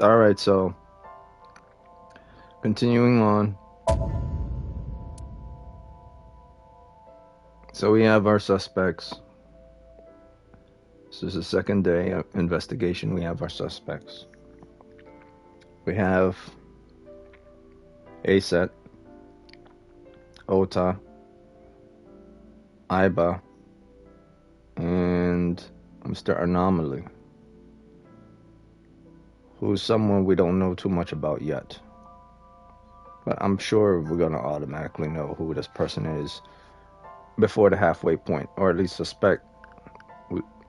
All right, so continuing on. So we have our suspects. This is the second day of investigation. We have our suspects. We have Aset, Ota, Iba, and Mr. Anomaly, who's someone we don't know too much about yet. But I'm sure we're going to automatically know who this person is before the halfway point, or at least suspect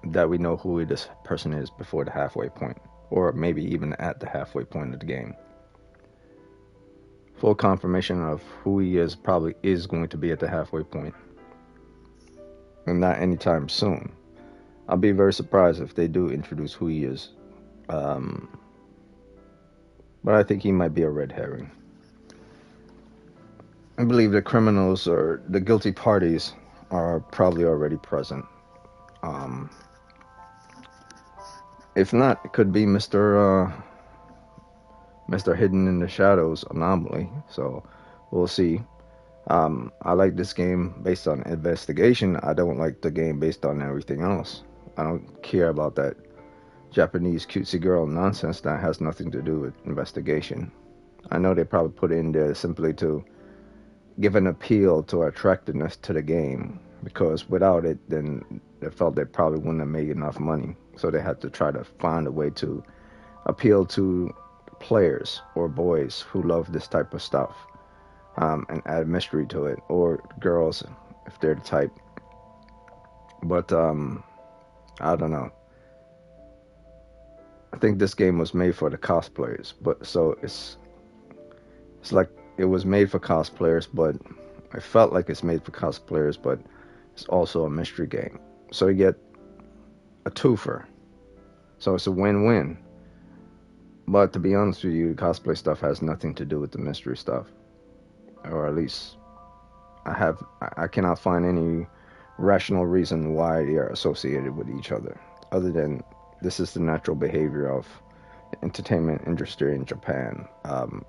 that we know who this person is before the halfway point, or maybe even at the halfway point of the game. Full confirmation of who he is probably is going to be at the halfway point, and not anytime soon. I'll be very surprised if they do introduce who he is. Um, but I think he might be a red herring. I believe the criminals or the guilty parties are probably already present. Um, if not, it could be Mr. Hidden in the Shadows anomaly. So we'll see. I like this game based on investigation. I don't like the game based on everything else. I don't care about that Japanese cutesy girl nonsense that has nothing to do with investigation. I know they probably put it in there simply to give an appeal to attractiveness to the game, because without it, then they felt they probably wouldn't have made enough money. So they had to try to find a way to appeal to players or boys who love this type of stuff, and add mystery to it, or girls if they're the type. But I don't know. I think this game was made for the cosplayers, but so it's like it was made for cosplayers, but I felt like it's made for cosplayers, but it's also a mystery game. So you get a twofer. So it's a win-win. But to be honest with you, cosplay stuff has nothing to do with the mystery stuff, or at least I cannot find any rational reason why they are associated with each other than this is the natural behavior of the entertainment industry in Japan.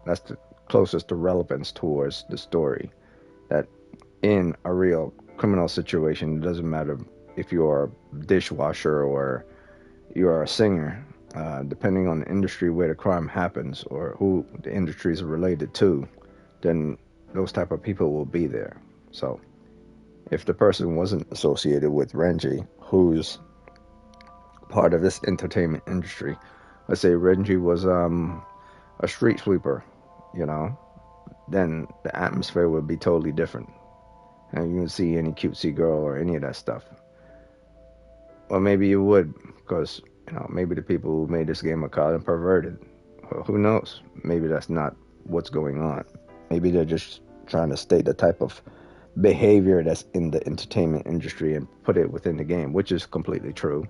That's the closest to relevance towards the story. That in a real criminal situation, it doesn't matter if you're a dishwasher or you're a singer, depending on the industry where the crime happens or who the industry is related to, then those type of people will be there. So if the person wasn't associated with Renji, who's part of this entertainment industry, let's say Renji was a street sweeper, you know, then the atmosphere would be totally different. And you wouldn't see any cutesy girl or any of that stuff. Or maybe you would, because maybe the people who made this game are caught and perverted. Well, who knows? Maybe that's not what's going on. Maybe they're just trying to state the type of behavior that's in the entertainment industry and put it within the game, which is completely true.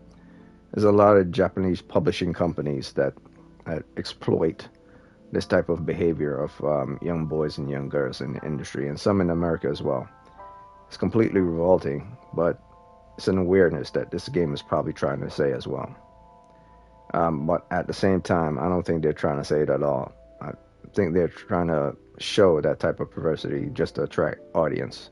There's a lot of Japanese publishing companies that exploit this type of behavior of young boys and young girls in the industry, and some in America as well. It's completely revolting, but it's an awareness that this game is probably trying to say as well. But at the same time, I don't think they're trying to say it at all. I think they're trying to show that type of perversity just to attract audience,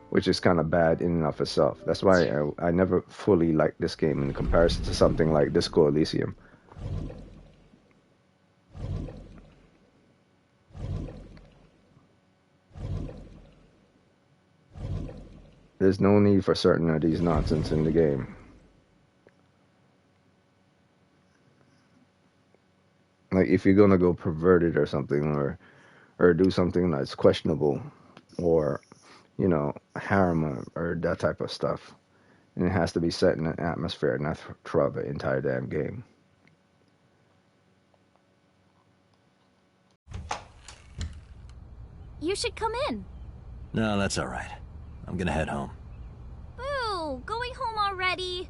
which is kind of bad in and of itself. That's why I never fully liked this game in comparison to something like Disco Elysium. There's no need for certain of these nonsense in the game. Like if you're gonna go perverted or something, or do something that's questionable, or harem or that type of stuff, and it has to be set in an atmosphere, not throughout the entire damn game. You should come in. No, that's all right. I'm gonna head home. Boo! Going home already?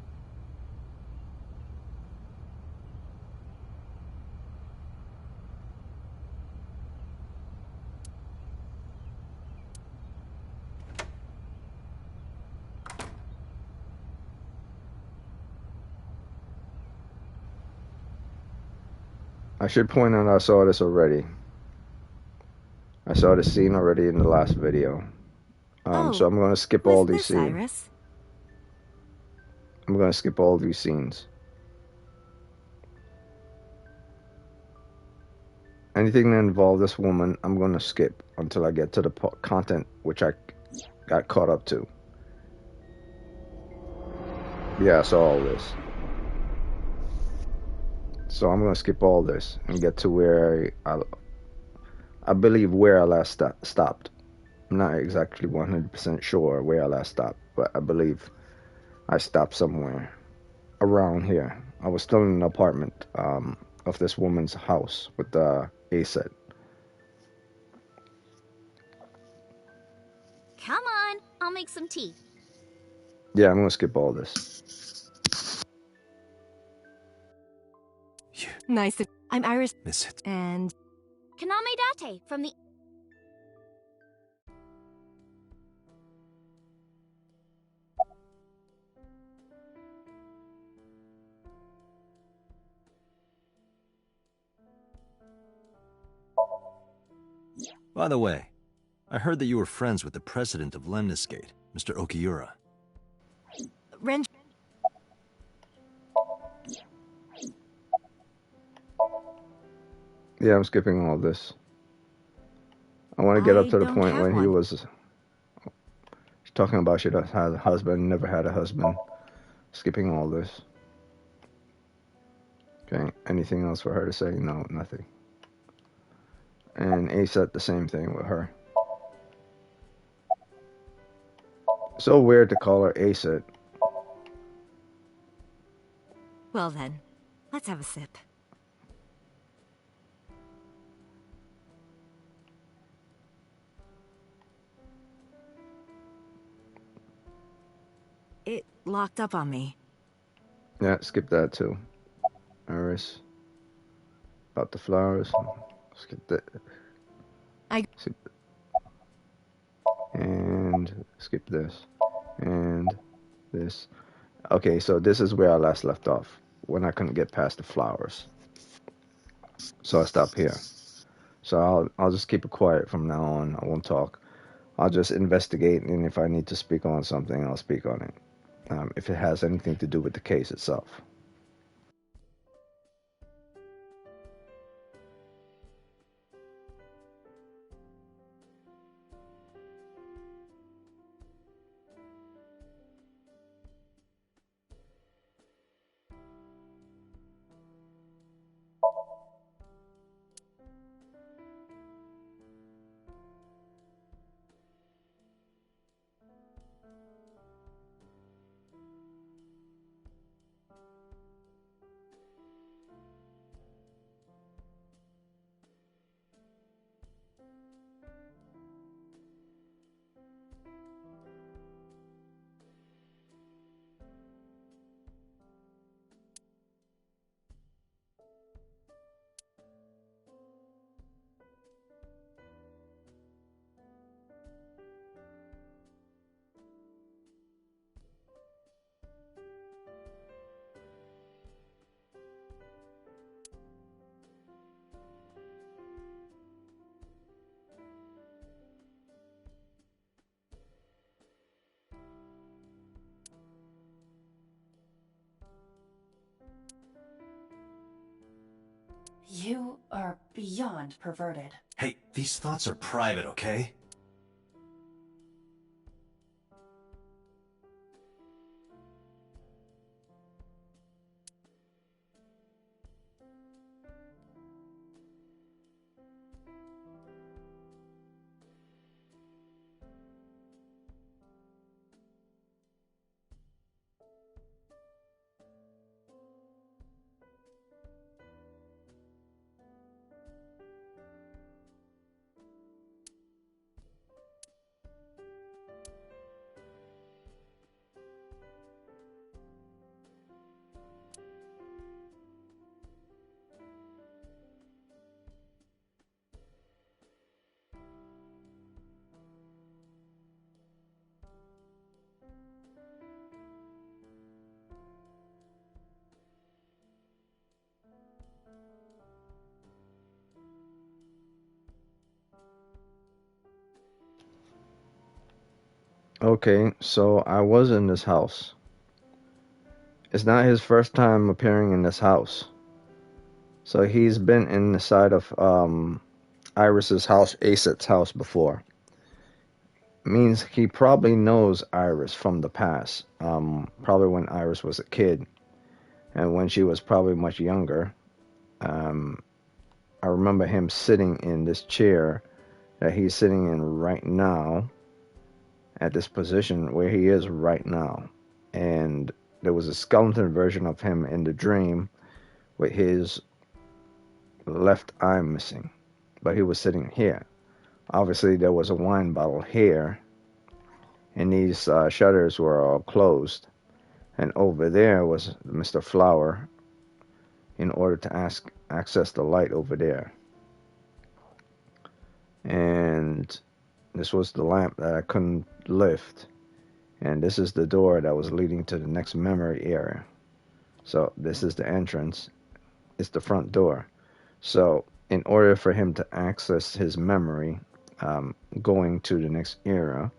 I should point out I saw this already. I saw this scene already in the last video. So Oh, I'm gonna skip who is all these this, scenes. Iris? I'm gonna skip all these scenes. Anything that involves this woman, I'm gonna skip until I get to the content which I got caught up to. Yeah, I saw all this. So I'm gonna skip all this and get to where I believe where I last stopped. I'm not exactly 100% sure where I last stopped, but I believe I stopped somewhere around here. I was still in an apartment of this woman's house with the A set. Come on, I'll make some tea. Yeah, I'm gonna skip all this. Nice to... I'm Iris, Miss it. and... Kaname Date from the... By the way, I heard that you were friends with the president of Lemniscate, Mr. Okiura. Ren... Yeah, I'm skipping all this. I want to get up I to the don't point have when he one. was talking about she had a husband, never had a husband. Skipping all this. Okay, anything else for her to say? No, nothing. And A set the same thing with her. So weird to call her A set. Well then, let's have a sip. It locked up on me. Yeah, skip that too. Iris. About the flowers. Skip that. Skip. And skip this. And this. Okay, so this is where I last left off. When I couldn't get past the flowers. So I stopped here. So I'll just keep it quiet from now on. I won't talk. I'll just investigate, and if I need to speak on something, I'll speak on it. If it has anything to do with the case itself. You are beyond perverted. Hey, these thoughts are private, okay? Okay, so I was in this house. It's not his first time appearing in this house. So he's been in the side of Iris's house, Aset's house before. Means he probably knows Iris from the past. Probably when Iris was a kid and when she was probably much younger. Um, I remember him sitting in this chair that he's sitting in right now, at this position where he is right now. And there was a skeleton version of him in the dream with his left eye missing, but he was sitting here. Obviously, there was a wine bottle here, and these shutters were all closed. And over there was Mr. Flower in order to access the light over there. And this was the lamp that I couldn't lift. And this is the door that was leading to the next memory area. So this is the entrance. It's the front door. So in order for him to access his memory, going to the next era,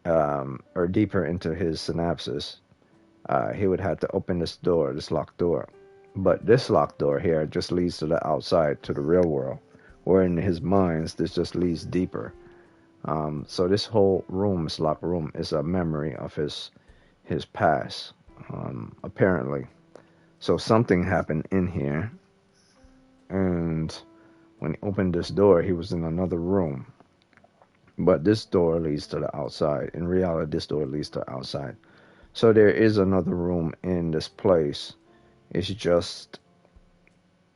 or deeper into his synapses, he would have to open this door, this locked door. But this locked door here just leads to the outside, to the real world, where in his minds this just leads deeper. So this whole room, this locked room, is a memory of his past, apparently. So something happened in here, and when he opened this door, he was in another room. But this door leads to the outside. In reality, this door leads to the outside. So there is another room in this place. It's just,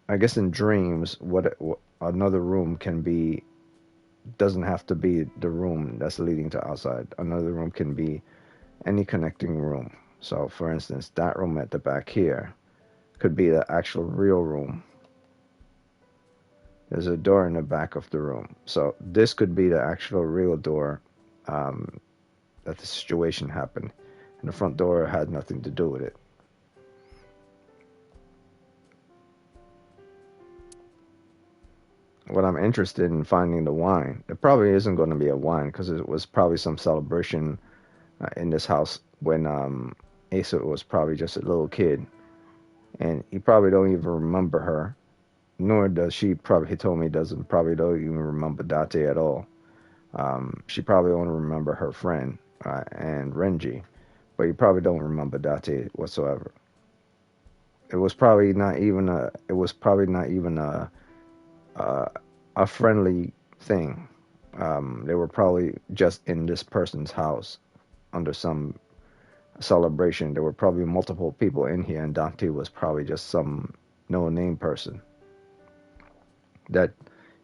I guess in dreams, what another room can be doesn't have to be the room that's leading to outside. Another room can be any connecting room. So for instance, that room at the back here could be the actual real room. There's a door in the back of the room. So this could be the actual real door that the situation happened. And the front door had nothing to do with it. What I'm interested in finding the wine. It probably isn't going to be a wine because it was probably some celebration in this house when Asa was probably just a little kid. And he probably don't even remember her. Nor does she. Probably, he told me, probably don't even remember Date at all. She probably only remember her friend and Renji, but you probably don't remember Date whatsoever. It was probably not even a. It was probably not even a friendly thing. They were probably just in this person's house under some celebration. There were probably multiple people in here, and Dante was probably just some no-name person that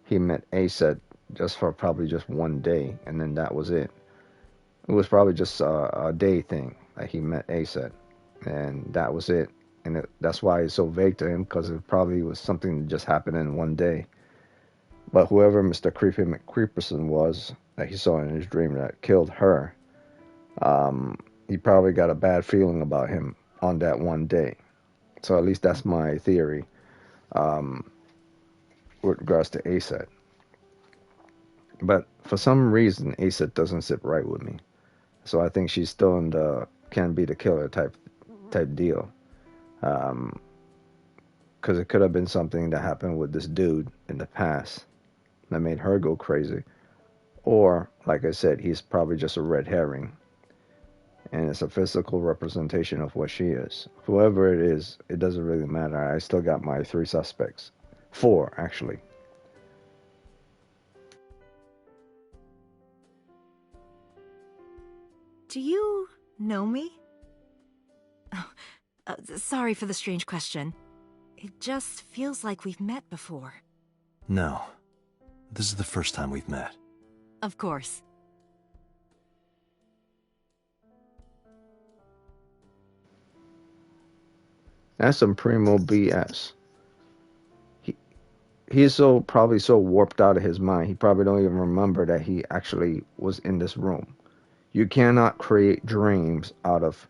he met Aset just for probably just one day, and then that was it. It was probably just a day thing that he met Aset, and that was it. And that's why it's so vague to him, because it probably was something that just happened in one day. But whoever Mr. Creepy McCreeperson was that he saw in his dream that killed her, he probably got a bad feeling about him on that one day. So at least that's my theory with regards to Aset. But for some reason, Aset doesn't sit right with me. So I think she's still in the can be the killer type deal. Because it could have been something that happened with this dude in the past that made her go crazy. Or, like I said, he's probably just a red herring. And it's a physical representation of what she is. Whoever it is, it doesn't really matter. I still got my 3 suspects. 4, actually. Do you know me? Oh, sorry for the strange question. It just feels like we've met before. No. This is the first time we've met. Of course. That's some primo BS. He's probably so warped out of his mind. He probably don't even remember that he actually was in this room. You cannot create dreams out of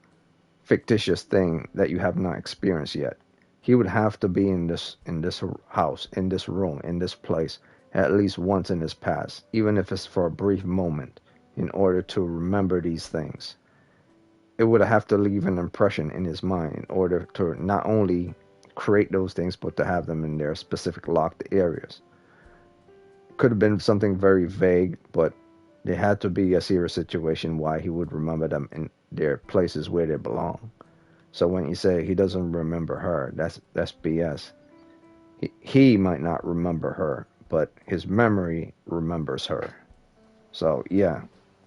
fictitious thing that you have not experienced yet. He would have to be in this house, in this room, in this place at least once in his past, even if it's for a brief moment in order to remember these things. It would have to leave an impression in his mind in order to not only create those things, but to have them in their specific locked areas. Could have been something very vague, but there had to be a serious situation why he would remember them in their places where they belong. So when you say he doesn't remember her, that's BS. He might not remember her, but his memory remembers her. So yeah,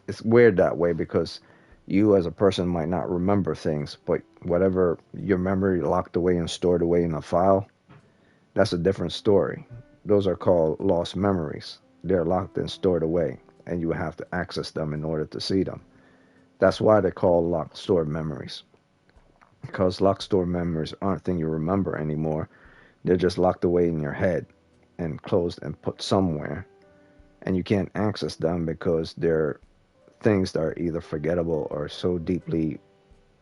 it's weird that way because you as a person might not remember things, but whatever your memory locked away and stored away in a file, that's a different story. Those are called lost memories. They're locked and stored away, and you have to access them in order to see them. That's why they're called locked stored memories. Because locked stored memories aren't things you remember anymore. They're just locked away in your head and closed and put somewhere. And you can't access them because they're things that are either forgettable or so deeply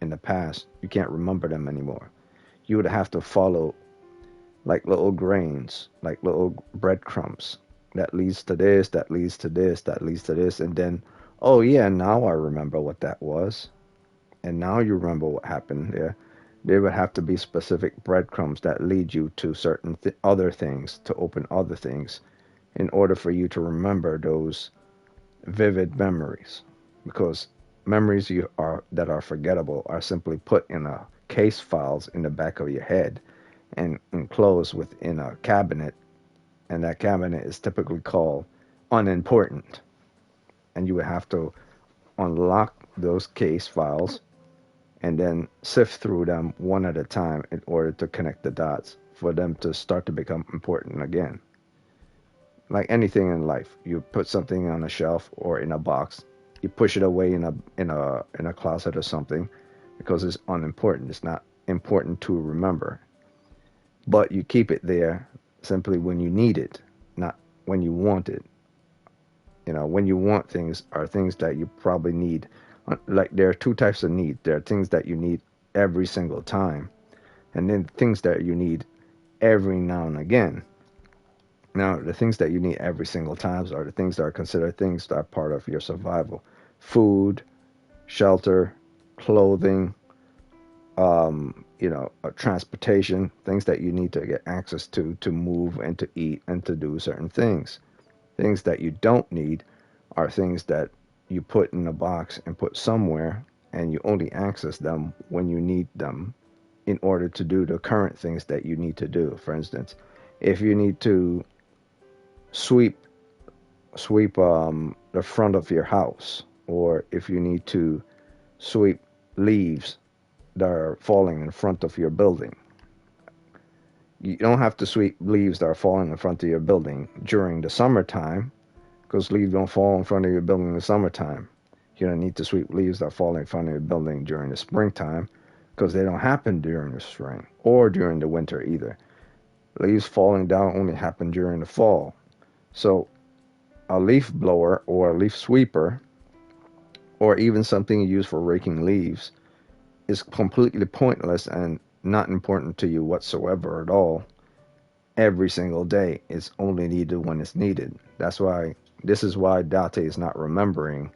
in the past you can't remember them anymore. You would have to follow like little grains, like little breadcrumbs that leads to this, that leads to this, that leads to this, and then, oh yeah, now I remember what that was, and now you remember what happened there. There would have to be specific breadcrumbs that lead you to certain other things, to open other things, in order for you to remember those vivid memories. Because memories you are that are forgettable are simply put in a case files in the back of your head and enclosed within a cabinet, and that cabinet is typically called unimportant. And you would have to unlock those case files and then sift through them one at a time in order to connect the dots for them to start to become important again. Like anything in life, you put something on a shelf or in a box, you push it away in a closet or something because it's unimportant. It's not important to remember. But you keep it there simply when you need it, not when you want it. When you want things are things that you probably need. Like there are two types of need. There are things that you need every single time, and then things that you need every now and again. Now, the things that you need every single time are the things that are considered things that are part of your survival: food, shelter, clothing, transportation, things that you need to get access to move and to eat and to do certain things. Things that you don't need are things that you put in a box and put somewhere, and you only access them when you need them in order to do the current things that you need to do. For instance, if you need to sweep the front of your house, or if you need to sweep leaves that are falling in front of your building. You don't have to sweep leaves that are falling in front of your building during the summertime, because leaves don't fall in front of your building in the summertime. You don't need to sweep leaves that fall in front of your building during the springtime, because they don't happen during the spring or during the winter either. Leaves falling down only happen during the fall. So a leaf blower or a leaf sweeper, or even something you use for raking leaves, is completely pointless and not important to you whatsoever at all every single day. It's only needed when it's needed. This is why Date is not remembering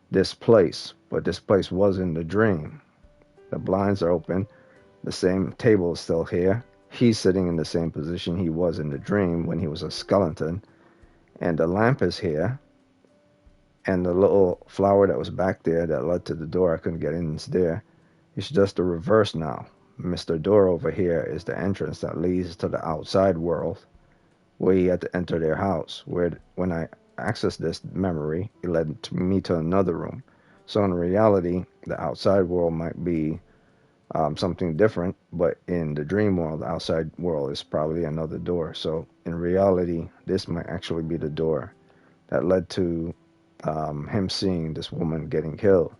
this place, but this place was in the dream. The blinds are open, the same table is still here. He's sitting in the same position he was in the dream when he was a skeleton, and the lamp is here, and the little flower that was back there that led to the door I couldn't get in is there. It's just the reverse now. Mr. Door over here is the entrance that leads to the outside world, where he had to enter their house. Where when I accessed this memory, it led me to another room. So in reality, the outside world might be something different, but in the dream world, the outside world is probably another door. So in reality, this might actually be the door that led to him seeing this woman getting killed.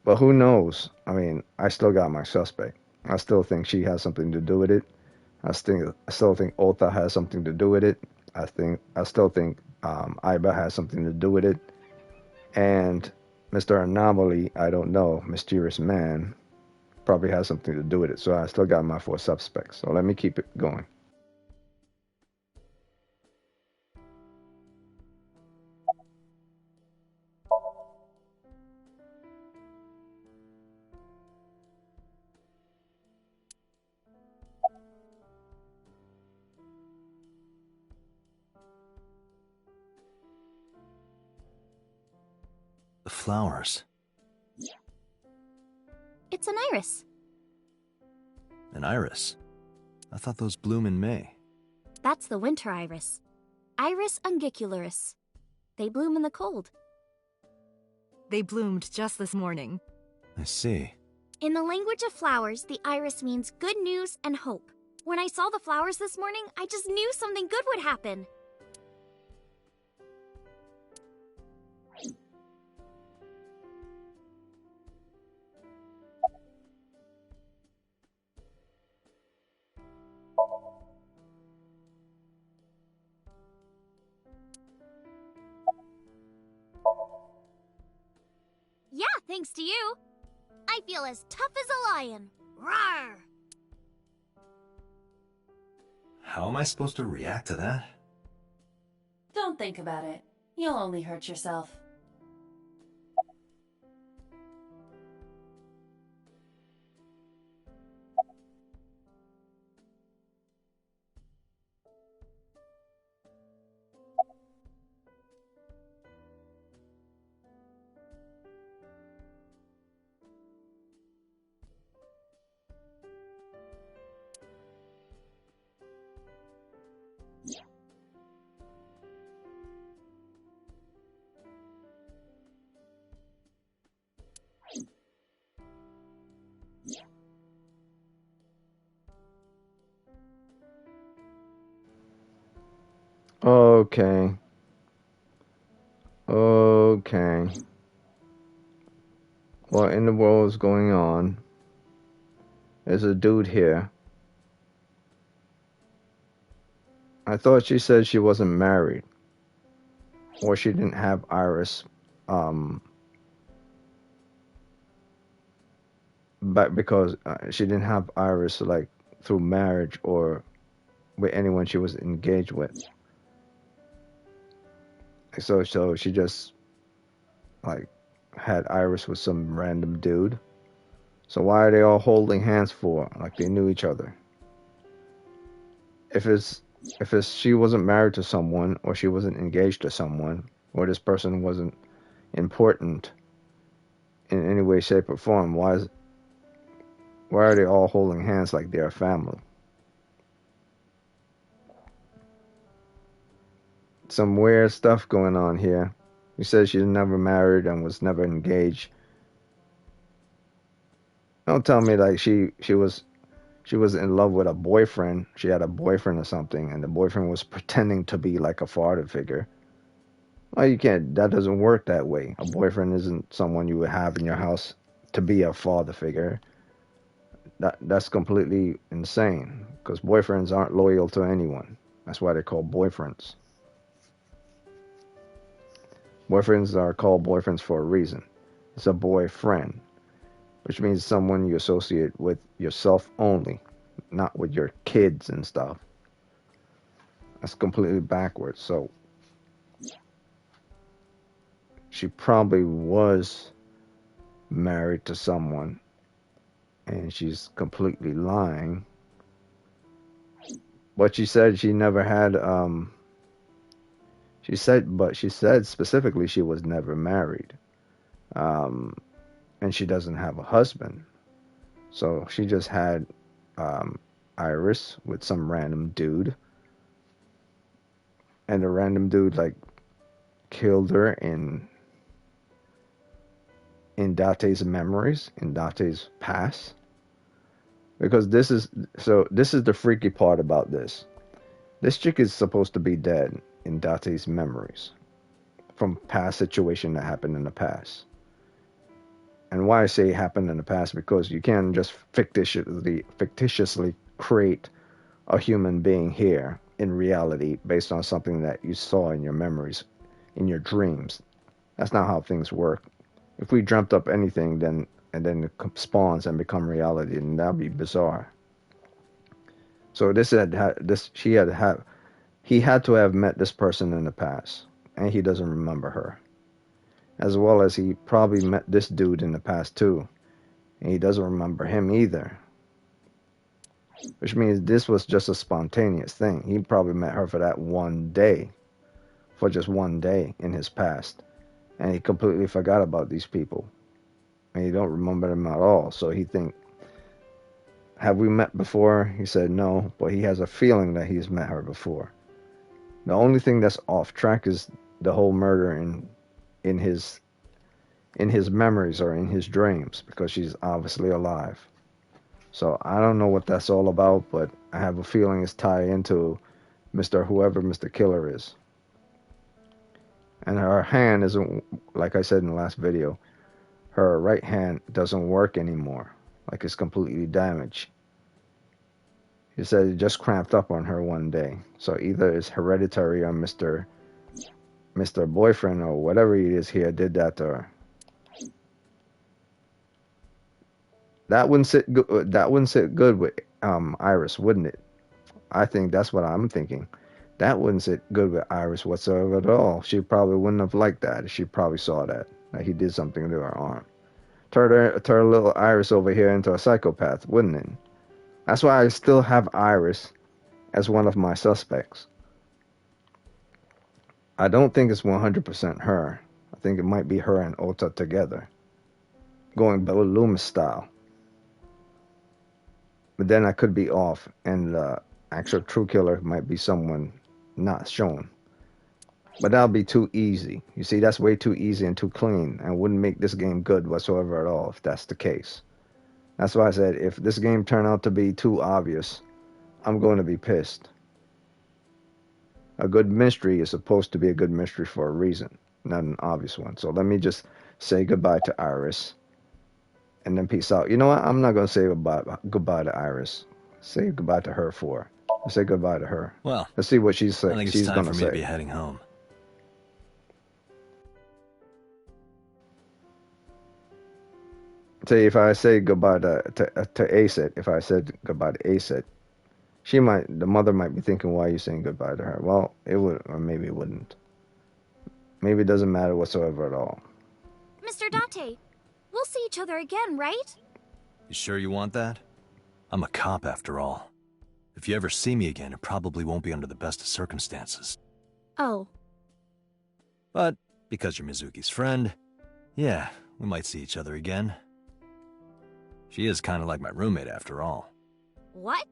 But who knows? I mean, I still got my suspect. I still think she has something to do with it. I still think Ota has something to do with it. I still think Iba has something to do with it. And Mr. Anomaly, I don't know, Mysterious Man, probably has something to do with it. So I still got my four suspects. So let me keep it going. The flowers. It's an iris. An iris. I thought those bloom in May. That's the winter iris. Iris ungicularis. They bloom in the cold. They bloomed just this morning. I see. In the language of flowers, the iris means good news and hope. When I saw the flowers this morning, I just knew something good would happen. Yeah, thanks to you. I feel as tough as a lion. Rawr! How am I supposed to react to that? Don't think about it. You'll only hurt yourself. Okay. Okay. What in the world is going on? There's a dude here. I thought she said she wasn't married. Or she didn't have Iris. But because she didn't have Iris, like, through marriage or with anyone she was engaged with. So she just, like, had Iris with some random dude. So why are they all holding hands for? Like they knew each other. If it's she wasn't married to someone, or she wasn't engaged to someone, or this person wasn't important in any way, shape, or form, why are they all holding hands like they're a family? Some weird stuff going on here. He says she's never married and was never engaged. Don't tell me like she was in love with a boyfriend. She had a boyfriend or something, and the boyfriend was pretending to be like a father figure. Well, you can't. That doesn't work that way. A boyfriend isn't someone you would have in your house to be a father figure. That's completely insane. Because boyfriends aren't loyal to anyone. That's why they're called boyfriends. Boyfriends are called boyfriends for a reason. It's a boyfriend, which means someone you associate with yourself only, not with your kids and stuff. That's completely backwards. So she probably was married to someone, and she's completely lying. But she said she never had. She said specifically she was never married, and she doesn't have a husband. So she just had Iris with some random dude, and the random dude like killed her in Date's memories, in Date's past. Because this is the freaky part about this. This chick is supposed to be dead in Date's memories from past situation that happened in the past. And why I say happened in the past, because you can't just fictitiously create a human being here in reality based on something that you saw in your memories, in your dreams. That's not how things work. If we dreamt up anything, then it spawns and become reality, and that'd be bizarre. So he had to have met this person in the past, and he doesn't remember her. As well as he probably met this dude in the past too, and he doesn't remember him either. Which means this was just a spontaneous thing. He probably met her for that one day, for just one day in his past. and he completely forgot about these people, and he don't remember them at all. So he think, have we met before? He said no, but he has a feeling that he's met her before. The only thing that's off track is the whole murder in his in his memories or in his dreams, because she's obviously alive. So I don't know what that's all about, but I have a feeling it's tied into whoever Mr. Killer is. And her hand isn't, like I said in the last video, her right hand doesn't work anymore. Like it's completely damaged. He said it just cramped up on her one day. So either it's hereditary on Mr. Boyfriend or whatever it is here did that to her. That wouldn't sit good. That wouldn't sit good with Iris, wouldn't it? I think that's what I'm thinking. That wouldn't sit good with Iris whatsoever at all. She probably wouldn't have liked that. She probably saw that he did something to her arm. Turn little Iris over here into a psychopath, wouldn't it? That's why I still have Iris as one of my suspects. I don't think it's 100% her. I think it might be her and Ota together, going Bella Loomis style. But then I could be off, and the actual true killer might be someone not shown. But that'll be too easy. You see, that's way too easy and too clean, and wouldn't make this game good whatsoever at all if that's the case. That's why I said if this game turned out to be too obvious, I'm going to be pissed. A good mystery is supposed to be a good mystery for a reason, not an obvious one. So let me just say goodbye to Iris, and then peace out. You know what? I'm not going to say goodbye to Iris. Say goodbye to her for. Let's say goodbye to her. Well, Let's see what she's I think it's time going for to me to say. be heading home. Say if I say goodbye to Aset, if I said goodbye to Aset, the mother might be thinking, why are you saying goodbye to her? Well, it would, or maybe it wouldn't. Maybe it doesn't matter whatsoever at all. Mr. Date, we'll see each other again, right? You sure you want that? I'm a cop after all. If you ever see me again, it probably won't be under the best of circumstances. Oh. But because you're Mizuki's friend, yeah, we might see each other again. She is kind of like my roommate after all. What?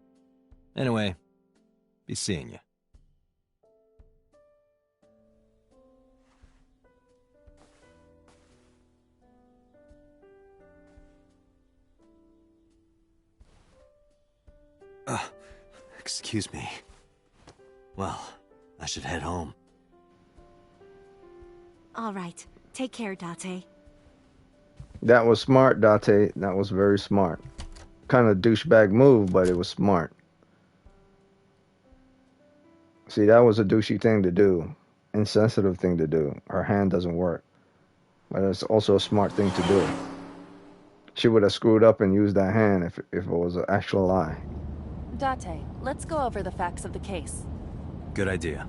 Anyway, be seeing you. Excuse me. Well, I should head home. All right. Take care, Date. That was smart, Date. That was very smart. Kind of douchebag move, but it was smart. See, that was a douchey thing to do. Insensitive thing to do. Her hand doesn't work. But it's also a smart thing to do. She would have screwed up and used that hand if it was an actual lie. Date, let's go over the facts of the case. Good idea.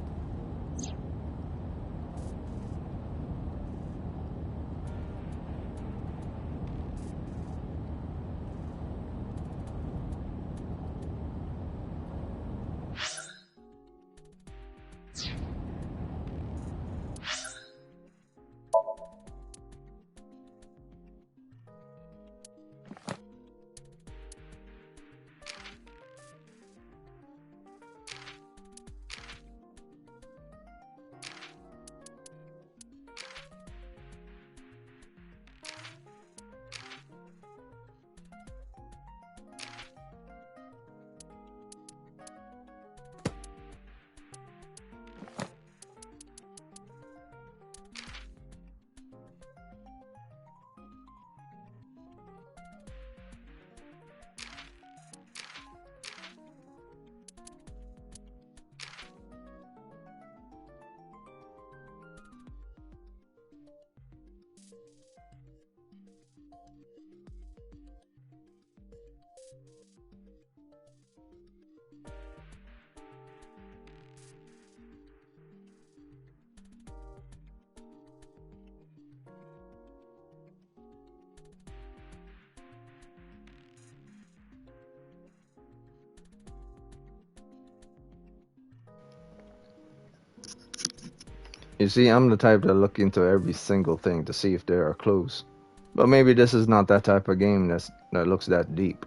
You see, I'm the type that look into every single thing to see if there are clues. But maybe this is not that type of game that looks that deep.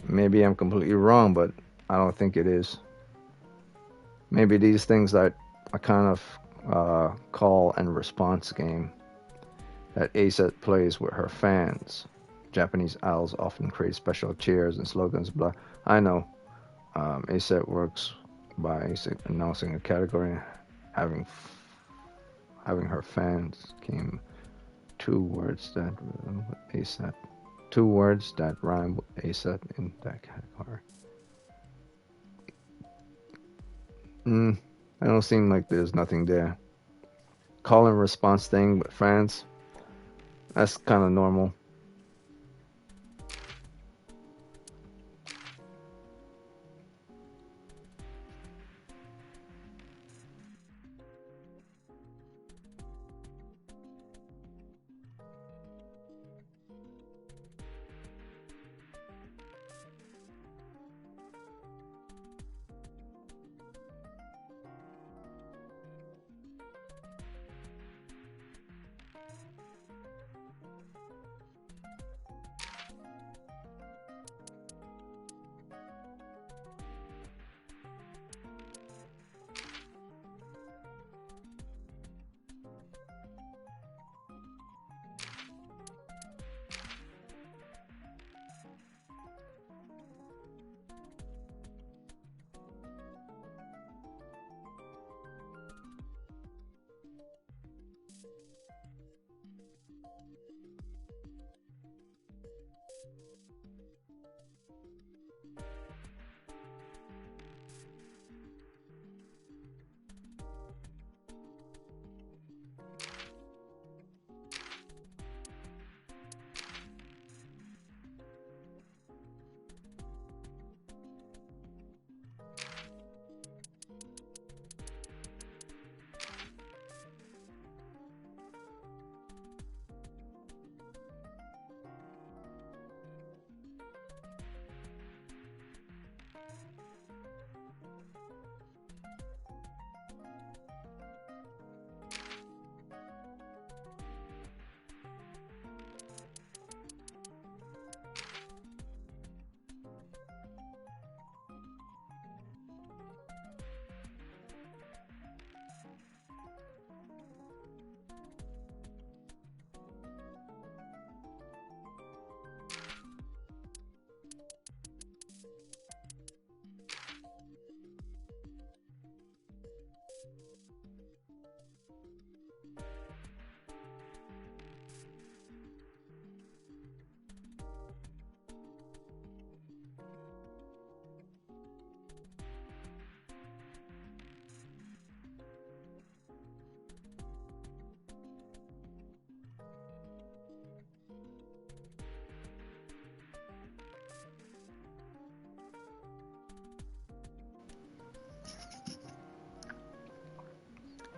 Maybe I'm completely wrong, but I don't think it is. Maybe these things that a kind of call and response game that ASET plays with her fans. Japanese idols often create special cheers and slogans. Blah. I know. ASET works by ASET announcing a category and having her fans came two words that rhyme with ASET. Two words that rhyme with ASET in that category. I don't seem like there's nothing there. Call and response thing with fans. That's kind of normal.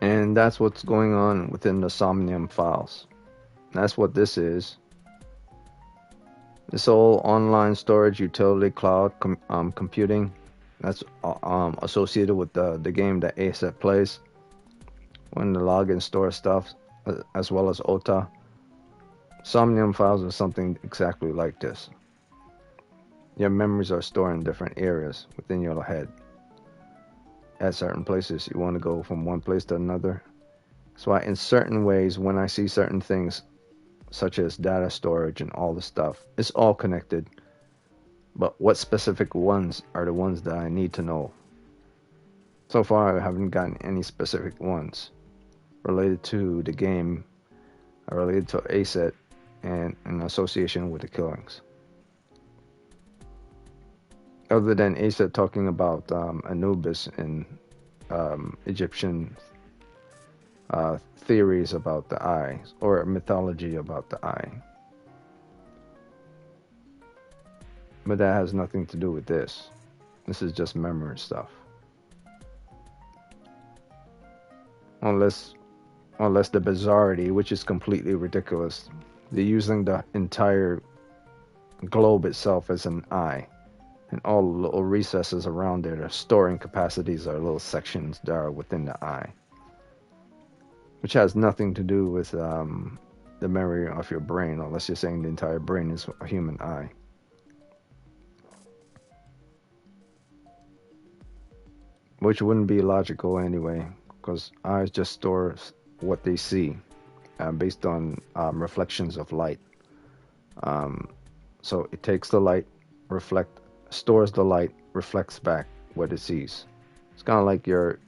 And that's what's going on within the Somnium Files. That's what this is. This whole online storage utility cloud computing that's associated with the game that ASET plays. When the login store stuff, as well as OTA. Somnium Files is something exactly like this. Your memories are stored in different areas within your head. At certain places, you want to go from one place to another. That's why in certain ways, when I see certain things, such as data storage and all the stuff, it's all connected. But what specific ones are the ones that I need to know? So far, I haven't gotten any specific ones related to the game, related to ASET, and in association with the killings. Other than ASET talking about Anubis and Egyptian theories about the eye, or mythology about the eye. But that has nothing to do with this. This is just memory stuff. Unless the bizarrety, which is completely ridiculous. They're using the entire globe itself as an eye. And all the little recesses around there, the storing capacities are little sections that are within the eye. which has nothing to do with the memory of your brain, unless you're saying the entire brain is a human eye. Which wouldn't be logical anyway, because eyes just store what they see based on reflections of light. Um, so it takes the light, stores the light, reflects back what it sees. It's kind of like your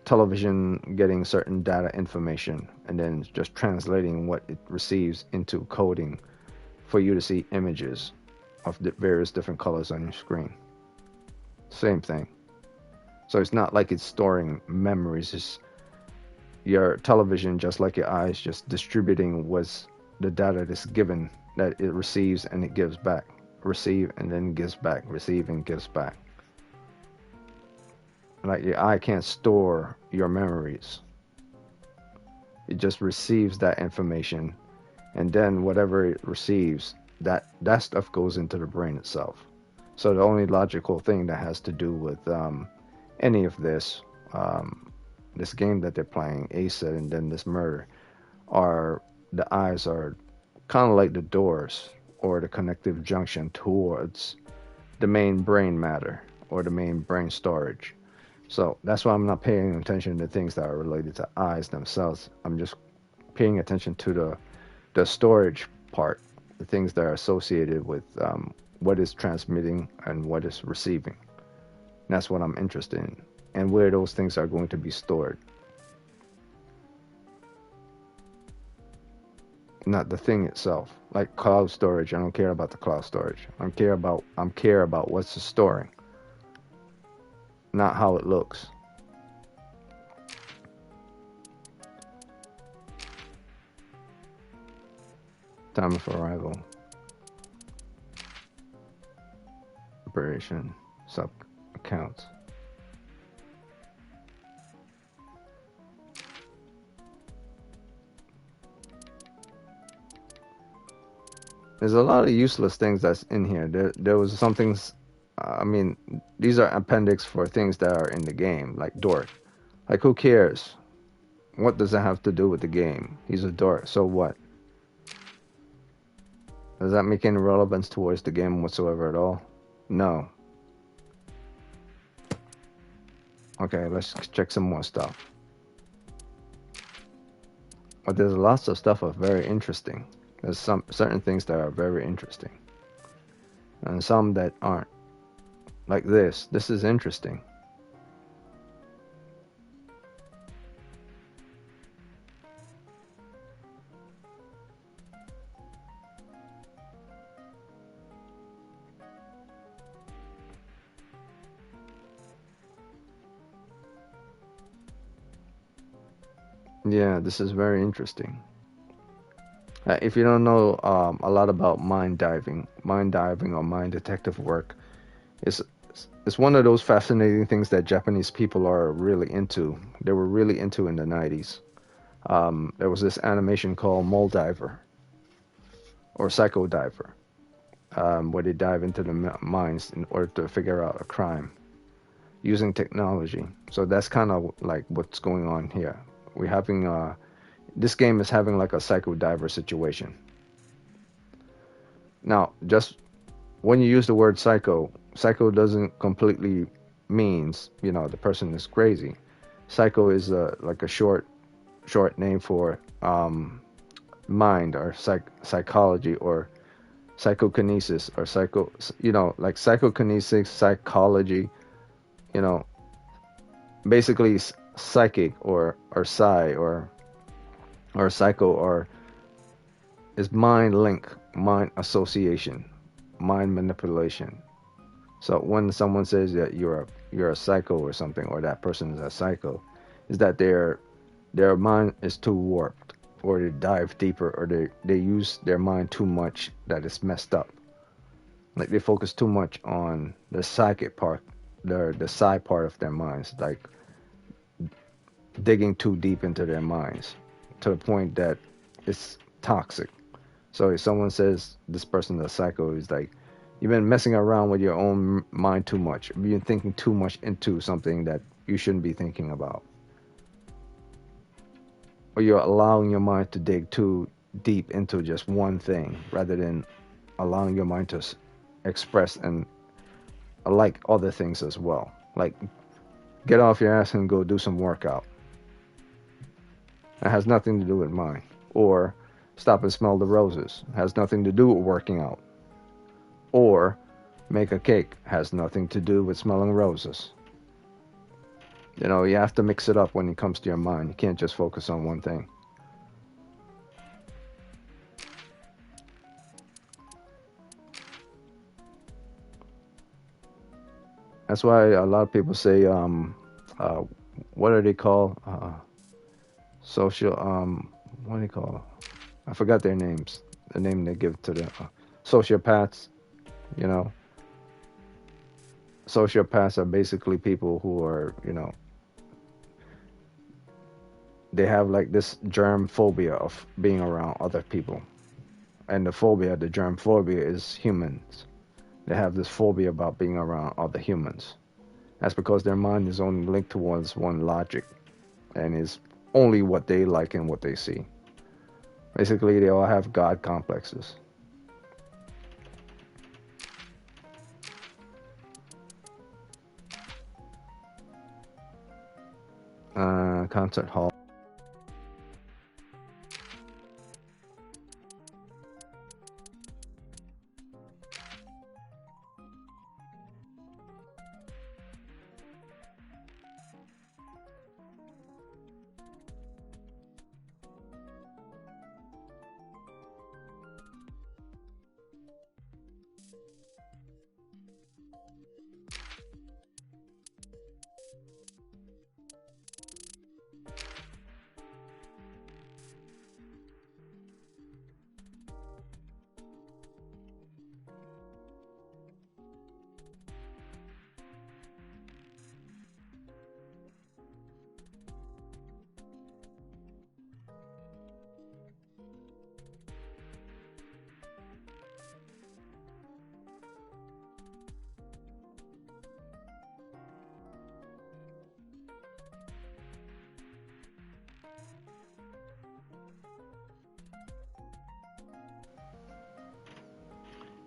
television getting certain data information and then just translating what it receives into coding for you to see images of the various different colors on your screen. Same thing. So it's not like it's storing memories. It's your television, just like your eyes, just distributing what's the data that's given, that it receives and it gives back. Receive and then gives back. Receive and gives back. Like your eye can't store your memories. It just receives that information, and then whatever it receives, that stuff goes into the brain itself. So the only logical thing that has to do with any of this, this game that they're playing, Asa, and then this murder, are the eyes are kind of like the doors or the connective junction towards the main brain matter or the main brain storage. So that's why I'm not paying attention to things that are related to eyes themselves. I'm just paying attention to the storage part, the things that are associated with what is transmitting and what is receiving. And that's what I'm interested in, and where those things are going to be stored. Not the thing itself. Like cloud storage, I don't care about the cloud storage. I care about what's storing, not how it looks. Time of arrival. Operation. Sub accounts. There's a lot of useless things that's in here. There was some things. I mean, these are appendix for things that are in the game, like dork. Like, who cares? What does that have to do with the game? He's a dork, so what? Does that make any relevance towards the game whatsoever at all? No. Okay, let's check some more stuff. But there's lots of stuff that's very interesting. There's some certain things that are very interesting, and some that aren't. Like this. This is interesting. Yeah, this is very interesting. If you don't know a lot about mind diving or mind detective work, it's one of those fascinating things that Japanese people are really into. They were really into in the 90s. There was this animation called Mole Diver or Psycho Diver, where they dive into the minds in order to figure out a crime using technology. So that's kind of like what's going on here. We're having this game is having like a Psycho Diver situation. Now, just when you use the word psycho doesn't completely means, the person is crazy. Psycho is like a short name for mind or psychology or psychokinesis or like psychokinesis, psychology, basically psychic or psi or psycho or is mind link, mind association, mind manipulation. So when someone says that you're a psycho or something, or that person is a psycho, is that their mind is too warped, or they dive deeper, or they use their mind too much that it's messed up. Like they focus too much on the psychic part, the psi part of their minds, like digging too deep into their minds to the point that it's toxic. So if someone says this person is a psycho, is like, you've been messing around with your own mind too much. You've been thinking too much into something that you shouldn't be thinking about. or you're allowing your mind to dig too deep into just one thing rather than allowing your mind to express and like other things as well. Like get off your ass and go do some workout. It has nothing to do with mine. Or stop and smell the roses. It has nothing to do with working out. Or make a cake. It has nothing to do with smelling roses. You know, you have to mix it up when it comes to your mind. You can't just focus on one thing. That's why a lot of people say, what are they called? Social, what do they call? I forgot their names. The name they give to the sociopaths. You know, sociopaths are basically people who are, you know, they have like this germ phobia of being around other people. And the germ phobia is humans. They have this phobia about being around other humans. That's because their mind is only linked towards one logic and is only what they like and what they see. Basically, they all have God complexes. Concert hall.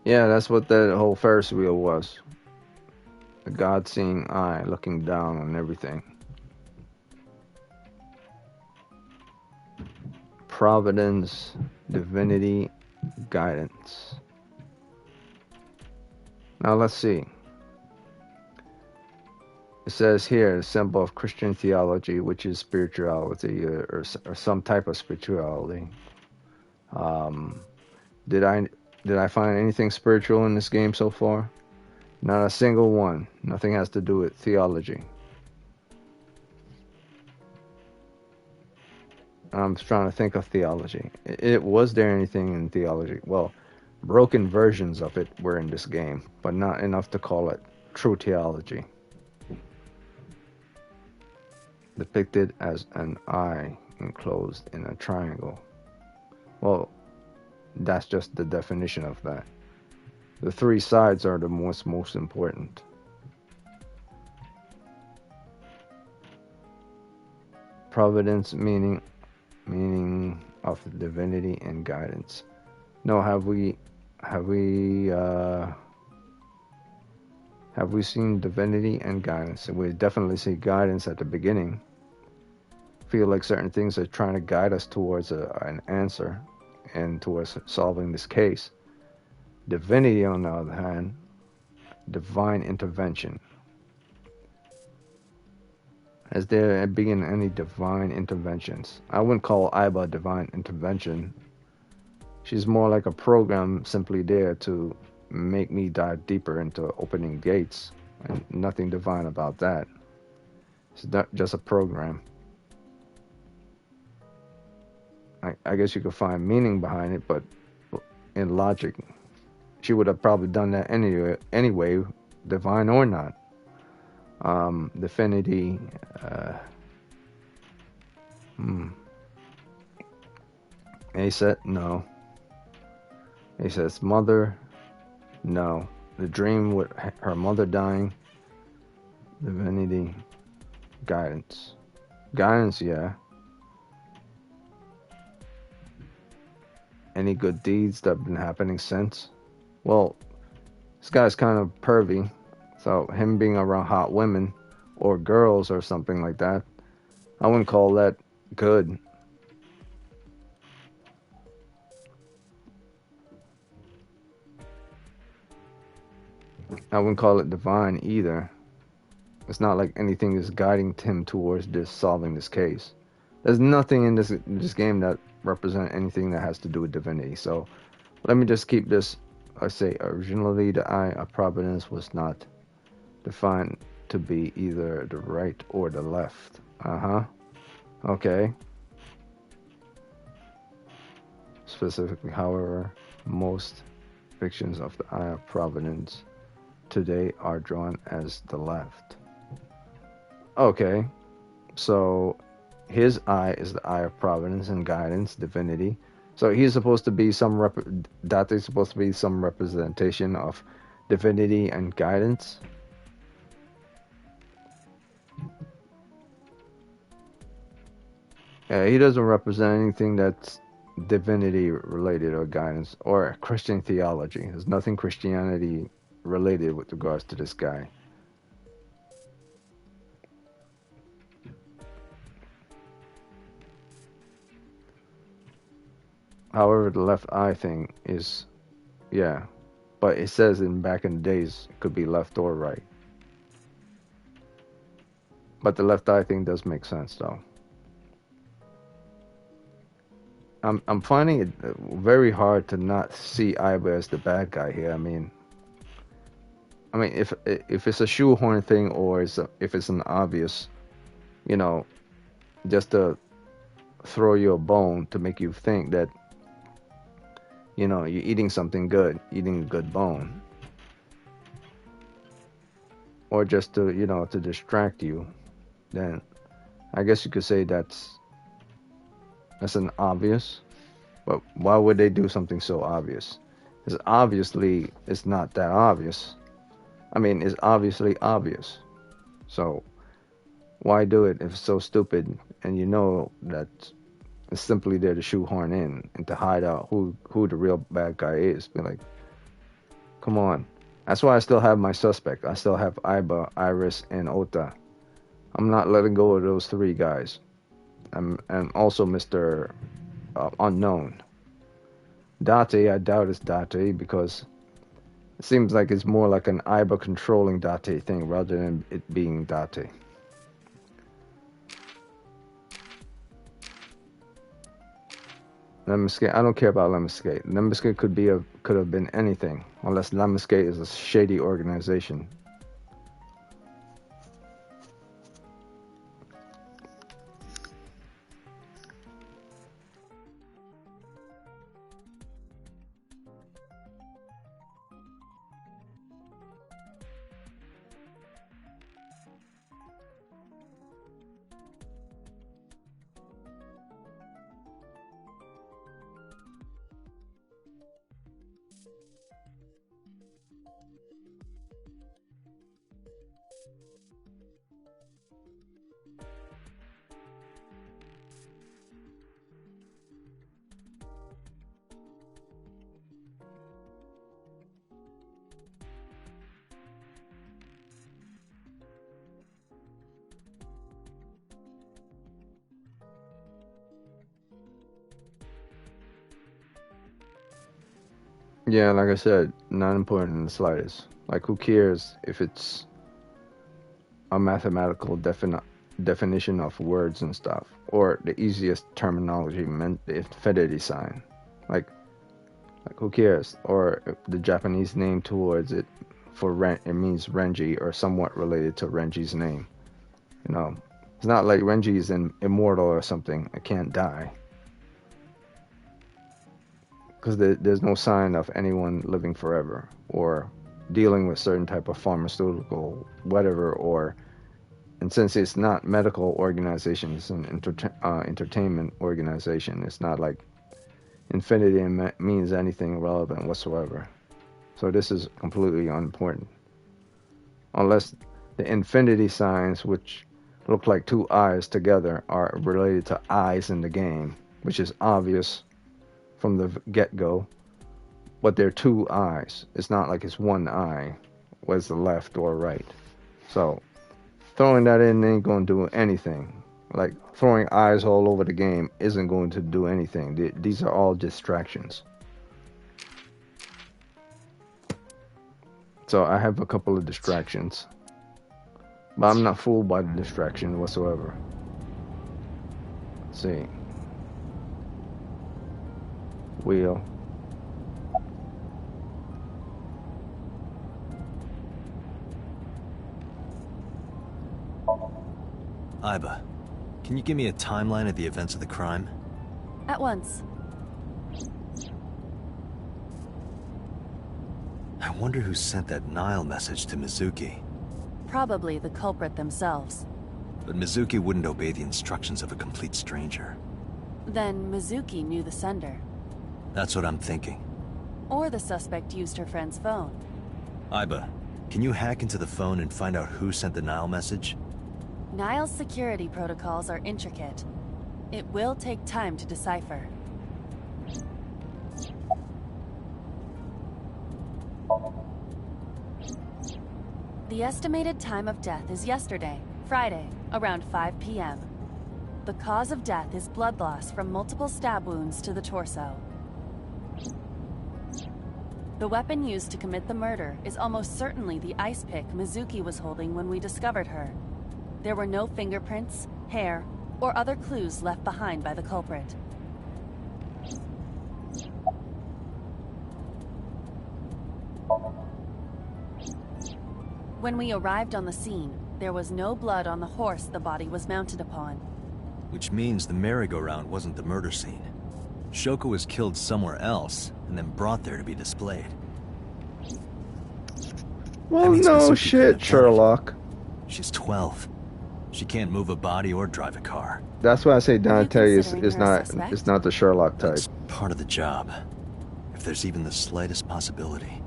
Yeah, that's what that whole Ferris wheel was. The God-seeing eye looking down on everything. Providence, divinity, guidance. Now let's see. It says here, a symbol of Christian theology, which is spirituality or some type of spirituality. Um, did I find anything spiritual in this game so far? Not a single one. Nothing has to do with theology. I'm trying to think of theology. Was there anything in theology? Well, broken versions of it were in this game, but not enough to call it true theology. Depicted as an eye enclosed in a triangle. Well, that's just the definition of that. The three sides are the most important. Providence meaning of divinity and guidance. No, have we seen divinity and guidance? And we definitely see guidance at the beginning. Feel like certain things are trying to guide us towards an answer and towards solving this case. Divinity, on the other hand, divine intervention. Has there been any divine interventions? I wouldn't call Iba a divine intervention. She's more like a program simply there to make me dive deeper into opening gates, and nothing divine about that. It's not just a program. I guess you could find meaning behind it, but in logic, she would have probably done that anyway, divine or not. Divinity. Aset, no. Aset's mother, no. The dream with her mother dying. Divinity. Guidance. Guidance, yeah. any good deeds that have been happening since. Well, this guy's kind of pervy, so him being around hot women or girls or something like that, I wouldn't call that good. I wouldn't call it divine either. It's not like anything is guiding him towards this solving this case. There's nothing in this game that represent anything that has to do with divinity. So let me just keep this. I say originally the eye of providence was not defined to be either the right or the left. Okay. Specifically, however, most fictions of the eye of providence today are drawn as the left. Okay, so his eye is the eye of providence and guidance, divinity. So he's supposed to be that is supposed to be some representation of divinity and guidance. He doesn't represent anything that's divinity related or guidance or Christian theology. There's nothing Christianity related with regards to this guy. However, the left eye thing is, yeah, but it says in back in the days it could be left or right. But the left eye thing does make sense though. I'm finding it very hard to not see Iba as the bad guy here. I mean, if it's a shoehorn thing or if it's an obvious, just to throw you a bone to make you think that, you're eating something good, eating a good bone, or just to to distract you, then I guess you could say that's an obvious. But why would they do something so obvious? Because obviously it's not that obvious. I mean, it's obviously obvious. So why do it if it's so stupid and you know that it's simply there to shoehorn in and to hide out who the real bad guy is? Be like, come on. That's why I still have my suspect. I still have Iba, Iris, and Ota. I'm not letting go of those three guys. And also Mr. Unknown. Date, I doubt it's Date because it seems like it's more like an Iba controlling Date thing rather than it being Date. Lemniscate, I don't care about Lemniscate. Lemniscate could have been anything, unless Lemniscate is a shady organization. Yeah, like I said, not important in the slightest. Like, who cares if it's a mathematical definition of words and stuff, or the easiest terminology meant the infinity sign. Like who cares? Or the Japanese name towards it for it means Renji or somewhat related to Renji's name. It's not like Renji is immortal or something. It can't die. Because there's no sign of anyone living forever or dealing with certain type of pharmaceutical whatever, and since it's not medical organization, it's an entertainment organization. It's not like infinity means anything relevant whatsoever. So this is completely unimportant, unless the infinity signs, which look like two eyes together, are related to eyes in the game, which is obvious from the get-go, but they're two eyes. It's not like it's one eye, where's the left or right. So throwing that in ain't going to do anything. Like throwing eyes all over the game isn't going to do anything. These are all distractions. So I have a couple of distractions, but I'm not fooled by the distraction whatsoever. Let's see. Wheel. Iba, can you give me a timeline of the events of the crime? At once. I wonder who sent that Nile message to Mizuki. Probably the culprit themselves. But Mizuki wouldn't obey the instructions of a complete stranger. Then Mizuki knew the sender. That's what I'm thinking. Or the suspect used her friend's phone. Iba, can you hack into the phone and find out who sent the Nile message? Nile's security protocols are intricate. It will take time to decipher. The estimated time of death is yesterday, Friday, around 5 p.m. The cause of death is blood loss from multiple stab wounds to the torso. The weapon used to commit the murder is almost certainly the ice pick Mizuki was holding when we discovered her. There were no fingerprints, hair, or other clues left behind by the culprit. When we arrived on the scene, there was no blood on the horse the body was mounted upon. Which means the merry-go-round wasn't the murder scene. Shoko was killed somewhere else, and then brought there to be displayed. Well, no shit, Sherlock. She's 12. She can't move a body or drive a car. That's why I say Dante is considering her a suspect? not the Sherlock type. That's part of the job. If there's even the slightest possibility.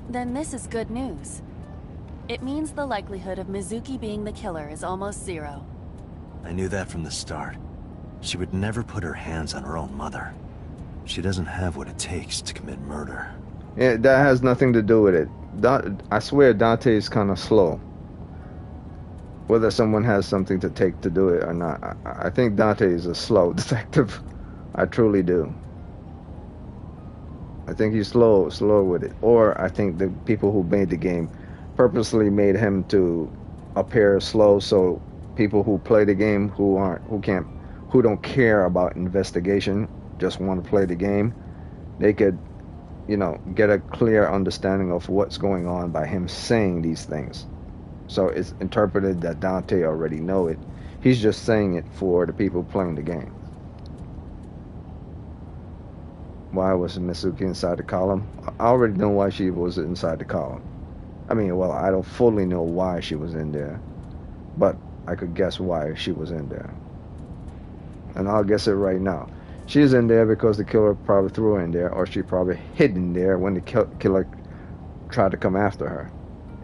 Then this is good news. It means the likelihood of Mizuki being the killer is almost zero. I knew that from the start. She would never put her hands on her own mother. She doesn't have what it takes to commit murder. Yeah, that has nothing to do with it. I swear Dante is kind of slow. Whether someone has something to take to do it or not. I think Dante is a slow detective. I truly do. I think he's slow with it. Or I think the people who made the game purposely made him to appear slow so people who play the game who don't care about investigation, just want to play the game, they could, get a clear understanding of what's going on by him saying these things. So it's interpreted that Dante already know it. He's just saying it for the people playing the game. Why was Mizuki inside the column? I already know why she was inside the column. I mean, well, I don't fully know why she was in there, but I could guess why she was in there. And I'll guess it right now. She's in there because the killer probably threw her in there, or she probably hid in there when the killer tried to come after her.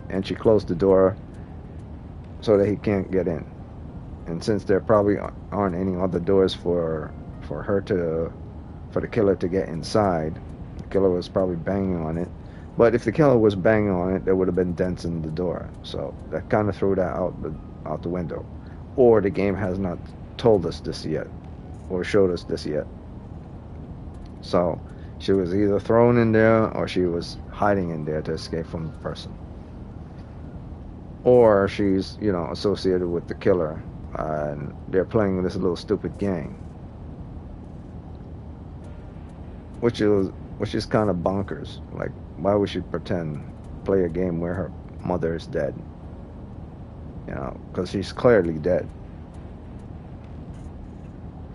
And she closed the door so that he can't get in. And since there probably aren't any other doors for the killer to get inside, the killer was probably banging on it. But if the killer was banging on it, there would have been dents in the door. So that kind of threw that out the window. Or the game has not told us this yet, or showed us this yet. So she was either thrown in there, or she was hiding in there to escape from the person. Or she's, associated with the killer, and they're playing this little stupid game. Which is kind of bonkers. Like, why would she play a game where her mother is dead? Because she's clearly dead.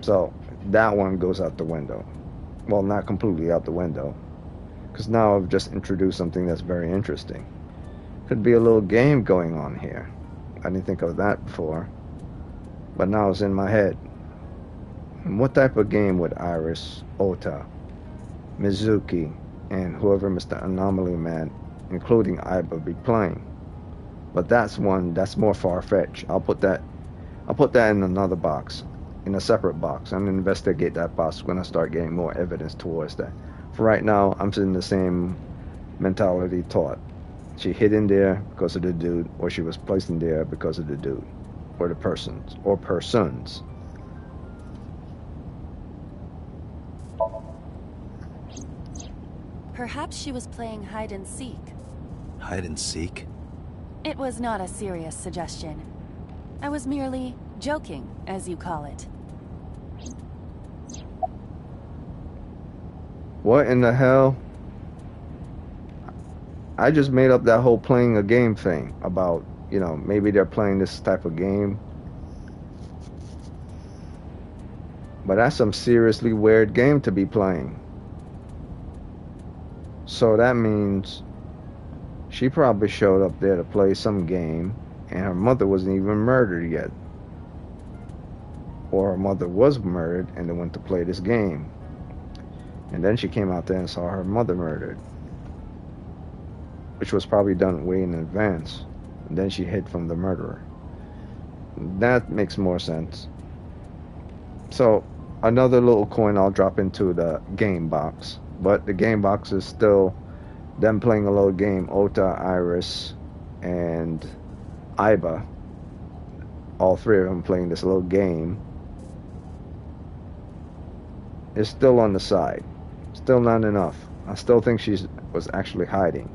So that one goes out the window. Well, not completely out the window, because now I've just introduced something that's very interesting. Could be a little game going on here. I didn't think of that before, but now it's in my head. And what type of game would Iris, Ota, Mizuki, and whoever Mr. Anomaly Man, including Iba, be playing? But that's one that's more far-fetched. I'll put that in another box. in a separate box and investigate that box when I start getting more evidence towards that. For right now, I'm in the same mentality thought. She hid in there because of the dude, or she was placed in there because of the dude, or the persons, or persons. Perhaps she was playing hide and seek. Hide and seek? It was not a serious suggestion. I was merely joking, as you call it. What in the hell? I just made up that whole playing a game thing about, maybe they're playing this type of game. But that's some seriously weird game to be playing. So that means she probably showed up there to play some game and her mother wasn't even murdered yet. Or her mother was murdered and then went to play this game. And then she came out there and saw her mother murdered. Which was probably done way in advance. And then she hid from the murderer. That makes more sense. So, another little coin I'll drop into the game box. But the game box is still them playing a little game. Ota, Iris, and Iba. All three of them playing this little game. It's still on the side. Still not enough. I still think she was actually hiding.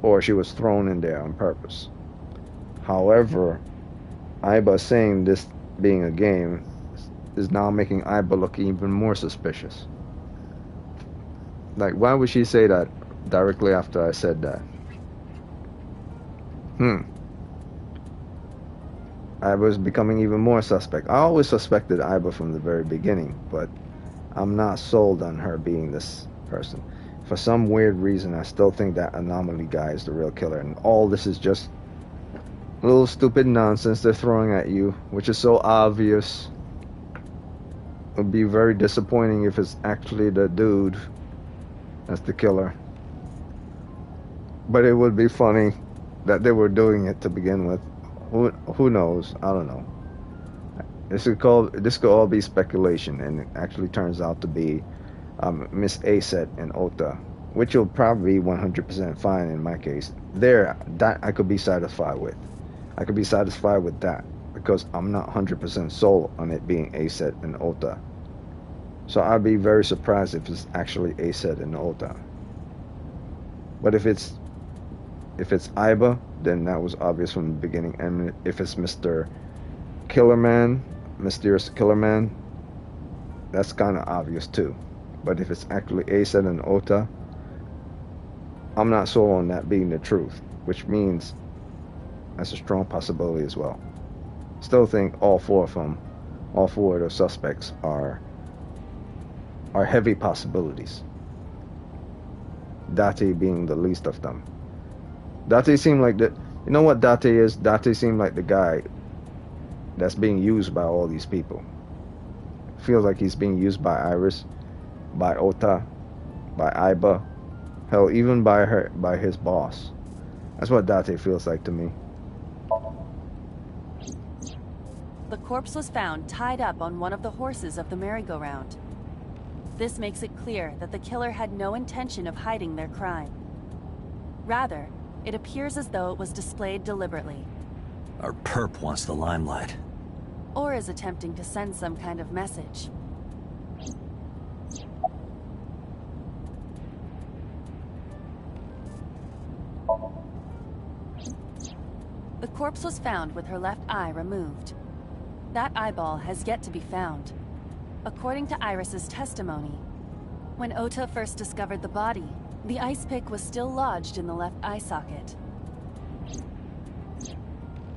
Or she was thrown in there on purpose. However, Iba saying this being a game is now making Iba look even more suspicious. Like, why would she say that directly after I said that? I was becoming even more suspect. I always suspected Iba from the very beginning, but I'm not sold on her being this person. For some weird reason, I still think that anomaly guy is the real killer, and all this is just little stupid nonsense they're throwing at you, which is so obvious. It would be very disappointing if it's actually the dude that's the killer. But it would be funny that they were doing it to begin with. Who knows? I don't know. This could all be speculation, and it actually turns out to be Miss Aset and Ota, which will probably be 100% fine in my case. That I could be satisfied with. I could be satisfied with that because I'm not 100% sold on it being Aset and Ota. So I'd be very surprised if it's actually Aset and Ota. But if it's Iba, then that was obvious from the beginning. And if it's Mr. Killerman, Mysterious Killerman, that's kind of obvious too. But if it's actually Aset and Ota, I'm not sold on that being the truth, which means that's a strong possibility as well. Still think all four of the suspects are heavy possibilities. Date being the least of them. Date seemed like you know what Date is? Date seemed like the guy that's being used by all these people. Feels like he's being used by Iris, by Ota, by Iba, hell, even by his boss. That's what Date feels like to me. The corpse was found tied up on one of the horses of the merry-go-round. This makes it clear that the killer had no intention of hiding their crime. Rather, it appears as though it was displayed deliberately. Our perp wants the limelight. Or is attempting to send some kind of message. The corpse was found with her left eye removed. That eyeball has yet to be found. According to Iris's testimony, when Ota first discovered the body, the ice pick was still lodged in the left eye socket.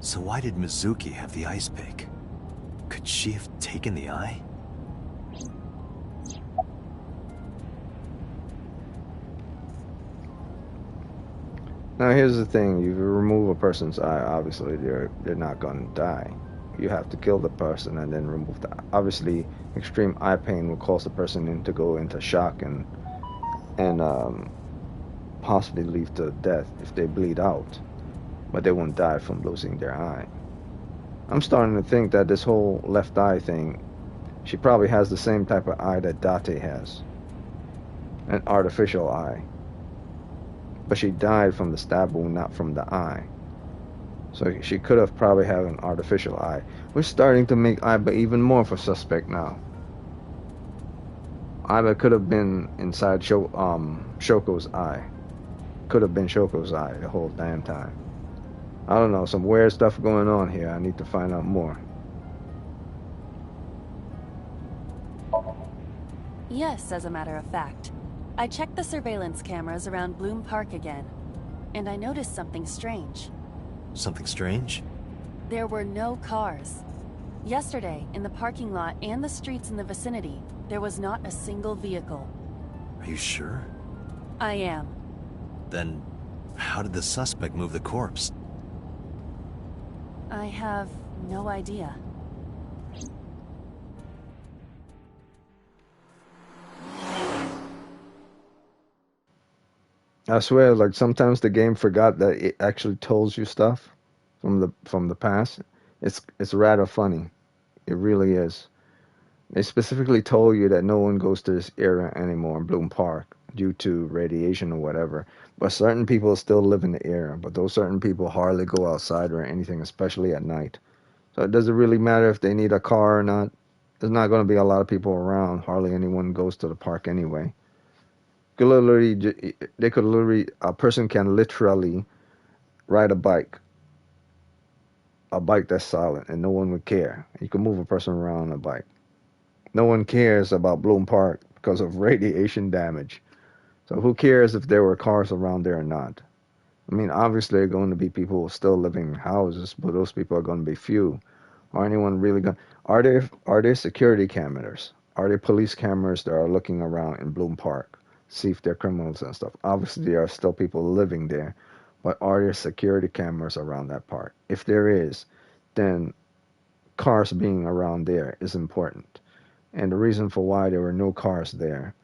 So why did Mizuki have the ice pick? Could she have taken the eye? Now here's the thing, if you remove a person's eye, obviously they're not gonna die. You have to kill the person and then remove the eye. Obviously, extreme eye pain will cause the person to go into shock and possibly lead to death if they bleed out. But they won't die from losing their eye. I'm starting to think that this whole left eye thing, she probably has the same type of eye that Date has, an artificial eye. But she died from the stab wound, not from the eye. So she could have probably had an artificial eye. We're starting to make Iba even more of a suspect now. Iba could have been inside Shoko's eye. Could have been Shoko's eye the whole damn time. I don't know, some weird stuff going on here. I need to find out more. Yes, as a matter of fact. I checked the surveillance cameras around Bloom Park again, and I noticed something strange. Something strange? There were no cars. Yesterday, in the parking lot and the streets in the vicinity, there was not a single vehicle. Are you sure? I am. Then, how did the suspect move the corpse? I have no idea. I swear, like sometimes the game forgot that it actually tells you stuff from the past. It's rather funny. It really is. They specifically told you that no one goes to this area anymore in Bloom Park due to radiation or whatever. But certain people still live in the area. But those certain people hardly go outside or anything, especially at night. So it doesn't really matter if they need a car or not. There's not going to be a lot of people around. Hardly anyone goes to the park anyway. A person can literally ride a bike that's silent, and no one would care. You can move a person around on a bike. No one cares about Bloom Park because of radiation damage. So who cares if there were cars around there or not? I mean, obviously, there are going to be people still living in houses, but those people are going to be few. Are anyone really going? Are there security cameras? Are there police cameras that are looking around in Bloom Park, see if they're criminals and stuff? Obviously, there are still people living there, but are there security cameras around that park? If there is, then cars being around there is important. And the reason for why there were no cars there.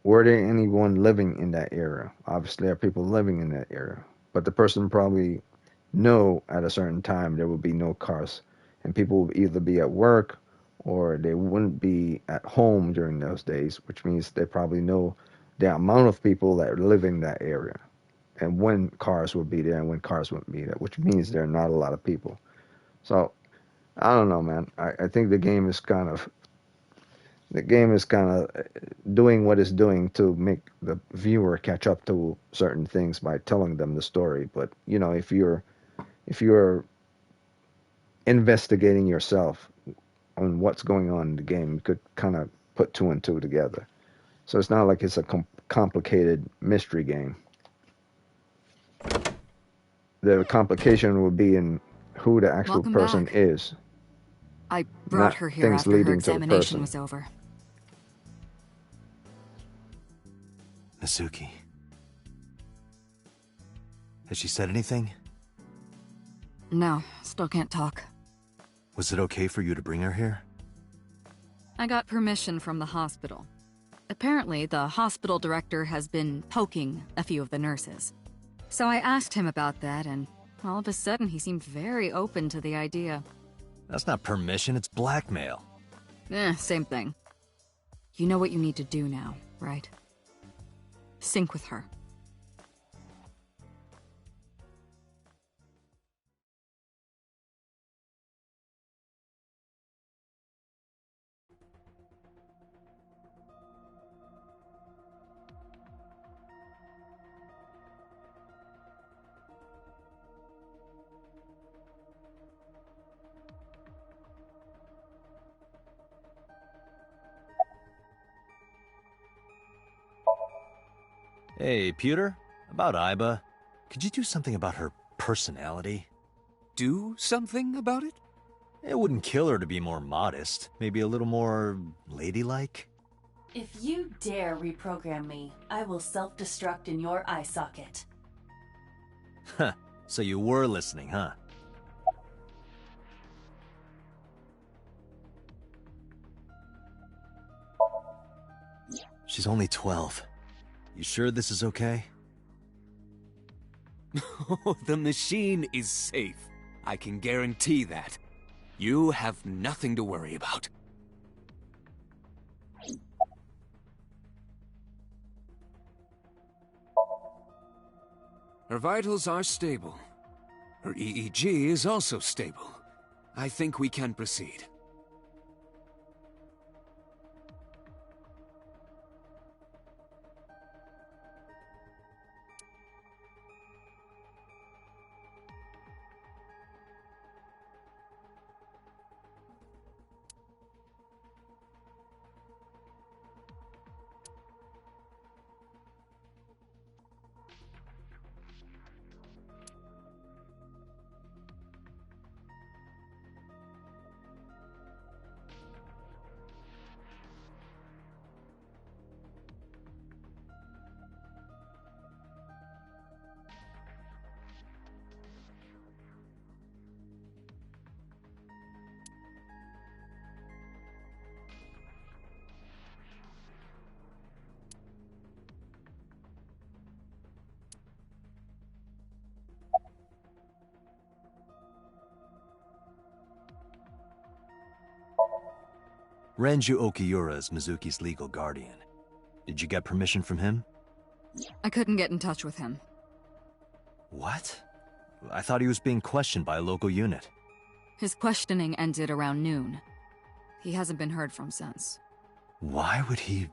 Were there anyone living in that area? Obviously, there are people living in that area, but the person probably know at a certain time there will be no cars, and people will either be at work or they wouldn't be at home during those days, which means they probably know the amount of people that live in that area and when cars will be there and when cars wouldn't be there, which means there are not a lot of people. So I don't know, man. I think the game is kind of doing what it's doing to make the viewer catch up to certain things by telling them the story. But you know, if you're investigating yourself on what's going on in the game, you could kind of put two and two together. So it's not like it's a complicated mystery game. The complication would be in who the actual Welcome person back. is, I brought not her here things after her leading to the examination person. was over. Mizuki. Has she said anything? No, still can't talk. Was it okay for you to bring her here? I got permission from the hospital. Apparently, the hospital director has been poking a few of the nurses. So I asked him about that, and all of a sudden he seemed very open to the idea. That's not permission, it's blackmail. Same thing. You know what you need to do now, right? Sync with her. Hey, Pewter? About Iba. Could you do something about her personality? Do something about it? It wouldn't kill her to be more modest. Maybe a little more ladylike? If you dare reprogram me, I will self-destruct in your eye socket. Huh. So you were listening, huh? She's only 12. You sure this is okay? Oh, the machine is safe. I can guarantee that. You have nothing to worry about. Her vitals are stable. Her EEG is also stable. I think we can proceed. Renju Okiura is Mizuki's legal guardian. Did you get permission from him? I couldn't get in touch with him. What? I thought he was being questioned by a local unit. His questioning ended around noon. He hasn't been heard from since. Why would he...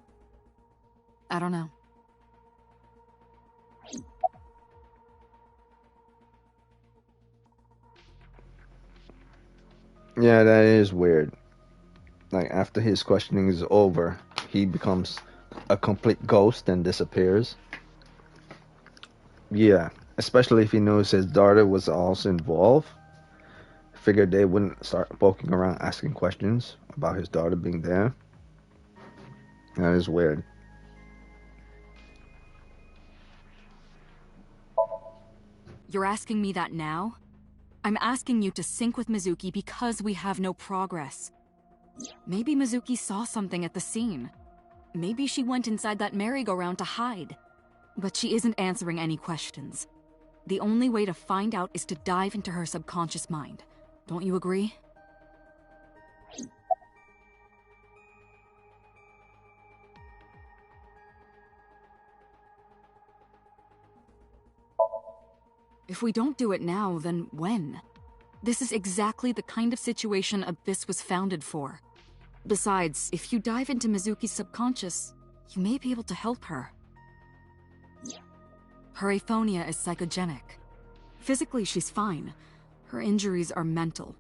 I don't know. Yeah, that is weird. Like, after his questioning is over, he becomes a complete ghost and disappears. Yeah, especially if he knows his daughter was also involved. Figured they wouldn't start poking around asking questions about his daughter being there. That is weird. You're asking me that now? I'm asking you to sync with Mizuki because we have no progress. Maybe Mizuki saw something at the scene. Maybe she went inside that merry-go-round to hide. But she isn't answering any questions. The only way to find out is to dive into her subconscious mind. Don't you agree? If we don't do it now, then when? This is exactly the kind of situation Abyss was founded for. Besides, if you dive into Mizuki's subconscious, you may be able to help her. Her aphonia is psychogenic. Physically, she's fine. Her injuries are mental.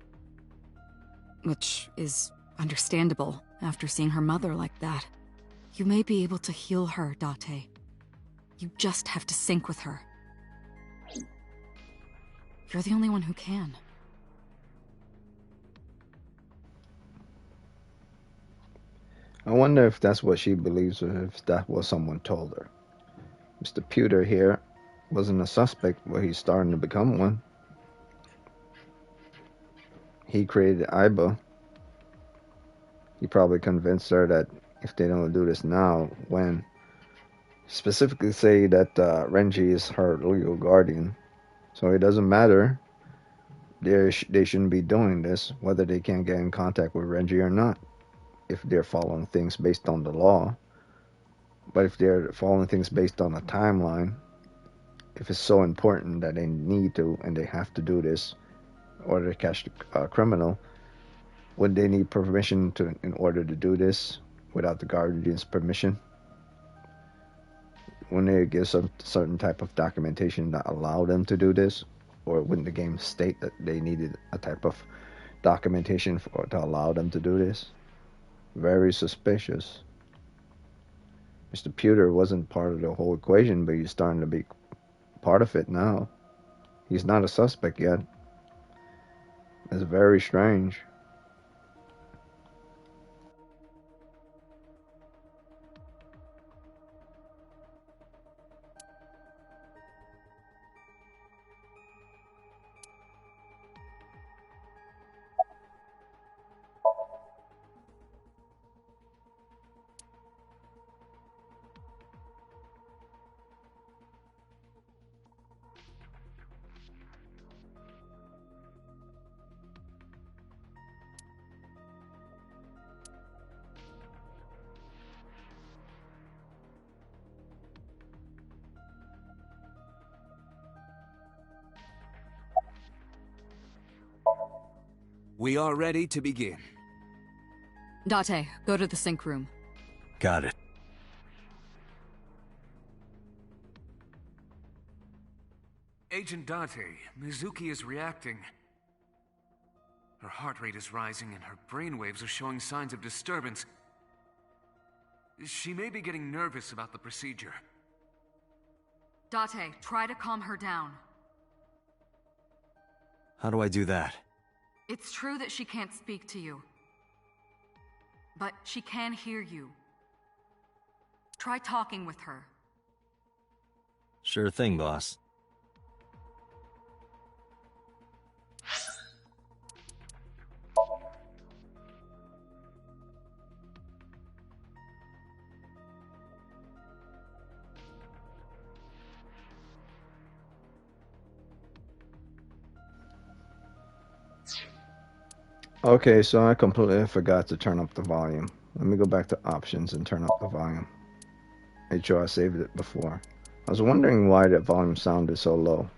Which is understandable after seeing her mother like that. You may be able to heal her, Date. You just have to sync with her. You're the only one who can. I wonder if that's what she believes or if that was someone told her. Mr. Pewter here wasn't a suspect, but he's starting to become one. He created Aiba. He probably convinced her that if they don't do this now, when? Specifically say that Renji is her legal guardian. So it doesn't matter. They shouldn't be doing this, whether they can get in contact with Renji or not, if they're following things based on the law. But if they're following things based on a timeline, if it's so important that they need to and they have to do this in order to catch the criminal, would they need permission in order to do this without the guardian's permission? Wouldn't they give some certain type of documentation that allow them to do this? Or wouldn't the game state that they needed a type of documentation to allow them to do this? Very suspicious. Mr. Pewter wasn't part of the whole equation, but he's starting to be part of it now. He's not a suspect yet. It's very strange. We are ready to begin. Date, go to the sync room. Got it. Agent Date, Mizuki is reacting. Her heart rate is rising and her brainwaves are showing signs of disturbance. She may be getting nervous about the procedure. Date, try to calm her down. How do I do that? It's true that she can't speak to you, but she can hear you. Try talking with her. Sure thing, boss. Okay, so I completely forgot to turn up the volume. Let me go back to options and turn up the volume. Make sure I saved it before. I was wondering why that volume sounded so low.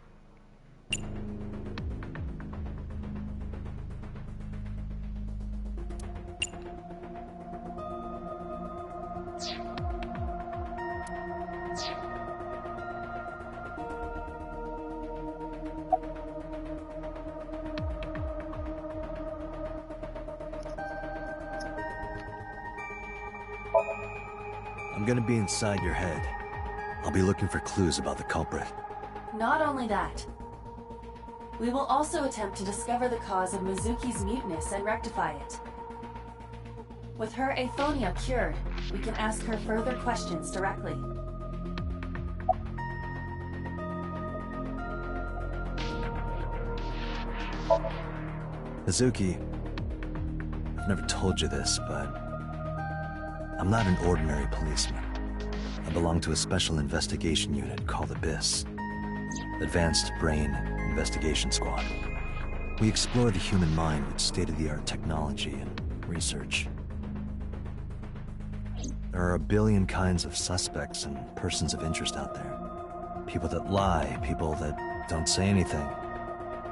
I'm gonna be inside your head. I'll be looking for clues about the culprit. Not only that, we will also attempt to discover the cause of Mizuki's muteness and rectify it. With her aphonia cured, we can ask her further questions directly. Mizuki, I've never told you this, but I'm not an ordinary policeman. I belong to a special investigation unit called Abyss. Advanced Brain Investigation Squad. We explore the human mind with state-of-the-art technology and research. There are a billion kinds of suspects and persons of interest out there. People that lie, people that don't say anything,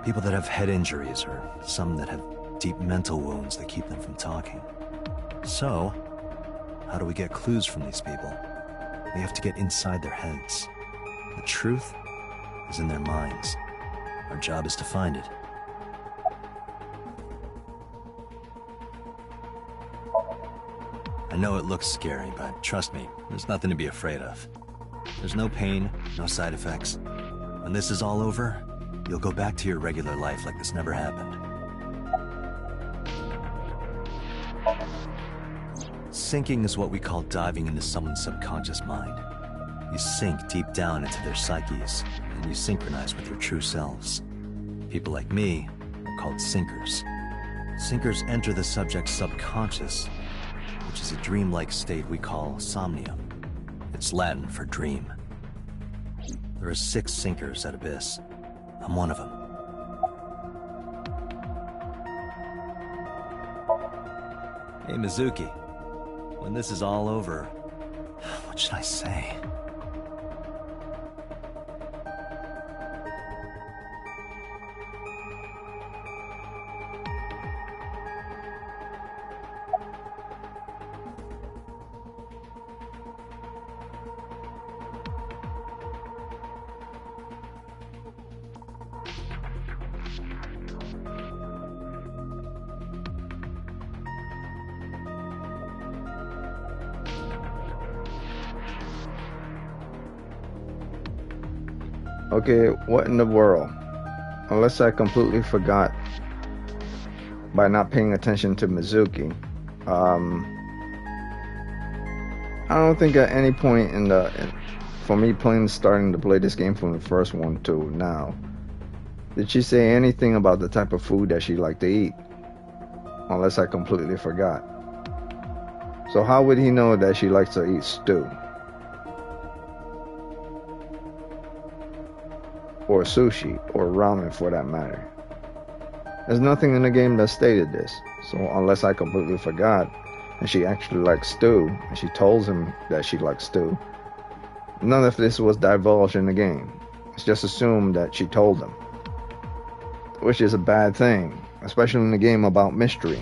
people that have head injuries, or some that have deep mental wounds that keep them from talking. So, how do we get clues from these people? We have to get inside their heads. The truth is in their minds. Our job is to find it. I know it looks scary, but trust me, there's nothing to be afraid of. There's no pain, no side effects. When this is all over, you'll go back to your regular life like this never happened. Sinking is what we call diving into someone's subconscious mind. You sink deep down into their psyches, and you synchronize with their true selves. People like me are called sinkers. Sinkers enter the subject's subconscious, which is a dreamlike state we call somnium. It's Latin for dream. There are 6 sinkers at Abyss. I'm one of them. Hey, Mizuki. When this is all over, what should I say? Okay, what in the world? Unless I completely forgot by not paying attention to Mizuki. I don't think at any point for me starting to play this game from the first one to now, did she say anything about the type of food that she liked to eat? Unless I completely forgot. So how would he know that she likes to eat stew? Or sushi, or ramen for that matter. There's nothing in the game that stated this, so unless I completely forgot, and she actually likes stew, and she told him that she likes stew, none of this was divulged in the game. It's just assumed that she told him. Which is a bad thing. especially in a game about mystery.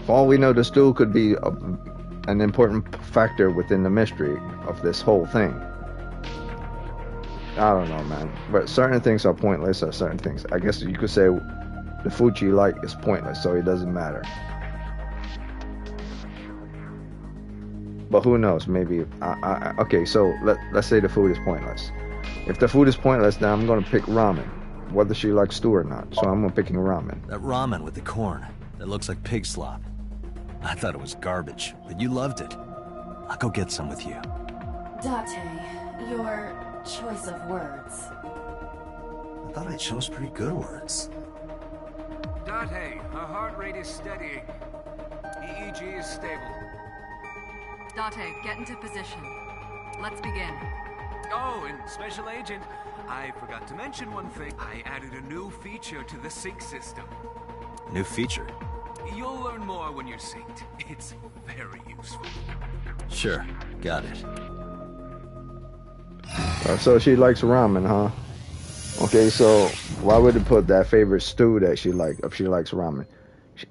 For all we know, this duel could be an important factor within the mystery of this whole thing. I don't know, man. But certain things are pointless, or certain things, I guess you could say the food she like is pointless, so it doesn't matter. But who knows? Maybe. Okay, so let's say the food is pointless. If the food is pointless, then I'm gonna pick ramen, whether she likes stew or not. So I'm picking ramen. That ramen with the corn, that looks like pig slop. I thought it was garbage, but you loved it. I'll go get some with you. Date, your choice of words. I thought I chose pretty good words. Date, her heart rate is steadying. EEG is stable. Date, get into position. Let's begin. Oh, and Special Agent, I forgot to mention one thing. I added a new feature to the sync system. New feature? You'll learn more when you're synced. It's very useful. Sure, got it. So she likes ramen, huh? Okay, so why would it put that favorite stew that she like if she likes ramen?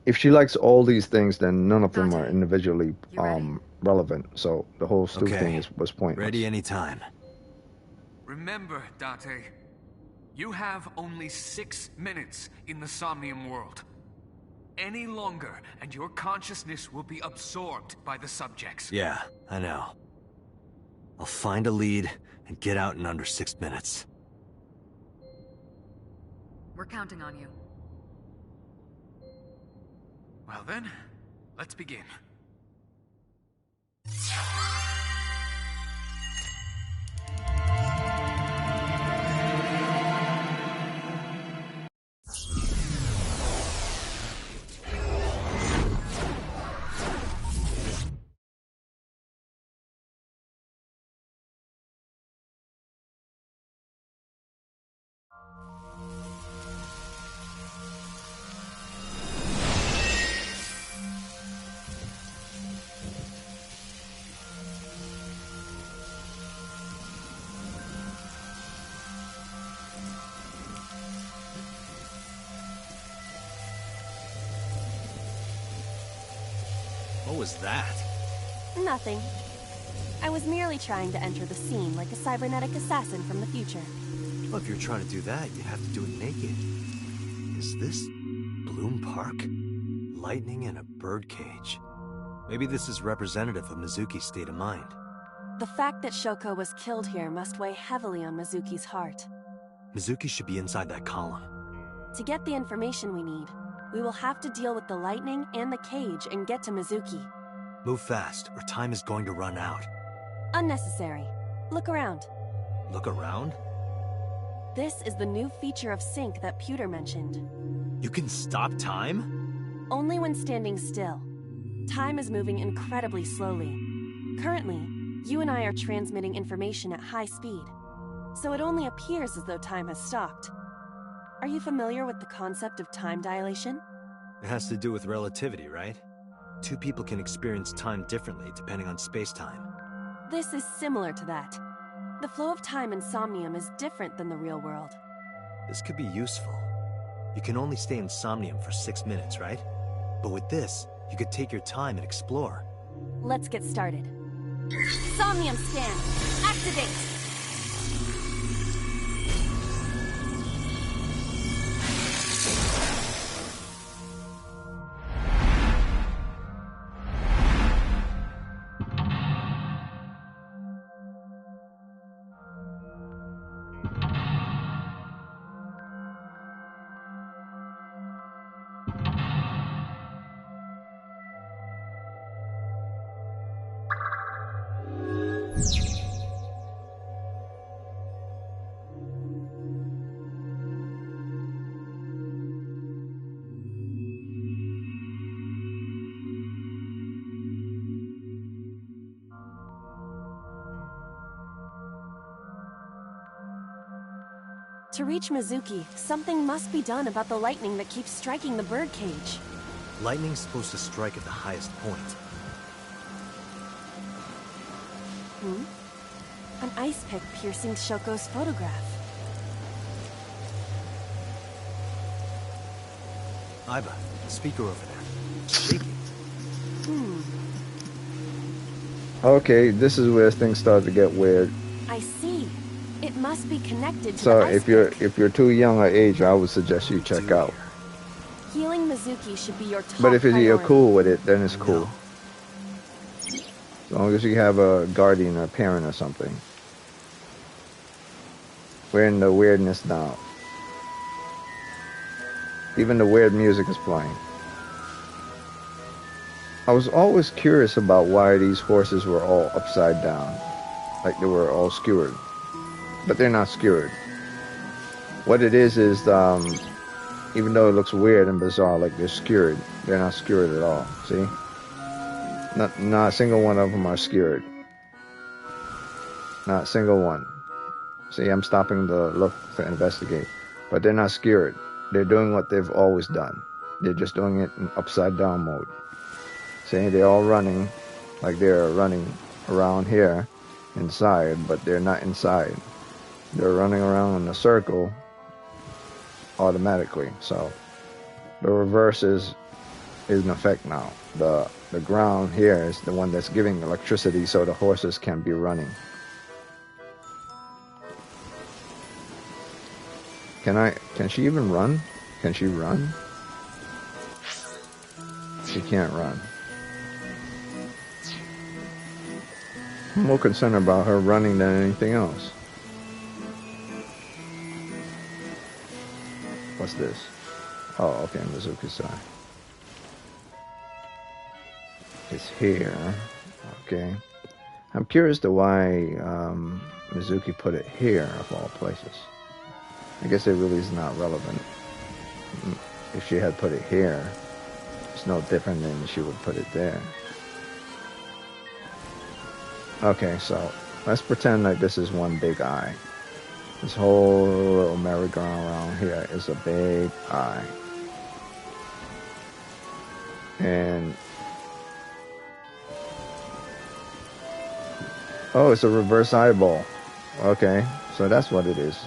If she likes all these things, then none of them are individually relevant. So the whole stew thing was pointless. Ready anytime. Remember, Date, you have only 6 minutes in the Somnium world. Any longer, and your consciousness will be absorbed by the subjects. Yeah, I know. I'll find a lead and get out in under 6 minutes. We're counting on you. Well then, let's begin. What was that? Nothing. I was merely trying to enter the scene like a cybernetic assassin from the future. Well, if you're trying to do that, you have to do it naked. Is this Bloom Park? Lightning in a birdcage. Maybe this is representative of Mizuki's state of mind. The fact that Shoko was killed here must weigh heavily on Mizuki's heart. Mizuki should be inside that column. To get the information we need, we will have to deal with the lightning and the cage and get to Mizuki. Move fast, or time is going to run out. Unnecessary. Look around. Look around? This is the new feature of sync that Pewter mentioned. You can stop time? Only when standing still. Time is moving incredibly slowly. Currently, you and I are transmitting information at high speed, so it only appears as though time has stopped. Are you familiar with the concept of time dilation? It has to do with relativity, right? Two people can experience time differently depending on space-time. This is similar to that. The flow of time in Somnium is different than the real world. This could be useful. You can only stay in Somnium for 6 minutes, right? But with this, you could take your time and explore. Let's get started. Somnium scan! Activate! To reach Mizuki, something must be done about the lightning that keeps striking the birdcage. Lightning's supposed to strike at the highest point. An ice pick piercing Shoko's photograph. Iba, the speaker over there. It's shaking. Okay, this is where things start to get weird. I see. It must be connected to So the ice pick. if you're too young or age, I would suggest you check Do out. here. Healing Mizuki should be your top But if you're priority. cool with it, then it's No. cool. As long as you have a guardian or a parent or something. We're in the weirdness now. Even the weird music is playing. I was always curious about why these horses were all upside down. Like they were all skewered. But they're not skewered. What it is, even though it looks weird and bizarre, like they're skewered, they're not skewered at all. See? Not a single one of them are skewered. Not a single one. See, I'm stopping the look to investigate. But they're not skewered. They're doing what they've always done. They're just doing it in upside down mode. See, they're all running like they're running around here inside, but they're not inside. They're running around in a circle automatically. So the reverse is in effect now. The ground here is the one that's giving electricity so the horses can be running. Can she even run? Can she run? She can't run. I'm more concerned about her running than anything else. What's this? Oh, okay, Mizuki's side. It's here. Okay. I'm curious to why Mizuki put it here, of all places. I guess it really is not relevant. If she had put it here, it's no different than she would put it there. Okay, so let's pretend like this is one big eye. This whole little merry-go-round around here is a big eye. And oh, it's a reverse eyeball. Okay, so that's what it is.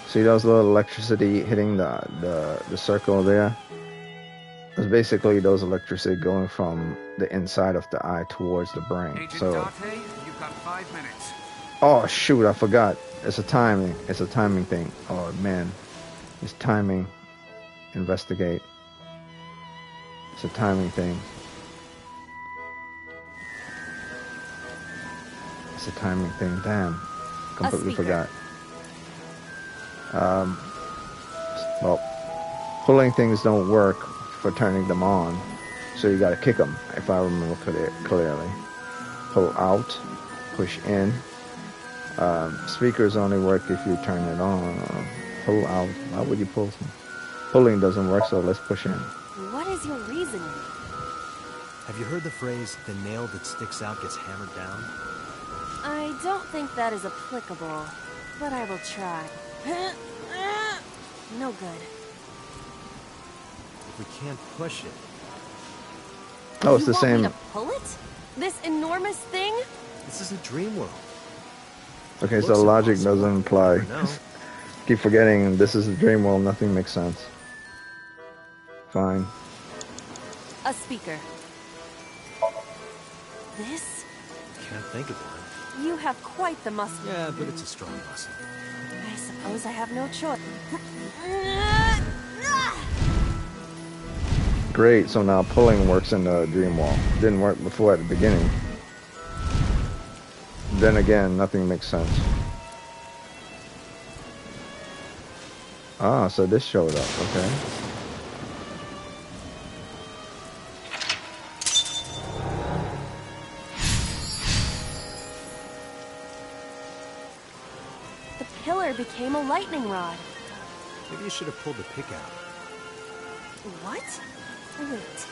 See those little electricity hitting the circle there? It's basically those electricity going from the inside of the eye towards the brain. Agent So, Date, you've got 5 minutes. oh shoot, I forgot. It's a timing. It's a timing thing. Oh man, it's timing. Investigate. It's a timing thing. It's a timing thing. Damn, completely forgot. Well, pulling things don't work for turning them on, so you gotta kick them, if I remember clearly. Pull out, push in. Speakers only work if you turn it on. Pull out. Why would you pull? Pulling doesn't work, so let's push in. What is your reasoning? Have you heard the phrase, the nail that sticks out gets hammered down? I don't think that is applicable, but I will try. No good. If we can't push it, Oh, it's You the want me same. to pull it? This enormous thing? this is a dream world. Okay, so Looks logic impossible. doesn't You apply. never know. Keep forgetting this is a dream world. Nothing makes sense. Fine. A speaker. This? Can't think of one. You have quite the muscle. Yeah, but it's a strong muscle. I suppose I have no choice. Great. So now pulling works in the dream wall. Didn't work before at the beginning. Then again, nothing makes sense. Ah, so this showed up. Okay. The pillar became a lightning rod. Maybe you should have pulled the pick out. What? Wait.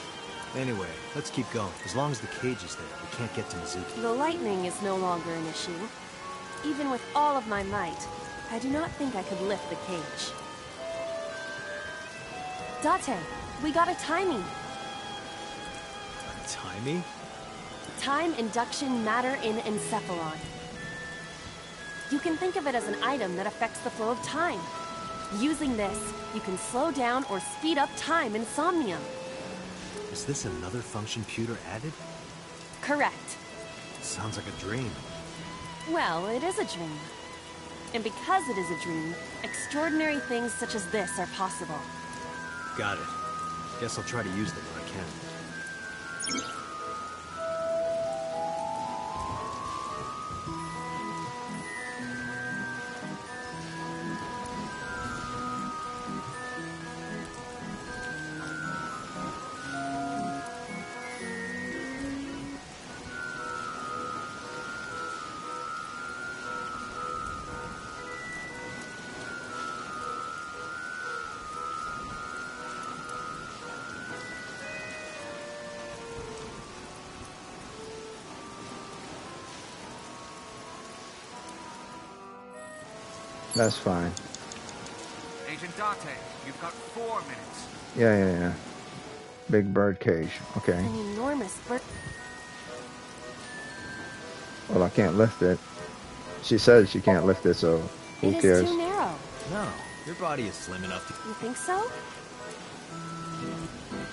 Anyway, let's keep going. As long as the cage is there, we can't get to Mizuki. The lightning is no longer an issue. Even with all of my might, I do not think I could lift the cage. Date, we got a timing. Timey? Time induction matter in encephalon. You can think of it as an item that affects the flow of time. Using this, you can slow down or speed up time in Somnium. Is this another function Pewter added? Correct. Sounds like a dream. Well, it is a dream. And because it is a dream, extraordinary things such as this are possible. Got it. Guess I'll try to use them when I can. That's fine. Agent Date, you've got 4 minutes. Yeah. Big bird cage. Okay. An enormous bird. Well, I can't lift it. She said she can't lift it, so who It cares? is too narrow. No, your body is slim enough to... You think so?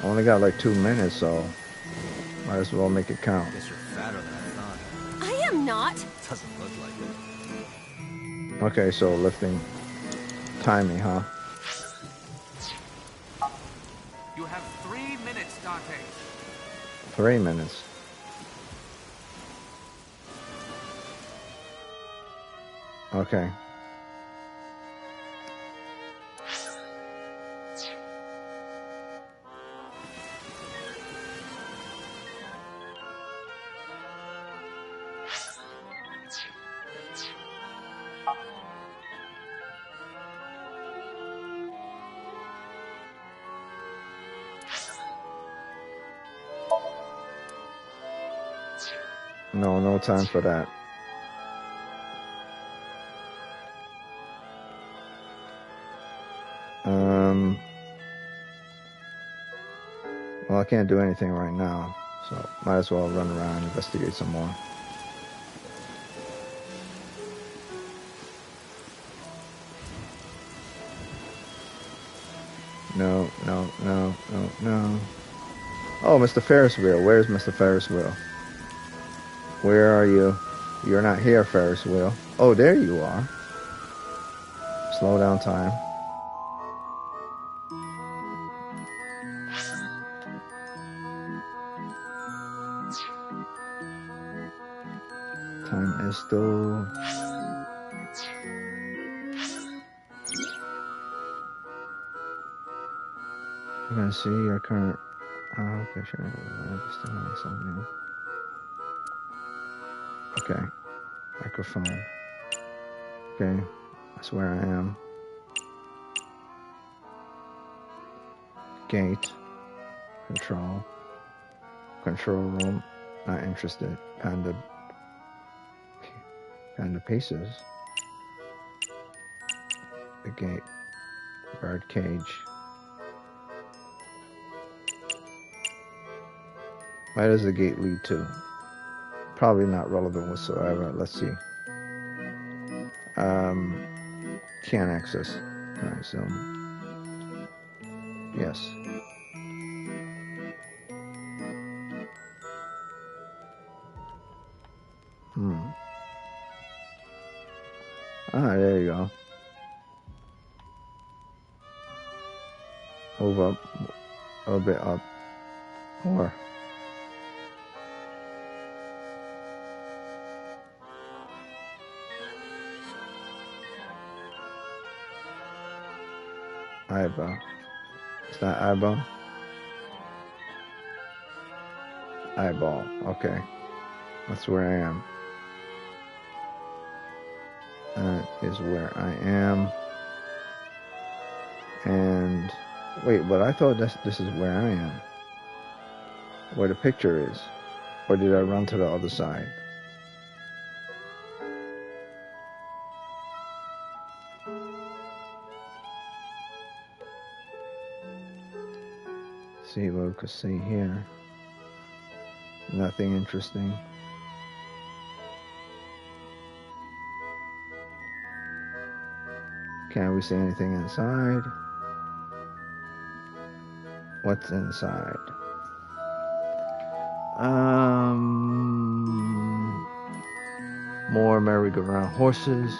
I only got like 2 minutes, so might as well make it count. Guess you're fatter than I thought. I am not. Doesn't look like it. Okay, so lifting timing, huh? You have 3 minutes, Date. 3 minutes. Okay. No time for that. Well, I can't do anything right now, so might as well run around and investigate some more. No. Oh, Mr. Ferris wheel. Where's Mr. Ferris wheel? Where are you? You're not here, Ferris wheel. Oh, there you are. Slow down time. Time is still... You're gonna see your current... Oh, okay, sure. Still on something. Okay. Microphone. Okay. That's where I am. Gate. Control. Control room. Not interested. Panda pieces. The gate. Bird cage. Where does the gate lead to? Probably not relevant whatsoever. Let's see. Can't access. Alright, so yes. There you go. Move up a little bit up. More. Eyebrow. It's not eyebrow. Eyeball. Okay. That's where I am. That is where I am. And wait, but I thought this is where I am. Where the picture is. Or did I run to the other side? See what we could see here. Nothing interesting. Can we see anything inside? What's inside? More merry-go-round horses.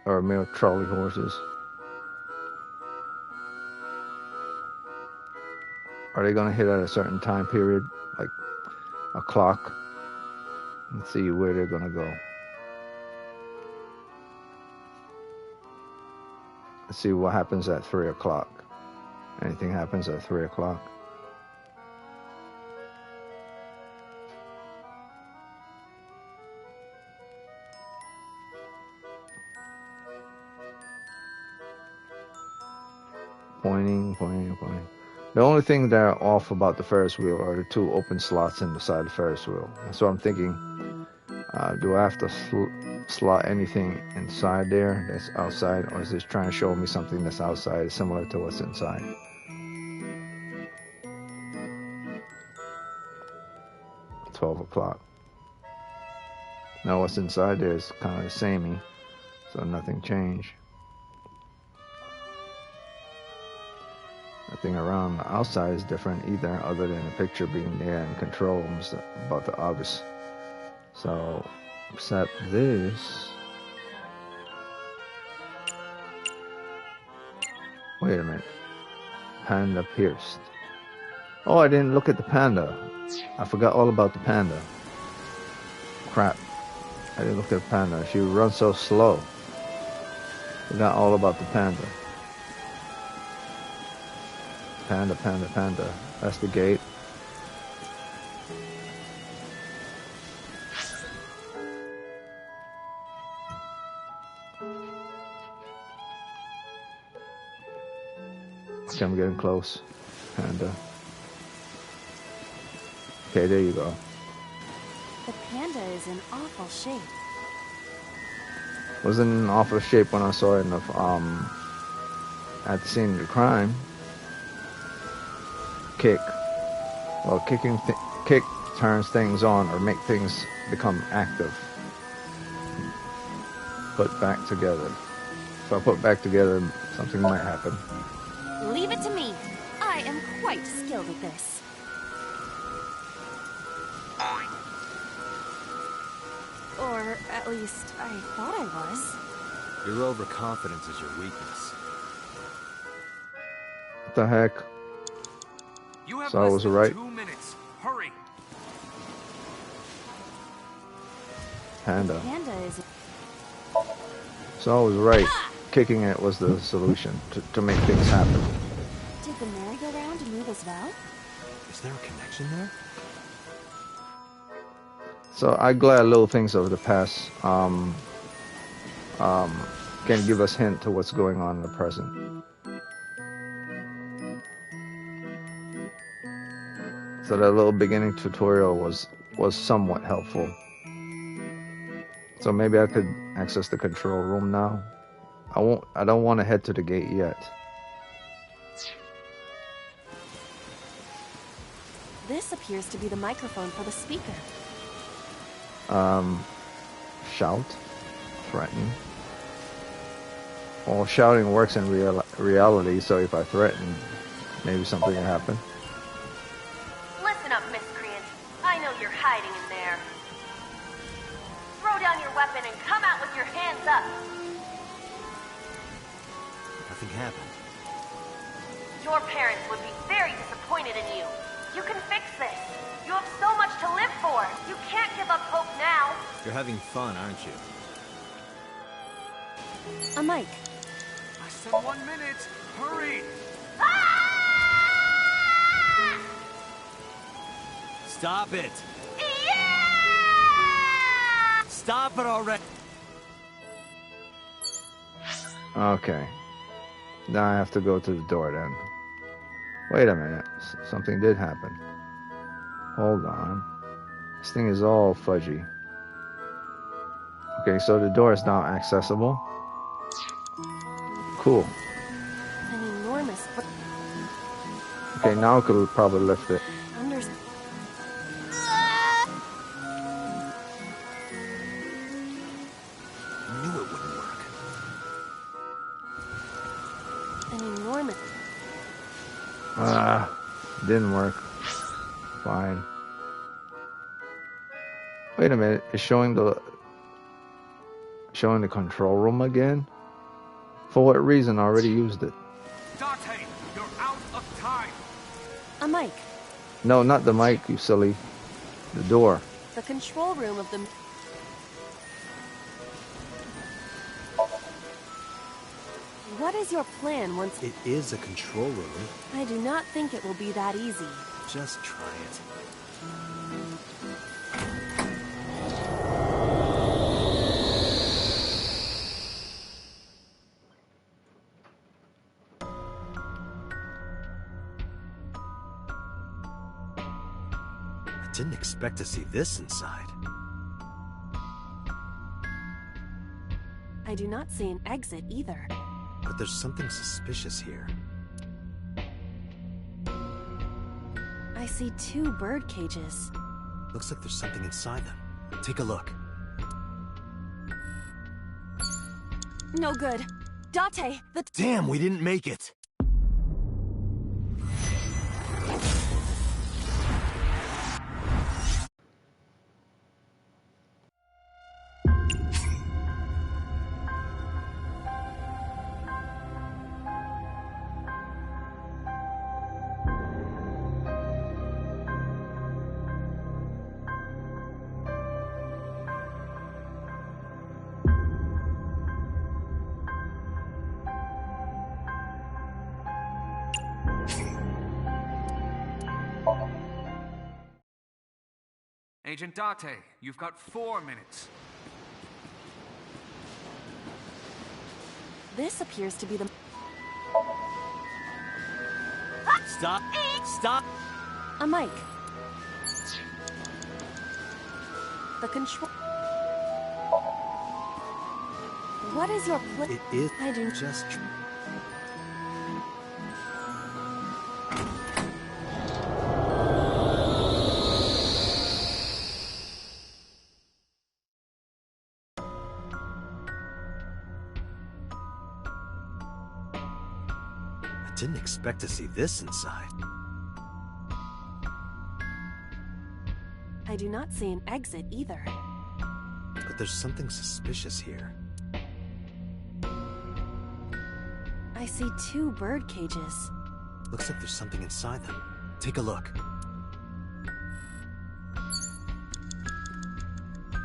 Or male trolley horses. Are they gonna hit at a certain time period, like a clock? Let's see where they're gonna go. Let's see what happens at 3 o'clock. Anything happens at 3 o'clock? Pointing. The only thing that are off about the Ferris wheel are the 2 open slots in the side of the Ferris wheel. So I'm thinking, do I have to slot anything inside there that's outside, or is this trying to show me something that's outside similar to what's inside? $12 o'clock. Now what's inside there is kind of the samey, so nothing changed. Nothing around the outside is different either, other than the picture being there and controls about the obvious. So, except this. Wait a minute. Panda pierced. Oh, I didn't look at the panda. I forgot all about the panda. Crap. I didn't look at the panda. She runs so slow. Forgot all about the panda. Panda. That's the gate. Okay, I'm getting close. Panda. Okay, there you go. The panda is in awful shape. Wasn't in awful shape when I saw it in the, at the scene of the crime. Kick. Well, kick turns things on or make things become active. Put back together. If I put back together, something might happen. Leave it to me. I am quite skilled at this. Or at least I thought I was. Your overconfidence is your weakness. What the heck? You have So I less was than right. 2 minutes. Hurry. Panda. Panda is. So I was right. Kicking it was the solution to make things happen. Did the merry-go-round move as well? Is there a connection there? So I'm glad little things over the past can give us hint to what's going on in the present. So that little beginning tutorial was somewhat helpful. So maybe I could access the control room now. I don't want to head to the gate yet. This appears to be the microphone for the speaker. Shout, threaten. Well, shouting works in reality, so if I threaten, maybe something will happen. Listen up, miscreant. I know you're hiding in there. Throw down your weapon and come out with your hands up. Nothing happened. Your parents would be very disappointed in you. You can fix this. You have so much to live for. You can't give up hope now. You're having fun, aren't you? A mic. I said 1 minute. Hurry. Stop it! Yeah! Stop it already! Okay. Now I have to go to the door then. Wait a minute. Something did happen. Hold on. This thing is all fudgy. Okay, so the door is now accessible. Cool. An enormous. Okay, now I could probably lift it. enormous. Didn't work. Fine. Wait a minute, it's showing the control room again? For what reason? I already used it. Date, you're out of time. A mic. No, not the mic, you silly. The door. The control room of the... What is your plan once... It is a control room. I do not think it will be that easy. Just try it. I didn't expect to see this inside. I do not see an exit either. But there's something suspicious here. I see 2 bird cages. Looks like there's something inside them. Take a look. No good. Date, the... Damn, we didn't make it! Agent Date, you've got 4 minutes. This appears to be the... Stop! Stop! A mic. The control... What is your plan? It is I do... just... I didn't expect to see this inside. I do not see an exit either. But there's something suspicious here. I see 2 bird cages. Looks like there's something inside them. Take a look.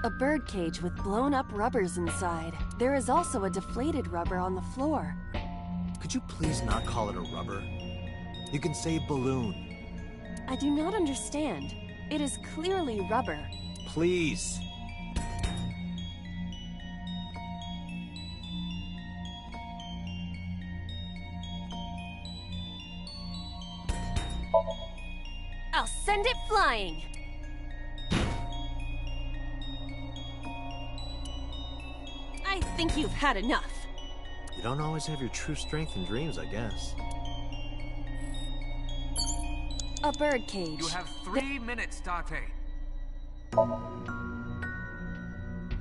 A bird cage with blown up rubbers inside. There is also a deflated rubber on the floor. Could you please not call it a rubber? You can say balloon. I do not understand. It is clearly rubber. Please. I'll send it flying! I think you've had enough. You don't always have your true strength in dreams, I guess. A bird cage. You have 3 minutes, Date.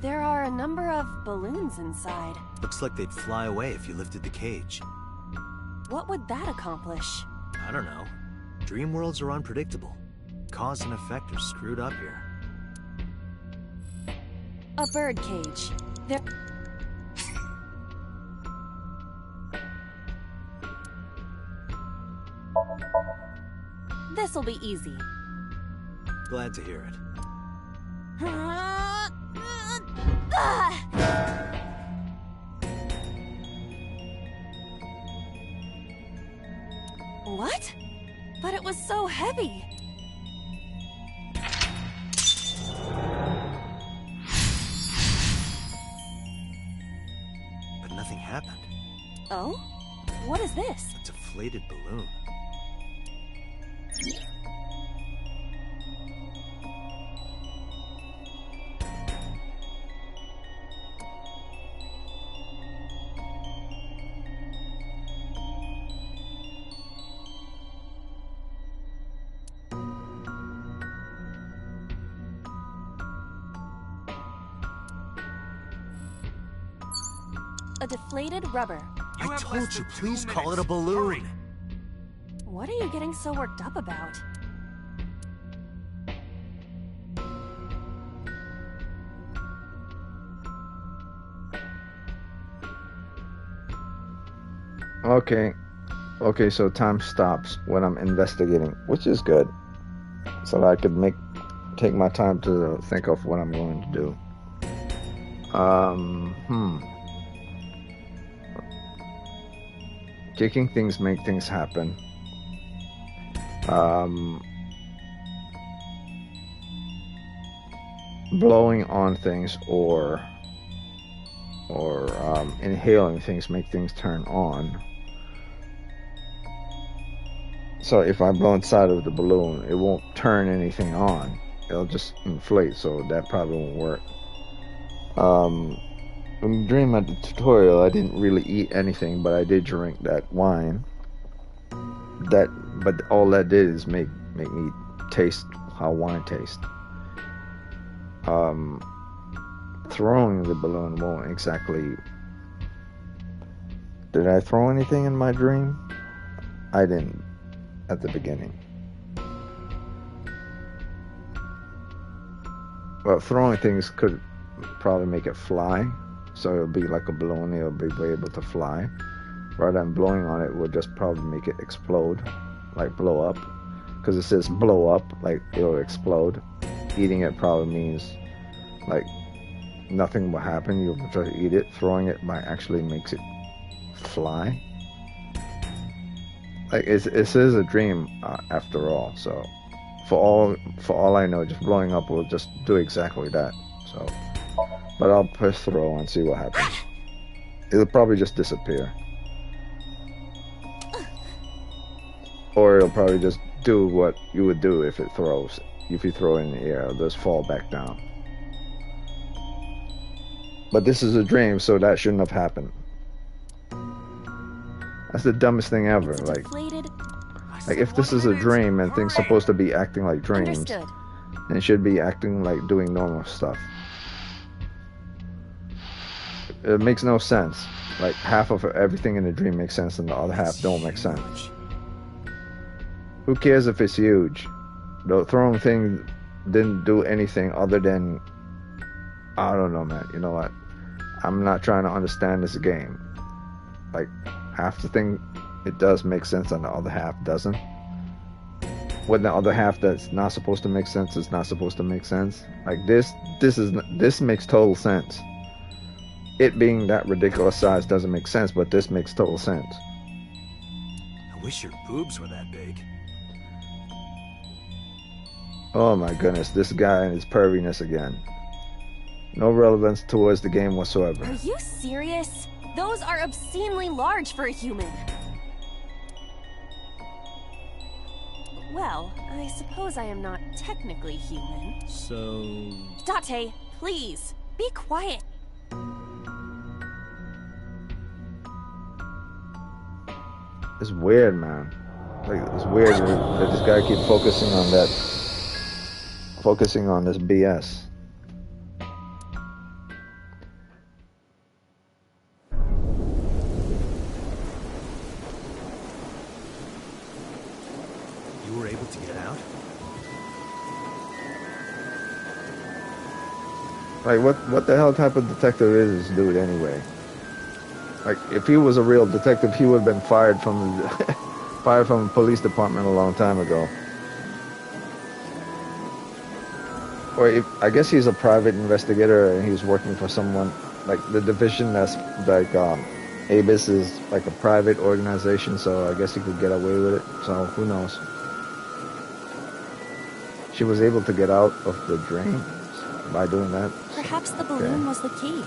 There are a number of balloons inside. Looks like they'd fly away if you lifted the cage. What would that accomplish? I don't know. Dream worlds are unpredictable. Cause and effect are screwed up here. A bird cage. There... This'll be easy. Glad to hear it. What? But it was so heavy. But nothing happened. Oh? What is this? A deflated balloon. A deflated rubber. You I have told less you, than 2 please call it minutes. a balloon. Hurry. What are you getting so worked up about? Okay. Okay, so time stops when I'm investigating, which is good. So that I could take my time to think of what I'm going to do. Kicking things make things happen. Blowing on things or inhaling things make things turn on. So if I blow inside of the balloon, it won't turn anything on. It'll just inflate, so that probably won't work. During my tutorial, I didn't really eat anything, but I did drink that wine. But all that did is make me taste how wine tastes. Throwing the balloon won't exactly. Did I throw anything in my dream? I didn't at the beginning. Well, throwing things could probably make it fly, so it'll be like a balloon. It'll be able to fly. Rather than blowing on it, would just probably make it explode, like blow up, because it says blow up, like it'll explode. Eating it probably means like nothing will happen. You'll just eat it. Throwing it might actually makes it fly. Like it is a dream after all. So for all I know, just blowing up will just do exactly that. So, but I'll press throw and see what happens. It'll probably just disappear. Or it'll probably just do what you would do if it throws. If you throw it in the air, it'll just fall back down. But this is a dream, so that shouldn't have happened. That's the dumbest thing ever. Like if this is a dream and things supposed to be acting like dreams, Understood. then it should be acting like doing normal stuff. It makes no sense. Like half of everything in the dream makes sense and the other half don't make sense. Who cares if it's huge? The throwing thing didn't do anything other than, I don't know, man. You know what? I'm not trying to understand this game. Like half the thing it does make sense and the other half doesn't. When the other half that's not supposed to make sense is not supposed to make sense. Like this makes total sense. It being that ridiculous size doesn't make sense, but this makes total sense. I wish your boobs were that big. Oh my goodness, this guy and his perviness again. No relevance towards the game whatsoever. Are you serious? Those are obscenely large for a human. Well, I suppose I am not technically human. So... Date, please, be quiet. It's weird, man. Like, it's weird that this guy keeps focusing on this BS. You were able to get out? Like, what the hell type of detective is this dude anyway? Like, if he was a real detective, he would have been fired from the fired from the police department a long time ago. Or I guess he's a private investigator and he's working for someone, like the division that's like ABIS is like a private organization, so I guess he could get away with it. So who knows? She was able to get out of the drain by doing that. Perhaps the balloon was the key.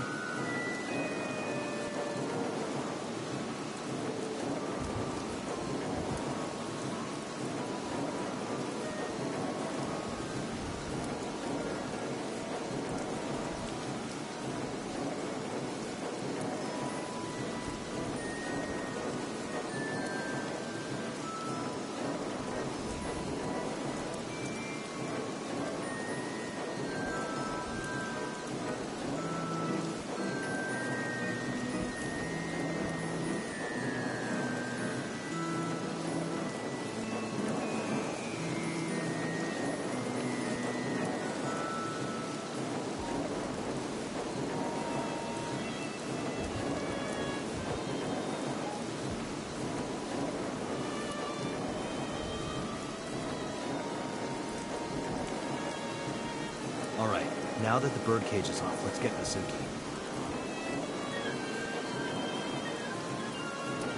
Now that the birdcage is off, let's get Mizuki.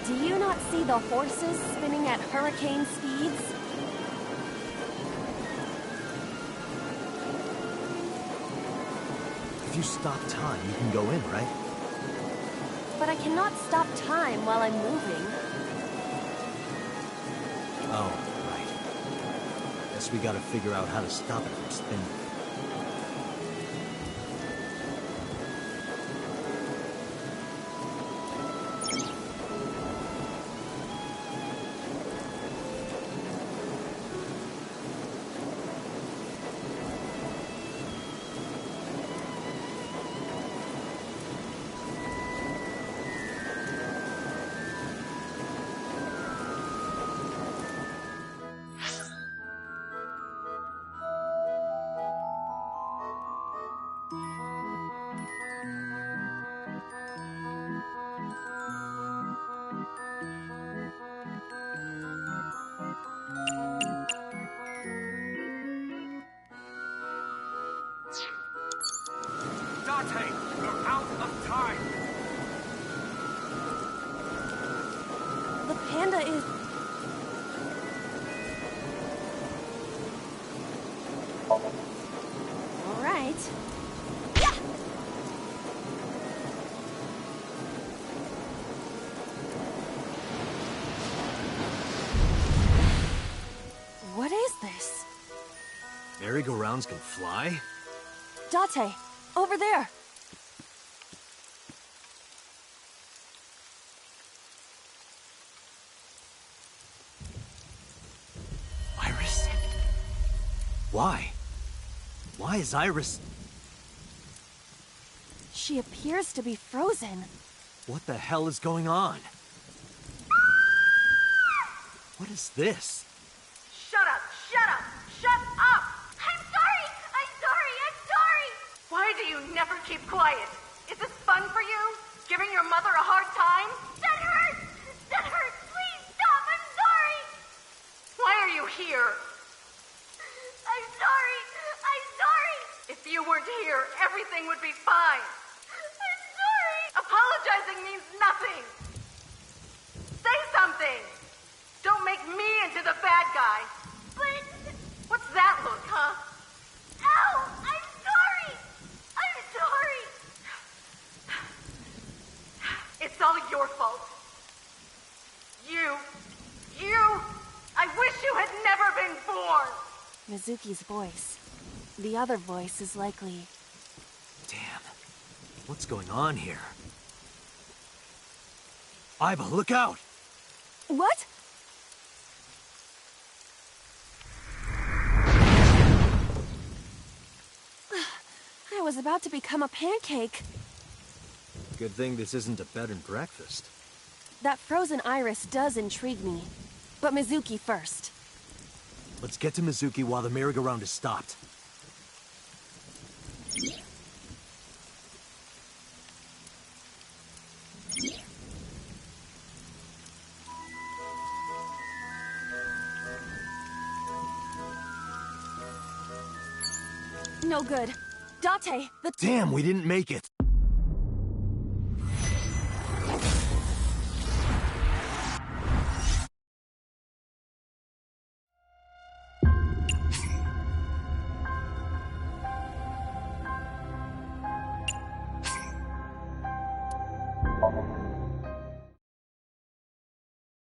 Do you not see the horses spinning at hurricane speeds? If you stop time, you can go in, right? But I cannot stop time while I'm moving. Oh, right. Guess we gotta figure out how to stop it from spinning. Dante, you're out of time! The panda is... All right. Yeah! What is this? Merry-go-rounds can fly? Date, over there! Iris? Why? Why is Iris... She appears to be frozen. What the hell is going on? What is this? Shut up! Shut up! Shut up! I'm sorry! I'm sorry! I'm sorry! Why do you never keep quiet? Is this fun for you? Giving your mother a hard time? That hurts! That hurts! Please stop! I'm sorry! Why are you here? I'm sorry! I'm sorry! If you weren't here, everything would be fine. I'm sorry! Apologizing means nothing! Say something! Don't make me into the bad guy! But... What's that look, huh? Ow! I'm sorry! I'm sorry! It's all your fault. You... I wish you had never been born! Mizuki's voice. The other voice is likely... Damn. What's going on here? Iva, look out! What? I was about to become a pancake. Good thing this isn't a bed and breakfast. That frozen iris does intrigue me. But Mizuki first. Let's get to Mizuki while the merry-go-round is stopped. No good. Date, the... Damn, we didn't make it!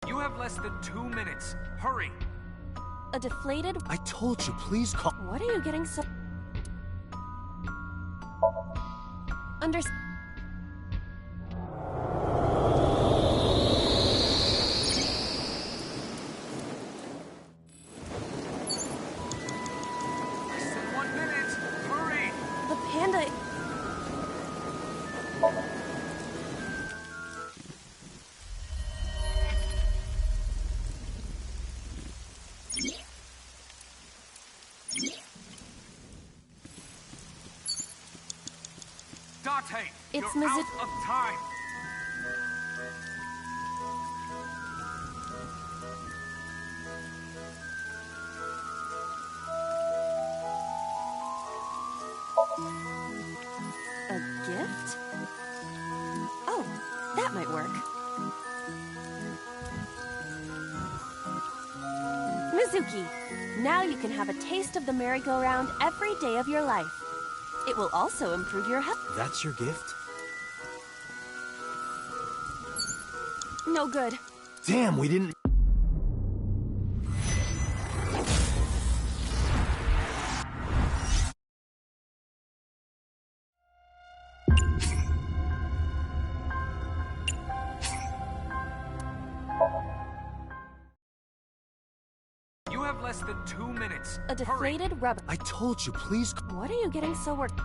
You have less than 2 minutes. Hurry! A deflated... I told you, please call... What are you getting so... Under... Less than 1 minute. Hurry! The panda... Date, It's you're Mizu- out of time. Mizuki, now you can have a taste of the merry-go-round every day of your life. It will also improve your health. That's your gift? No good. Damn, we didn't... You have less than 2 minutes. A deflated rubber. I told you, please... What are you getting so worked?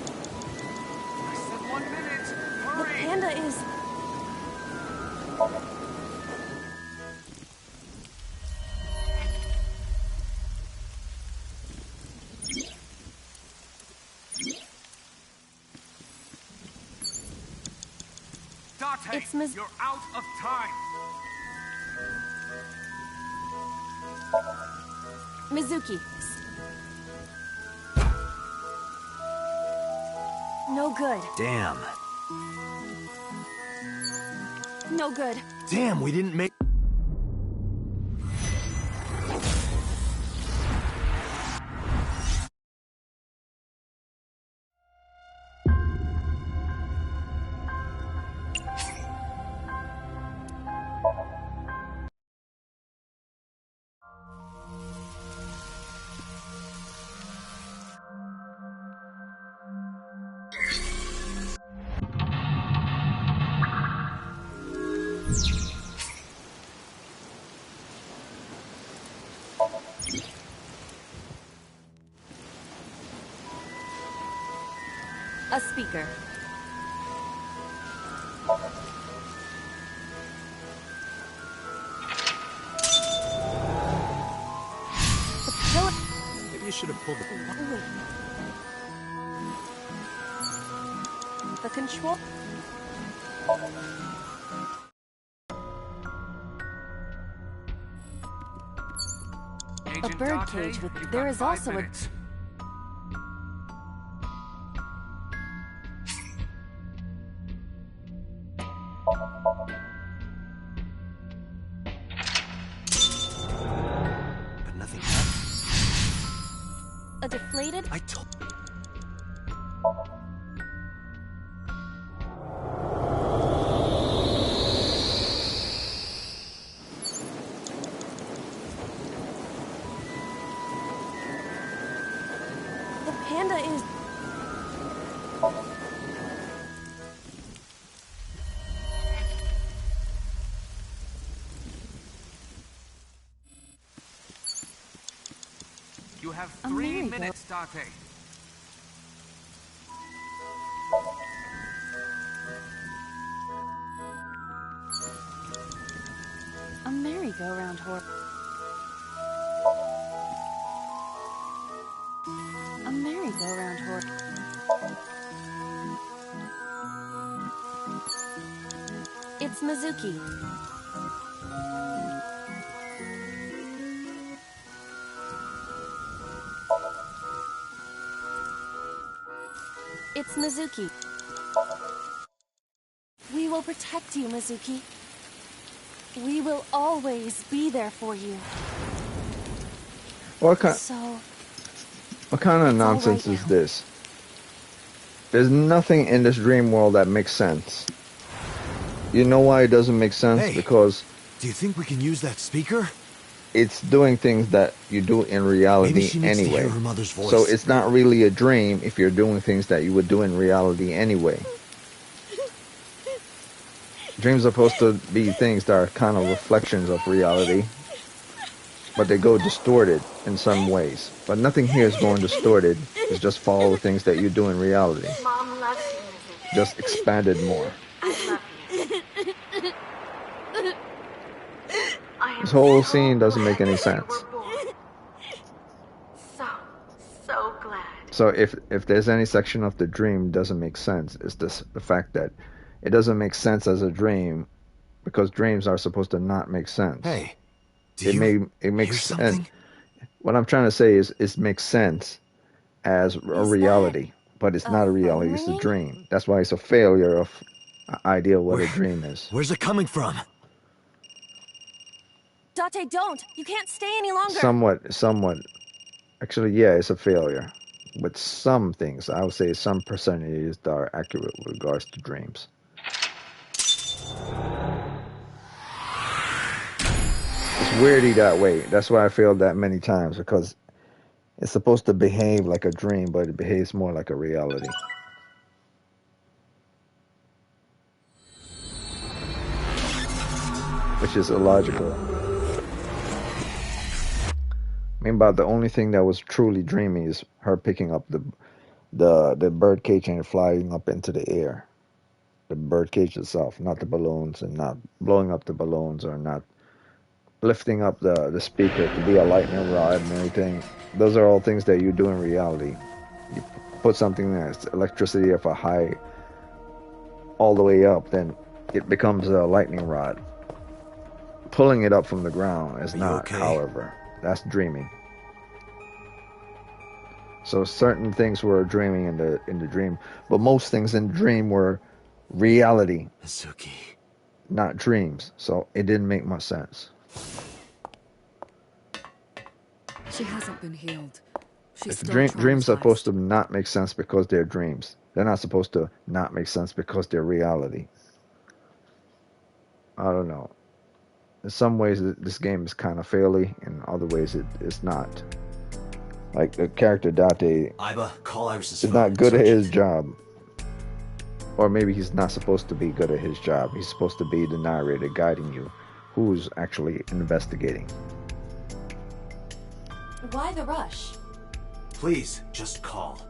Less than 1 minute. The Hurry! panda is... Date, It's Miss- you're out of time. Mizuki. No good. Damn. No good. Damn, we didn't make... A speaker. The pillar. Maybe you should have pulled the... Wait. The control. Agent bird Date, cage with- you've there got is 5 also a- minutes. But nothing happened. A deflated. I told... The panda is. You have A 3 merry-go- minutes, Date. A merry-go-round horse. A merry-go-round horse. It's Mizuki. It's Mizuki. We will protect you, Mizuki. We will always be there for you. What kind So, of all nonsense right is now. this? There's nothing in this dream world that makes sense. You know why it doesn't make sense? Hey. Because Do you think we can use that speaker? it's doing things that you do in Maybe reality she needs to anyway. hear her mother's voice. So it's not really a dream if you're doing things that you would do in reality anyway. Dreams are supposed to be things that are kind of reflections of reality, but they go distorted in some ways. But nothing here is going distorted. It's just follow the things that you do in reality, Mom loves you, Mizuki. just expanded more. I love you. I am This whole so scene doesn't make glad any that you sense. were born. So glad. So if there's any section of the dream doesn't make sense, it's this the fact that it doesn't make sense as a dream because dreams are supposed to not make sense. Hey, do you It makes hear something? What I'm trying to say is it makes sense as a Is reality, but it's that not a a phone reality, it's a ringing? dream. That's why it's a failure of idea what a dream is. Where's it coming from? Date, don't! You can't stay any longer! Somewhat. Actually, yeah, it's a failure. With some things, I would say some percentages that are accurate with regards to dreams. It's weirdy that way. That's why I failed that many times, because it's supposed to behave like a dream, but it behaves more like a reality. Which is illogical. I mean, about the only thing that was truly dreamy is her picking up the bird cage and flying up into the air. The bird cage itself, not the balloons, and not blowing up the balloons, or not lifting up the speaker to be a lightning rod and everything. Those are all things that you do in reality. You put something that's electricity of a high all the way up, then it becomes a lightning rod. Pulling it up from the ground is not, okay? However. That's dreaming. So certain things were dreaming in the dream, but most things in dream were reality, Mizuki. not dreams. So it didn't make much sense. She hasn't been healed. She's If still dreams are supposed traumatized. to not make sense because they're dreams. They're not supposed to not make sense because they're reality. I don't know. In some ways, this game is kind of faily. In other ways, it's not. Like the character Date Iba, call Iris's is phone. not good at Search his it. job. Or maybe he's not supposed to be good at his job. He's supposed to be the narrator guiding you, who's actually investigating. Why the rush? Please, just call.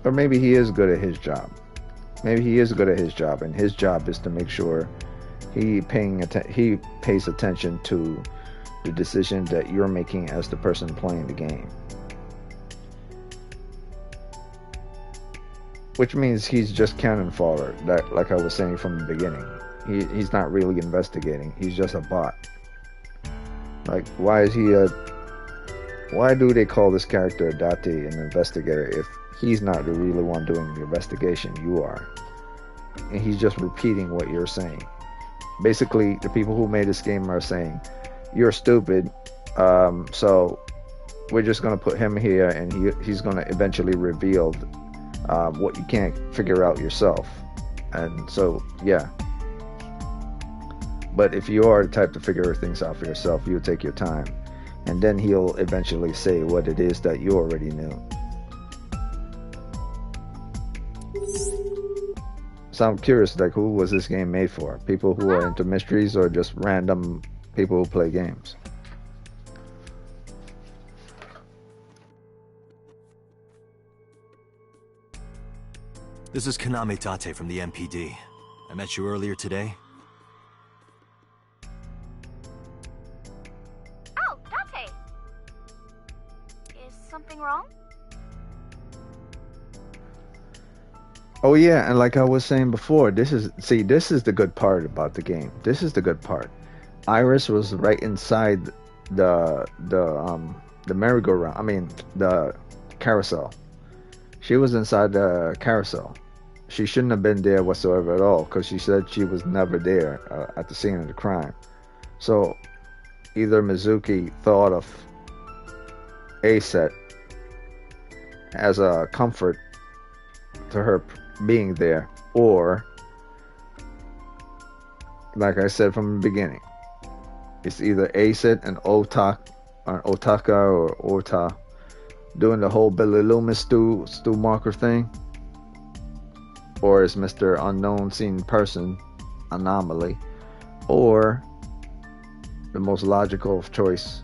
Or maybe he is good at his job. Maybe he is good at his job, and his job is to make sure he pays attention to the decision that you're making as the person playing the game. Which means he's just cannon fodder. That, like I was saying from the beginning, he's not really investigating. He's just a bot. Like, why do they call this character Date an investigator if he's not the really one doing the investigation? You are. And he's just repeating what you're saying. Basically, the people who made this game are saying, you're stupid, so we're just going to put him here, and he's going to eventually reveal what you can't figure out yourself. And so, yeah. But if you are the type to figure things out for yourself, you'll take your time. And then he'll eventually say what it is that you already knew. So I'm curious, like, who was this game made for? People who are into mysteries, or just random people who play games? This is Kaname Date from the MPD. I met you earlier today. Oh, Date. Is something wrong? Oh yeah, and like I was saying before, this is the good part about the game. This is the good part. Iris was right inside the merry-go-round. I mean, the carousel. She was inside the carousel. She shouldn't have been there whatsoever at all, because she said she was never there at the scene of the crime. So either Mizuki thought of Aset as a comfort to her being there, or, like I said from the beginning, it's either Aset and Otaka or Ota doing the whole Billy Loomis Stu Marker thing, or is Mr. Unknown Seen Person Anomaly, or the most logical choice,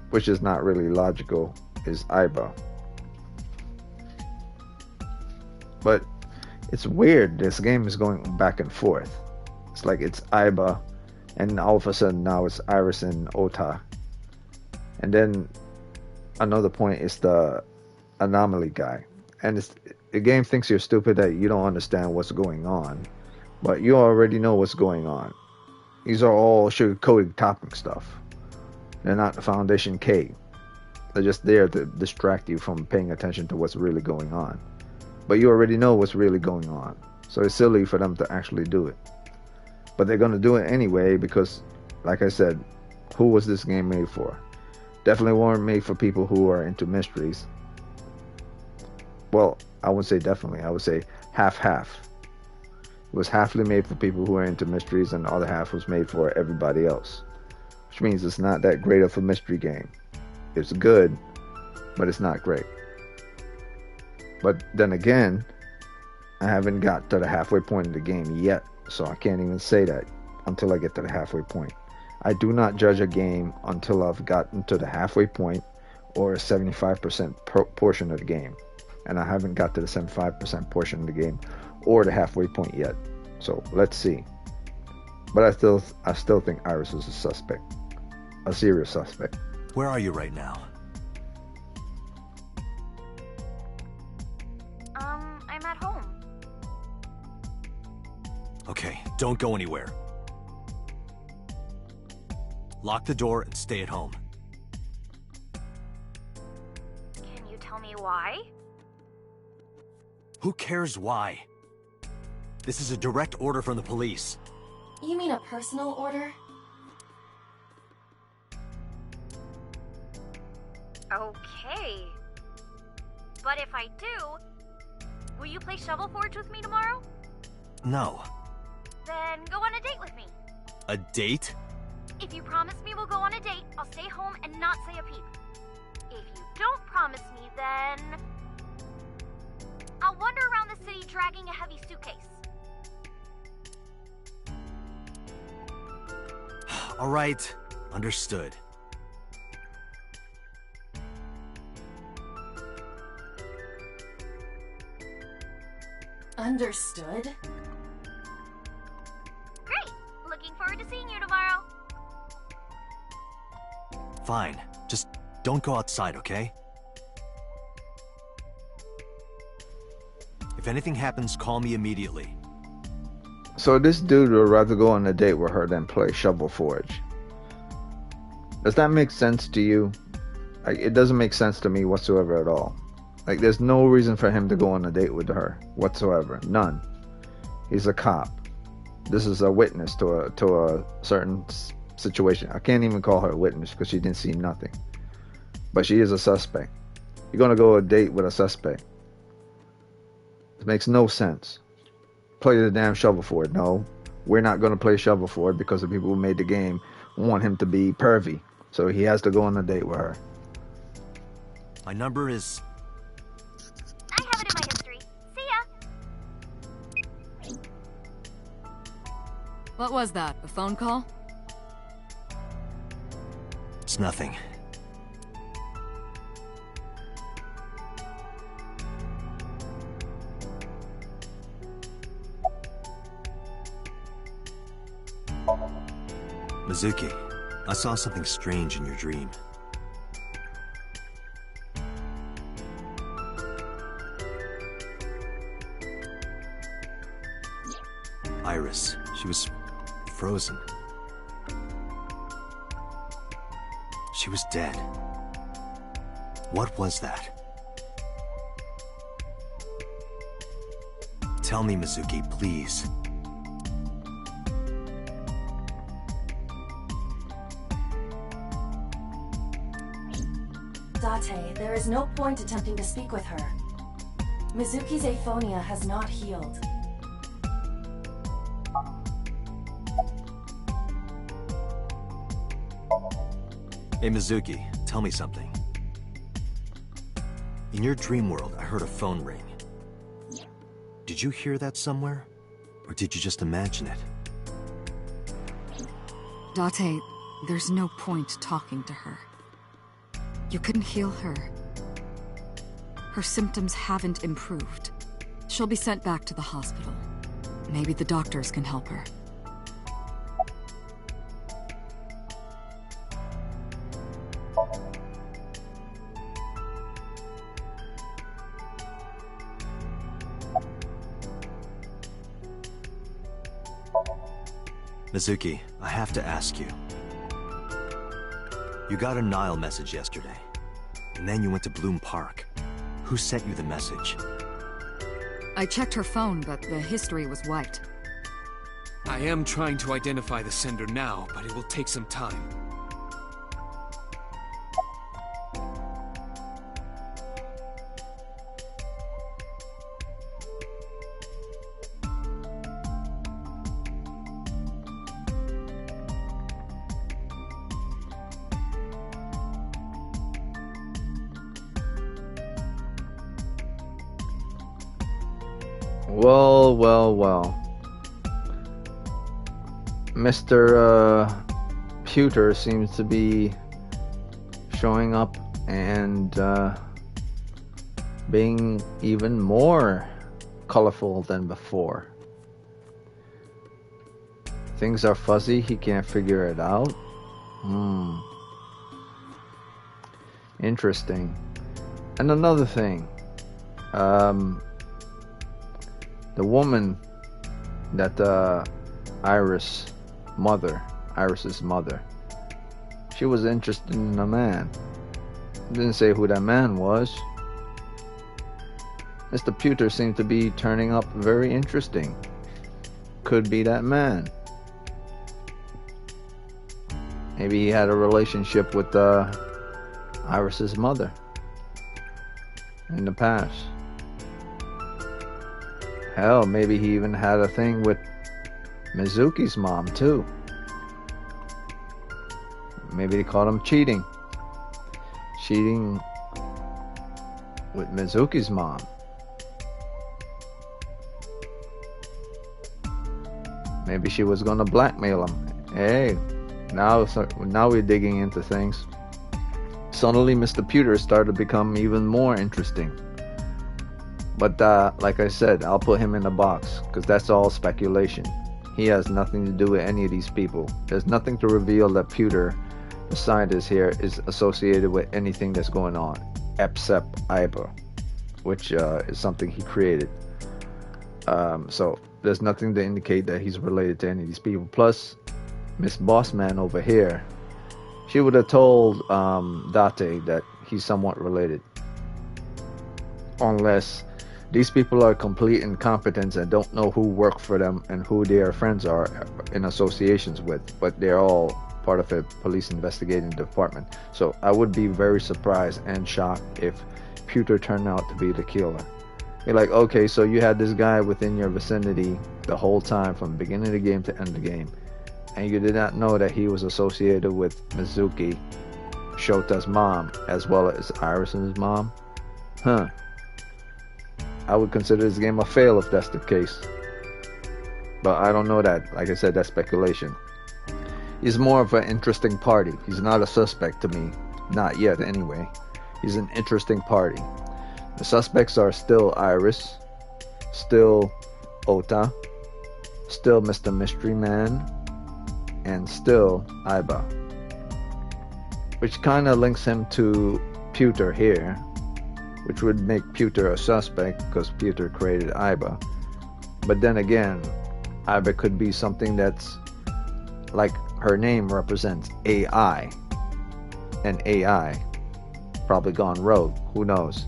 which is not really logical, is Iba. But it's weird, this game is going back and forth. It's like it's Iba, and all of a sudden now it's Iris and Ota. And then another point is the anomaly guy. And the game thinks you're stupid that you don't understand what's going on. But you already know what's going on. These are all sugar-coated topping stuff. They're not the Foundation K. They're just there to distract you from paying attention to what's really going on. But you already know what's really going on. So it's silly for them to actually do it. But they're going to do it anyway because, like I said, who was this game made for? Definitely weren't made for people who are into mysteries. Well, I wouldn't say definitely. I would say half-half. It was halfly made for people who are into mysteries, and the other half was made for everybody else. Which means it's not that great of a mystery game. It's good, but it's not great. But then again, I haven't got to the halfway point of the game yet, so I can't even say that until I get to the halfway point. I do not judge a game until I've gotten to the halfway point or a 75% portion of the game. And I haven't got to the 75% portion of the game or the halfway point yet. So let's see. But I still think Iris is a suspect. A serious suspect. Where are you right now? I'm at home. Okay, don't go anywhere. Lock the door and stay at home. Can you tell me why? Who cares why? This is a direct order from the police. You mean a personal order? Okay. But if I do, will you play Shovel Forge with me tomorrow? No. Then go on a date with me. A date? If you promise me we'll go on a date, I'll stay home and not say a peep. If you don't promise me, then I'll wander around the city dragging a heavy suitcase. All right, understood. Understood? Great! Looking forward to seeing you tomorrow. Fine. Just don't go outside, okay? If anything happens, call me immediately. So this dude would rather go on a date with her than play Shovel Forge. Does that make sense to you? Like, it doesn't make sense to me whatsoever at all. Like, there's no reason for him to go on a date with her whatsoever. None. He's a cop. This is a witness to a certain situation. I can't even call her a witness because she didn't see nothing. But she is a suspect. You're gonna go on a date with a suspect. It makes no sense. Play the damn Shovel Forge. No, we're not gonna play Shovel Forge because the people who made the game want him to be pervy. So he has to go on a date with her. My number is... I have it in my history. See ya! What was that? A phone call? It's nothing. Mizuki, I saw something strange in your dream. Iris, she was frozen. She was dead. What was that? Tell me, Mizuki, please. Date, there is no point attempting to speak with her. Mizuki's aphonia has not healed. Hey, Mizuki, tell me something. In your dream world, I heard a phone ring. Did you hear that somewhere? Or did you just imagine it? Date, there's no point talking to her. You couldn't heal her. Her symptoms haven't improved. She'll be sent back to the hospital. Maybe the doctors can help her. Mizuki, I have to ask you. You got a Nile message yesterday. And then you went to Bloom Park. Who sent you the message? I checked her phone, but the history was wiped. I am trying to identify the sender now, but it will take some time. Well, well, well. Mr. Pewter seems to be showing up and being even more colorful than before. Things are fuzzy, he can't figure it out. Interesting. And another thing, the woman that Iris's mother, she was interested in a man. Didn't say who that man was. Mr. Pewter seemed to be turning up very interesting. Could be that man. Maybe he had a relationship with Iris's mother in the past. Hell, maybe he even had a thing with Mizuki's mom too. Maybe they caught him cheating. Cheating with Mizuki's mom. Maybe she was gonna blackmail him. Hey, now we're digging into things. Suddenly Mr. Pewter started to become even more interesting. But like I said, I'll put him in a box, because that's all speculation. He has nothing to do with any of these people. There's nothing to reveal that Pewter, the scientist here, is associated with anything that's going on, except Iba, which is something he created. So there's nothing to indicate that he's related to any of these people. Plus, Miss Bossman over here, she would have told Date that he's somewhat related. Unless these people are complete incompetents and don't know who work for them and who their friends are in associations with, but they're all part of a police investigating department. So I would be very surprised and shocked if Pewter turned out to be the killer. You're like, okay, so you had this guy within your vicinity the whole time from beginning of the game to end of the game, and you did not know that he was associated with Mizuki, Shota's mom, as well as Iris's mom? Huh. I would consider this game a fail if that's the case. But I don't know that. Like I said, that's speculation. He's more of an interesting party. He's not a suspect to me. Not yet, anyway. He's an interesting party. The suspects are still Iris, still Ota, still Mr. Mystery Man, and still Iba. Which kind of links him to Pewter here, which would make Pewter a suspect because Pewter created Iba. But then again, Iba could be something that's like her name represents AI, and AI probably gone rogue, who knows.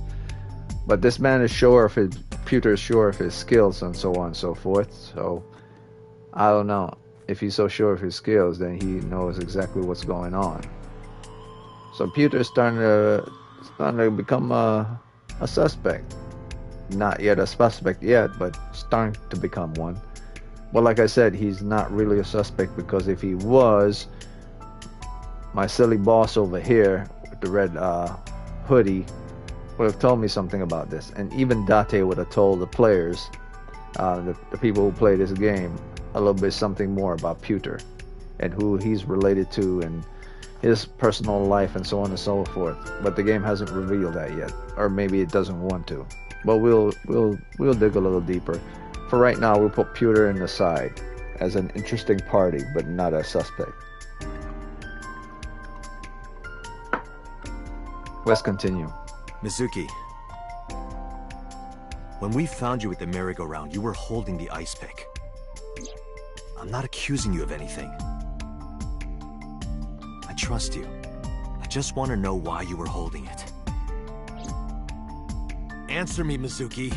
But this man is sure of his, Pewter is sure of his skills and so on and so forth, so I don't know. If he's so sure of his skills, then he knows exactly what's going on. So Pewter's starting to become a suspect. Not yet a suspect yet, but starting to become one. But like I said, he's not really a suspect, because if he was, my silly boss over here with the red hoodie would have told me something about this. And even Date would have told the players, the people who play this game, a little bit something more about Pewter and who he's related to and his personal life and so on and so forth. But the game hasn't revealed that yet, or maybe it doesn't want to. But we'll dig a little deeper. For right now, we'll put Pewter in the side as an interesting party, but not a suspect. Let's continue. Mizuki, when we found you at the merry-go-round, you were holding the ice pick. I'm not accusing you of anything. I trust you. I just want to know why you were holding it. Answer me, Mizuki.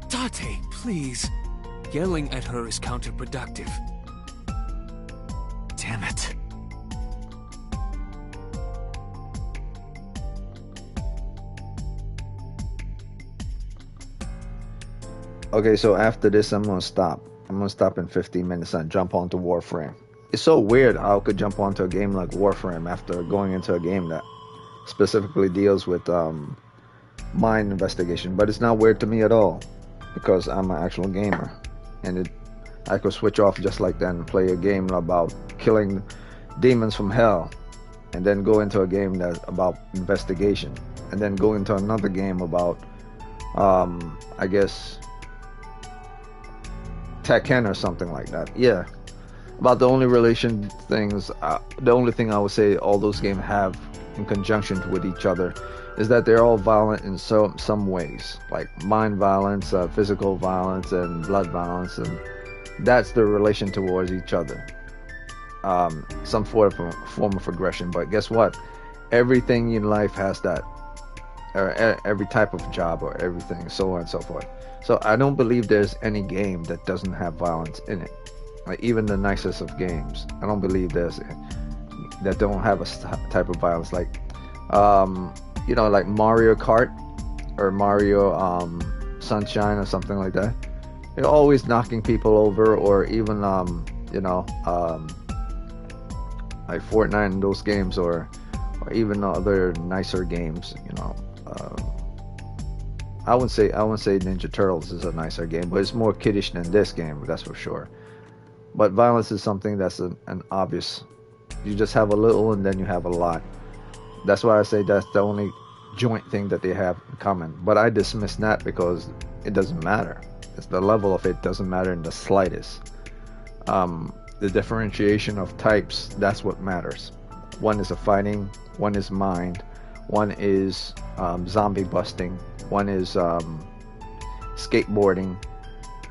Date, please. Yelling at her is counterproductive. Damn it. Okay, so after this, I'm gonna stop. I'm gonna stop in 15 minutes and jump onto Warframe. It's so weird how I could jump onto a game like Warframe after going into a game that specifically deals with mind investigation, but it's not weird to me at all because I'm an actual gamer, and I could switch off just like that and play a game about killing demons from hell, and then go into a game that's about investigation, and then go into another game about I guess Tekken or something like that. Yeah, about the only relation things, the only thing I would say all those games have in conjunction with each other is that they're all violent in some ways, like mind violence, physical violence, and blood violence, and that's the relation towards each other. Some form of aggression, but guess what? Everything in life has that, or every type of job, or everything, so on and so forth. So I don't believe there's any game that doesn't have violence in it. Like even the nicest of games, I don't believe there's that don't have a type of violence. Like like Mario Kart or Mario Sunshine or something like that. You're always knocking people over, or even like Fortnite and those games, or even other nicer games. I wouldn't say Ninja Turtles is a nicer game, but it's more kiddish than this game, that's for sure. But violence is something that's an obvious. You just have a little and then you have a lot. That's why I say that's the only joint thing that they have in common. But I dismiss that because it doesn't matter. It's the level of it doesn't matter in the slightest. The differentiation of types, that's what matters. One is a fighting, one is mind, one is zombie busting, one is skateboarding,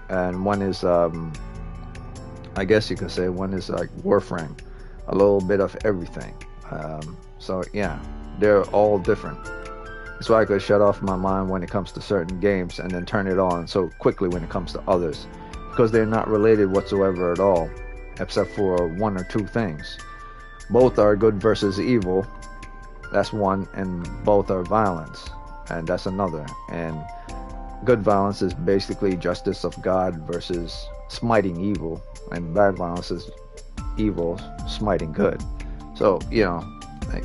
and one is I guess you could say one is like Warframe. A little bit of everything. So yeah, they're all different. That's why I could shut off my mind when it comes to certain games and then turn it on so quickly when it comes to others, because they're not related whatsoever at all, except for one or two things. Both are good versus evil, that's one, and both are violence, and that's another. And good violence is basically justice of God versus smiting evil, and bad violence is evil smiting good. So like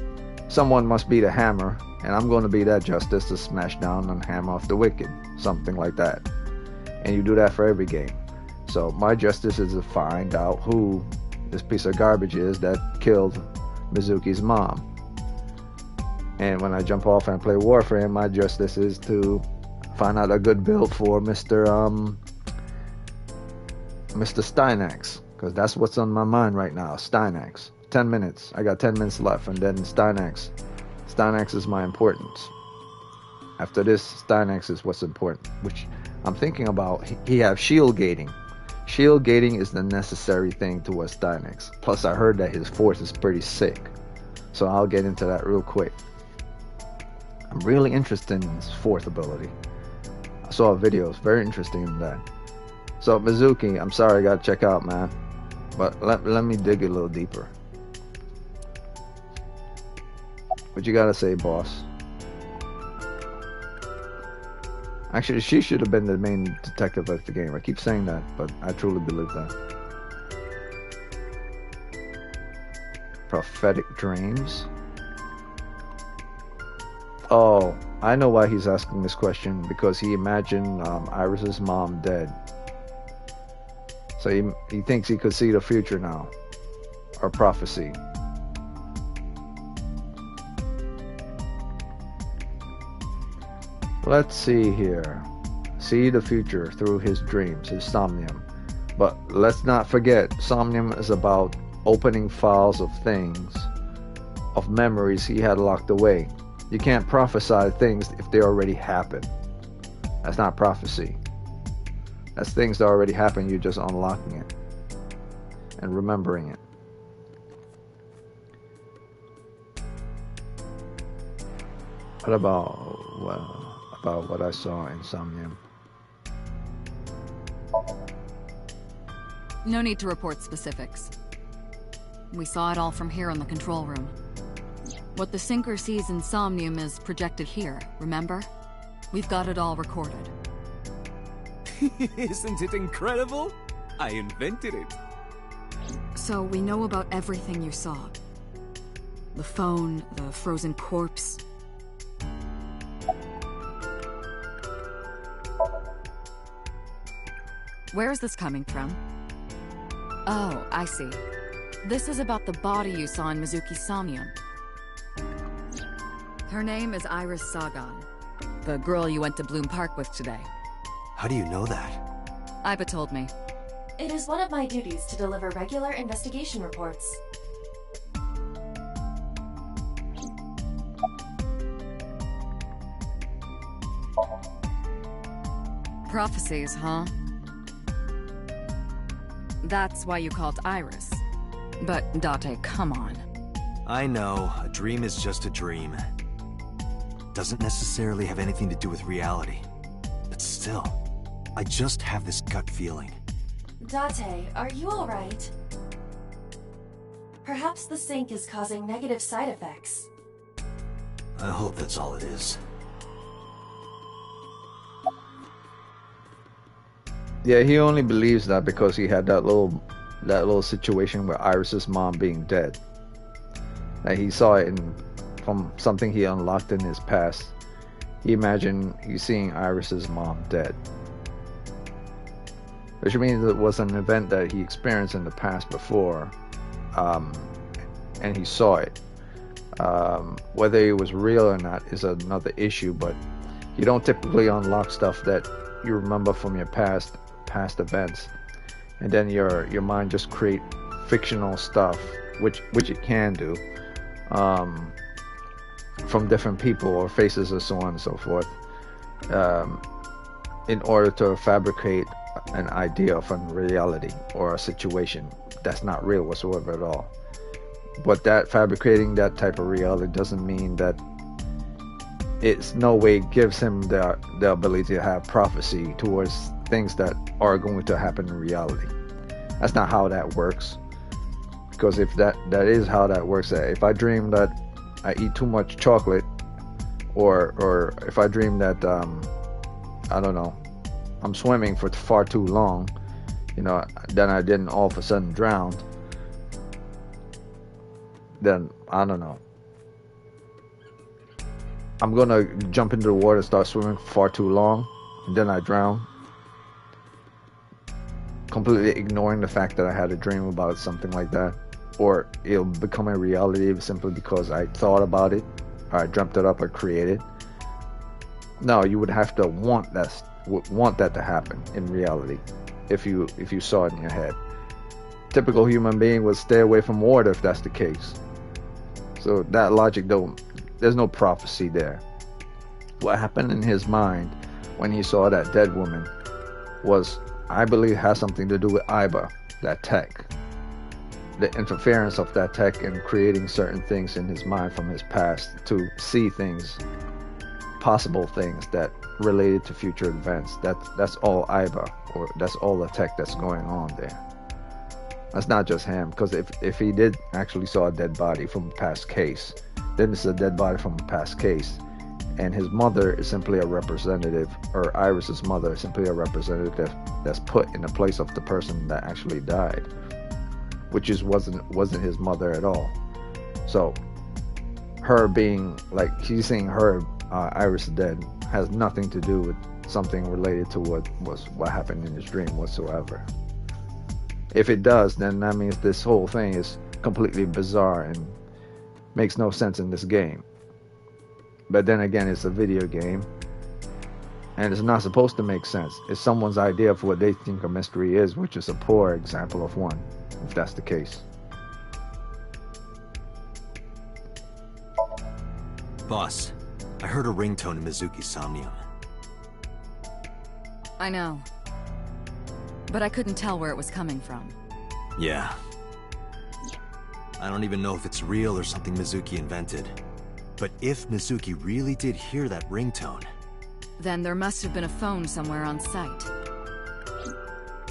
someone must be the hammer, and I'm going to be that justice to smash down and hammer off the wicked, something like that. And you do that for every game. So my justice is to find out who this piece of garbage is that killed Mizuki's mom. And when I jump off and play Warframe, my justice is to find out a good build for Mr. Steinax, because that's what's on my mind right now. Steinax. 10 minutes. I got 10 minutes left, and then Steinax. Steinax is my importance. After this, Steinax is what's important, which I'm thinking about. He have shield gating. Shield gating is the necessary thing towards Steinax. Plus, I heard that his force is pretty sick, so I'll get into that real quick. I'm really interested in his fourth ability. I saw a video. It's very interesting in that. So Mizuki, I'm sorry, I gotta check out, man. But let me dig a little deeper. What you gotta say, boss? Actually, she should have been the main detective of the game. I keep saying that, but I truly believe that. Prophetic dreams? Oh, I know why he's asking this question. Because he imagined Iris's mom dead. So he thinks he could see the future now. Or prophecy. Let's see here. See the future through his dreams, his Somnium. But let's not forget, Somnium is about opening files of things, of memories he had locked away. You can't prophesy things if they already happened. That's not prophecy. That's things that already happened, you're just unlocking it and remembering it. What about about what I saw in Somnium. No need to report specifics. We saw it all from here in the control room. What the Sinker sees in Somnium is projected here, remember? We've got it all recorded. Isn't it incredible? I invented it. So we know about everything you saw. The phone, the frozen corpse. Where is this coming from? Oh, I see. This is about the body you saw in Mizuki's Somnium. Her name is Iris Sagan, the girl you went to Bloom Park with today. How do you know that? Iba told me. It is one of my duties to deliver regular investigation reports. Prophecies, huh? That's why you called Iris. But, Date, come on. I know, a dream is just a dream. Doesn't necessarily have anything to do with reality. But still, I just have this gut feeling. Date, are you alright? Perhaps the sink is causing negative side effects. I hope that's all it is. Yeah, he only believes that because he had that little situation with Iris's mom being dead. That he saw it from something he unlocked in his past. He imagined he's seeing Iris's mom dead. Which means it was an event that he experienced in the past before, and he saw it. Whether it was real or not is another issue, but you don't typically unlock stuff that you remember from your past events, and then your mind just create fictional stuff, which it can do, from different people or faces or so on and so forth, in order to fabricate an idea of a reality or a situation that's not real whatsoever at all. But that fabricating that type of reality doesn't mean that it's no way gives him the ability to have prophecy towards things that are going to happen in reality. That's not how that works. Because if that is how that works, that if I dream that I eat too much chocolate, or if I dream that I don't know, I'm swimming for far too long, then I didn't all of a sudden drown, then I don't know, I'm gonna jump into the water and start swimming for far too long, and then I drown, completely ignoring the fact that I had a dream about something like that, or it'll become a reality simply because I thought about it, or I dreamt it up or created. No, you would have to want that to happen in reality if you saw it in your head. Typical human being would stay away from water if that's the case. So that logic there's no prophecy there. What happened in his mind when he saw that dead woman was, I believe, has something to do with Iba, that tech. The interference of that tech in creating certain things in his mind from his past to see things, possible things that related to future events. That's all Iba, or that's all the tech that's going on there. That's not just him, because if he did actually saw a dead body from a past case, then it's a dead body from a past case, and his mother is simply a representative, or Iris's mother is simply a representative that's put in the place of the person that actually died, which wasn't his mother at all. So her being like, he's seeing her Iris dead has nothing to do with something related to what happened in his dream whatsoever. If it does, then that means this whole thing is completely bizarre and makes no sense in this game. But then again, it's a video game, and it's not supposed to make sense. It's someone's idea of what they think a mystery is, which is a poor example of one, if that's the case. Boss, I heard a ringtone in Mizuki's Somnium. I know. But I couldn't tell where it was coming from. Yeah. I don't even know if it's real or something Mizuki invented. But if Mizuki really did hear that ringtone... Then there must have been a phone somewhere on site.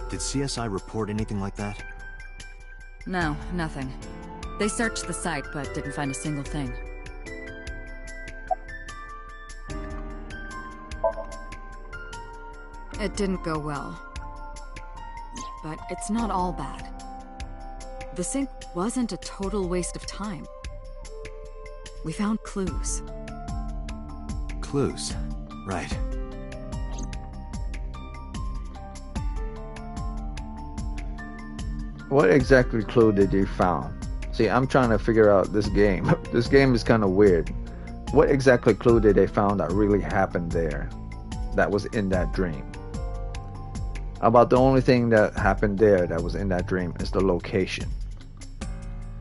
Did CSI report anything like that? No, nothing. They searched the site, but didn't find a single thing. It didn't go well. But it's not all bad. The sync wasn't a total waste of time. We found clues. Clues? Right. What exactly clue did you found? See, I'm trying to figure out this game. This game is kind of weird. What exactly clue did they found that really happened there? That was in that dream? About the only thing that happened there that was in that dream is the location.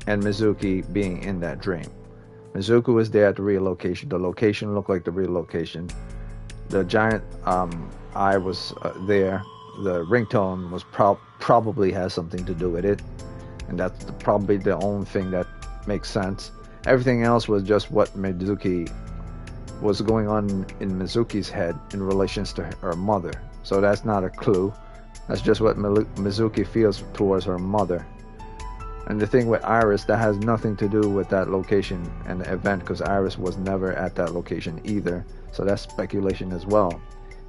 And Mizuki being in that dream. Mizuki was there at the real location. The location looked like the real location. The giant eye was there. The ringtone was probably has something to do with it. And that's probably the only thing that makes sense. Everything else was just what Mizuki was going on in Mizuki's head in relations to her mother. So that's not a clue. That's just what Mizuki feels towards her mother. And the thing with Iris, that has nothing to do with that location and the event, because Iris was never at that location either. So that's speculation as well.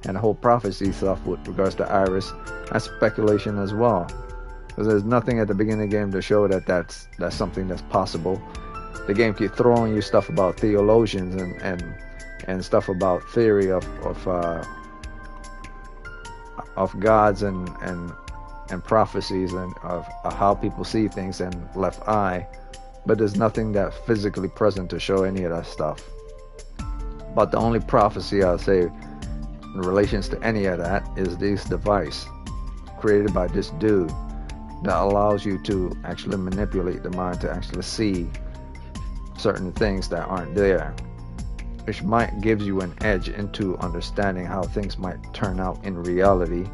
And the whole prophecy stuff with regards to Iris, that's speculation as well. Because there's nothing at the beginning of the game to show that that's something that's possible. The game keeps throwing you stuff about theologians and stuff about theory of gods and prophecies and of how people see things and left eye, but there's nothing that physically present to show any of that stuff. But the only prophecy I'll say in relations to any of that is this device created by this dude that allows you to actually manipulate the mind to actually see certain things that aren't there, which might give you an edge into understanding how things might turn out in reality.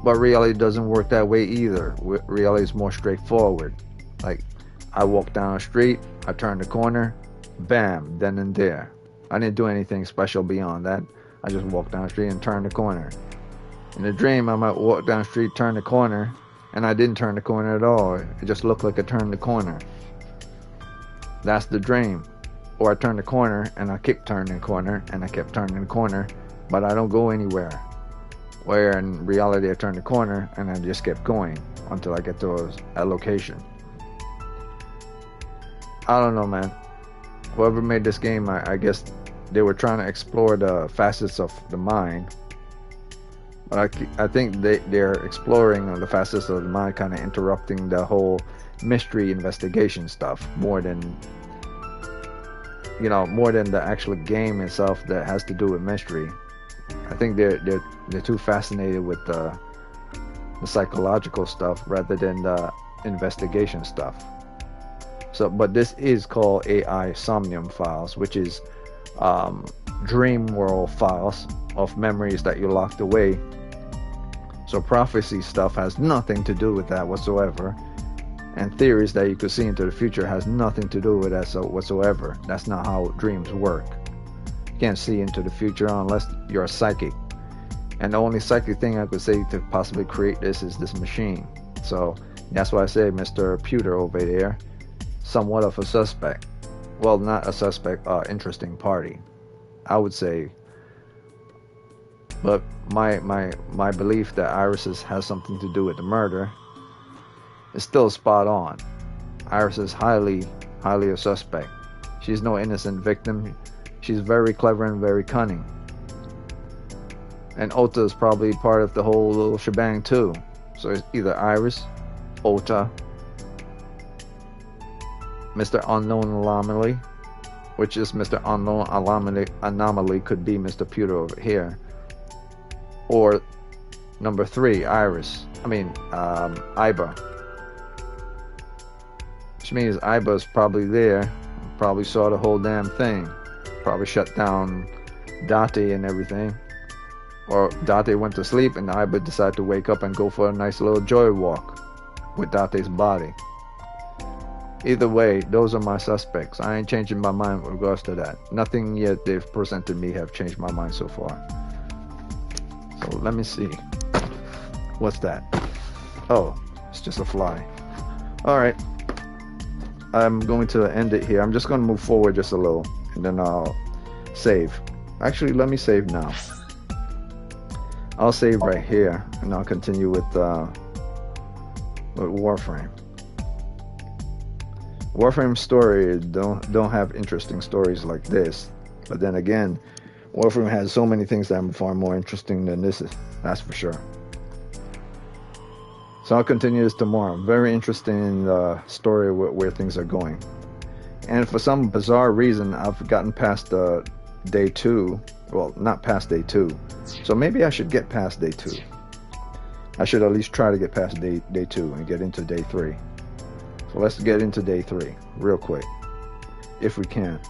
But reality doesn't work that way either. Reality is more straightforward. Like, I walk down the street, I turn the corner, bam, then and there. I didn't do anything special beyond that. I just walked down the street and turned the corner. In a dream, I might walk down the street, turn the corner, and I didn't turn the corner at all. It just looked like I turned the corner. That's the dream. Or I turned the corner and I kept turning the corner and I kept turning the corner, but I don't go anywhere. Where in reality I turned the corner and I just kept going until I get to a location. I don't know, man. Whoever made this game, I guess they were trying to explore the facets of the mind. But I think they're exploring the facets of the mind, kind of interrupting the whole mystery investigation stuff more than the actual game itself that has to do with mystery. I think they're too fascinated with the psychological stuff rather than the investigation stuff. So, but this is called AI Somnium Files, which is dream world files of memories that you locked away. So prophecy stuff has nothing to do with that whatsoever. And theories that you could see into the future has nothing to do with that whatsoever. That's not how dreams work. You can't see into the future unless you're a psychic. And the only psychic thing I could say to possibly create this is this machine. So that's why I say Mr. Pewter over there, somewhat of a suspect. Well, not a suspect, interesting party, I would say. But my belief that Iris has something to do with the murder is still spot on. Iris is highly a suspect. She's no innocent victim. She's very clever and very cunning. And Ota is probably part of the whole little shebang too. So it's either Iris, Ota, Mr. Unknown Anomaly, which is Mr. Unknown Anomaly could be Mr. Pewter over here. Or number 3, Iris. Iba. Which means Iba's probably there, probably saw the whole damn thing, probably shut down Date and everything. Or Date went to sleep and Iba decided to wake up and go for a nice little joy walk with Date's body. Either way, those are my suspects. I ain't changing my mind with regards to that. Nothing yet they've presented me have changed my mind so far. So let me see. What's that? Oh, it's just a fly. Alright. I'm going to end it here. I'm just going to move forward just a little, and then I'll save. Actually, let me save now. I'll save right here, and I'll continue with Warframe. Warframe story don't have interesting stories like this, but then again, Warframe has so many things that are far more interesting than this is. That's for sure. So I'll continue this tomorrow. I'm very interested in the story where things are going. And for some bizarre reason, I've gotten past day 2. Well, not past day 2. So maybe I should get past day 2. I should at least try to get past day 2 and get into day 3. So let's get into day 3 real quick, if we can.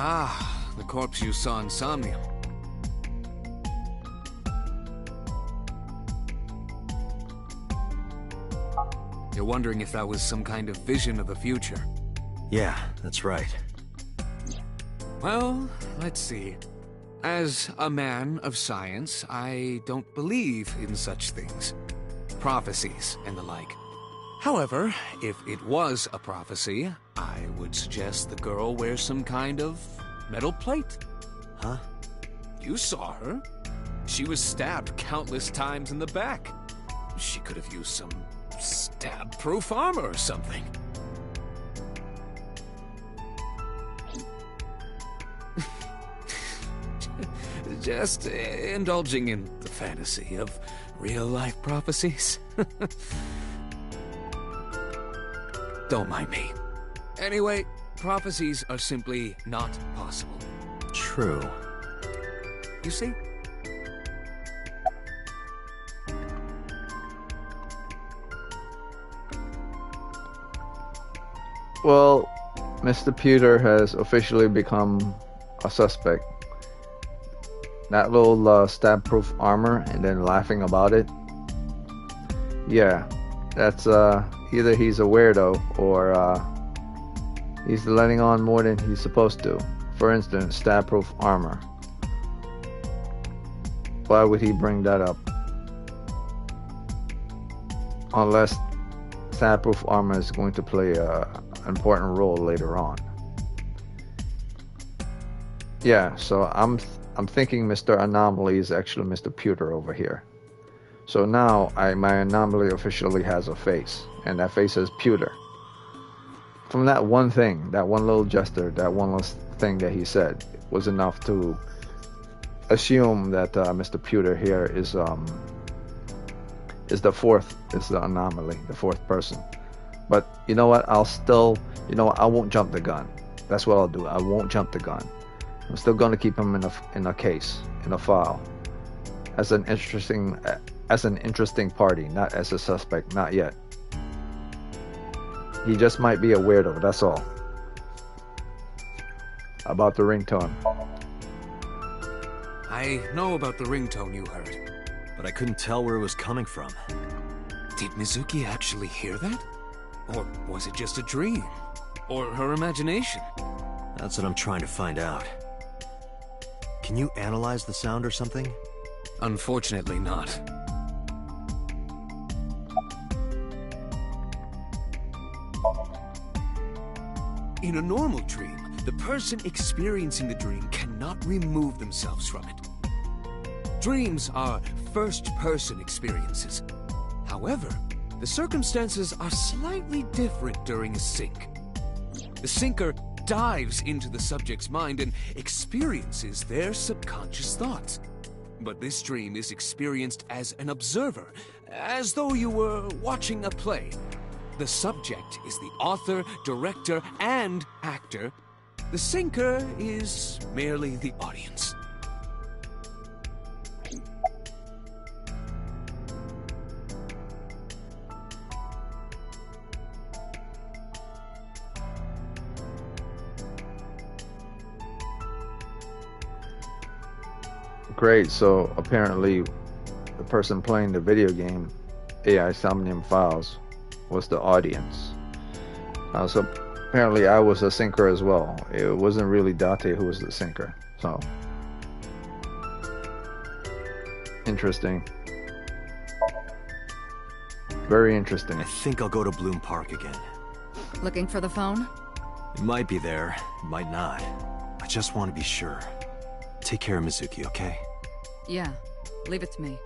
Ah, the corpse you saw in Somnium. You're wondering if that was some kind of vision of the future. Yeah, that's right. Well, let's see. As a man of science, I don't believe in such things. Prophecies and the like. However, if it was a prophecy, I would suggest the girl wears some kind of metal plate. Huh? You saw her. She was stabbed countless times in the back. She could have used some stab-proof armor or something. Just indulging in the fantasy of real-life prophecies. Don't mind me. Anyway, prophecies are simply not possible. True. You see? Well, Mr. Pewter has officially become a suspect. That little stab-proof armor and then laughing about it. Yeah, that's either he's a weirdo or he's letting on more than he's supposed to. For instance, stab-proof armor. Why would he bring that up? Unless stab-proof armor is going to play an important role later on. Yeah, so I'm thinking Mr. Anomaly is actually Mr. Pewter over here. So now my anomaly officially has a face, and that face is Pewter. From that one thing, that one little gesture, that one little thing that he said was enough to assume that Mr. Pewter here is the anomaly, the fourth person. But you know what? I won't jump the gun. That's what I'll do. I won't jump the gun. I'm still going to keep him in a case, in a file, as an interesting party, not as a suspect, not yet. He just might be a weirdo, that's all. About the ringtone. I know about the ringtone you heard. But I couldn't tell where it was coming from. Did Mizuki actually hear that? Or was it just a dream? Or her imagination? That's what I'm trying to find out. Can you analyze the sound or something? Unfortunately not. In a normal dream, the person experiencing the dream cannot remove themselves from it. Dreams are first-person experiences. However, The circumstances are slightly different during a sync. The syncer dives into the subject's mind and experiences their subconscious thoughts. But this dream is experienced as an observer, as though you were watching a play. The subject is the author, director, and actor. The syncer is merely the audience. Great, so apparently the person playing the video game, AI Somnium Files, was the audience. So apparently I was a syncer as well. It wasn't really Date who was the syncer. So, interesting. Very interesting. I think I'll go to Bloom Park again. Looking for the phone? It might be there, it might not. I just want to be sure. Take care of Mizuki, okay? Yeah, leave it to me.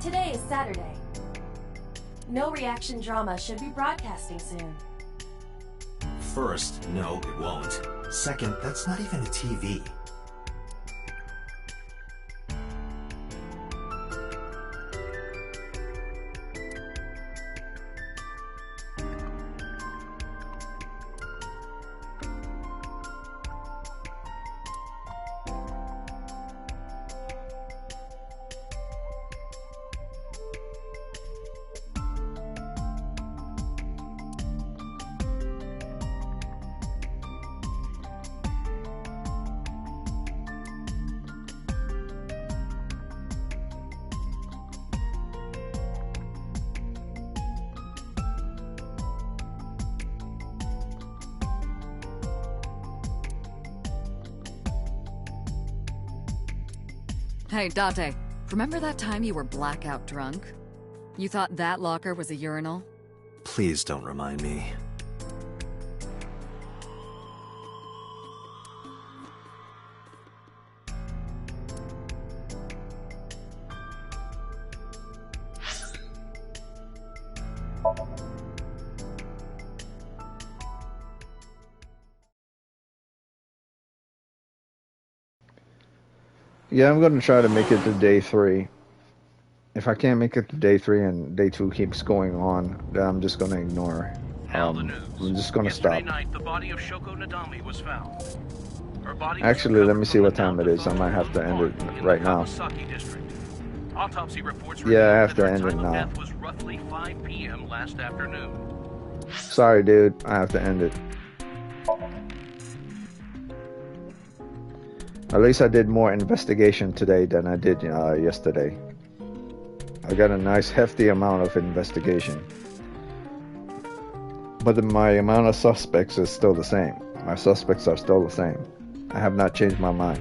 Today is Saturday. No Reaction drama should be broadcasting soon. First, no, it won't. Second, that's not even a TV. Hey, Date, remember that time you were blackout drunk? You thought that locker was a urinal? Please don't remind me. Yeah, I'm going to try to make it to day 3. If I can't make it to day 3 and day 2 keeps going on, then I'm just going to ignore. I'm just going to stop. Night, the body of Shoko Nadami was found. Her body Actually, let me see what time it is. I might have to end it right now. Autopsy reports yeah, I have to end it now. Death was roughly 5 p.m. last afternoon. Sorry, dude. I have to end it. At least I did more investigation today than I did yesterday. I got a nice hefty amount of investigation. But my amount of suspects is still the same. My suspects are still the same. I have not changed my mind.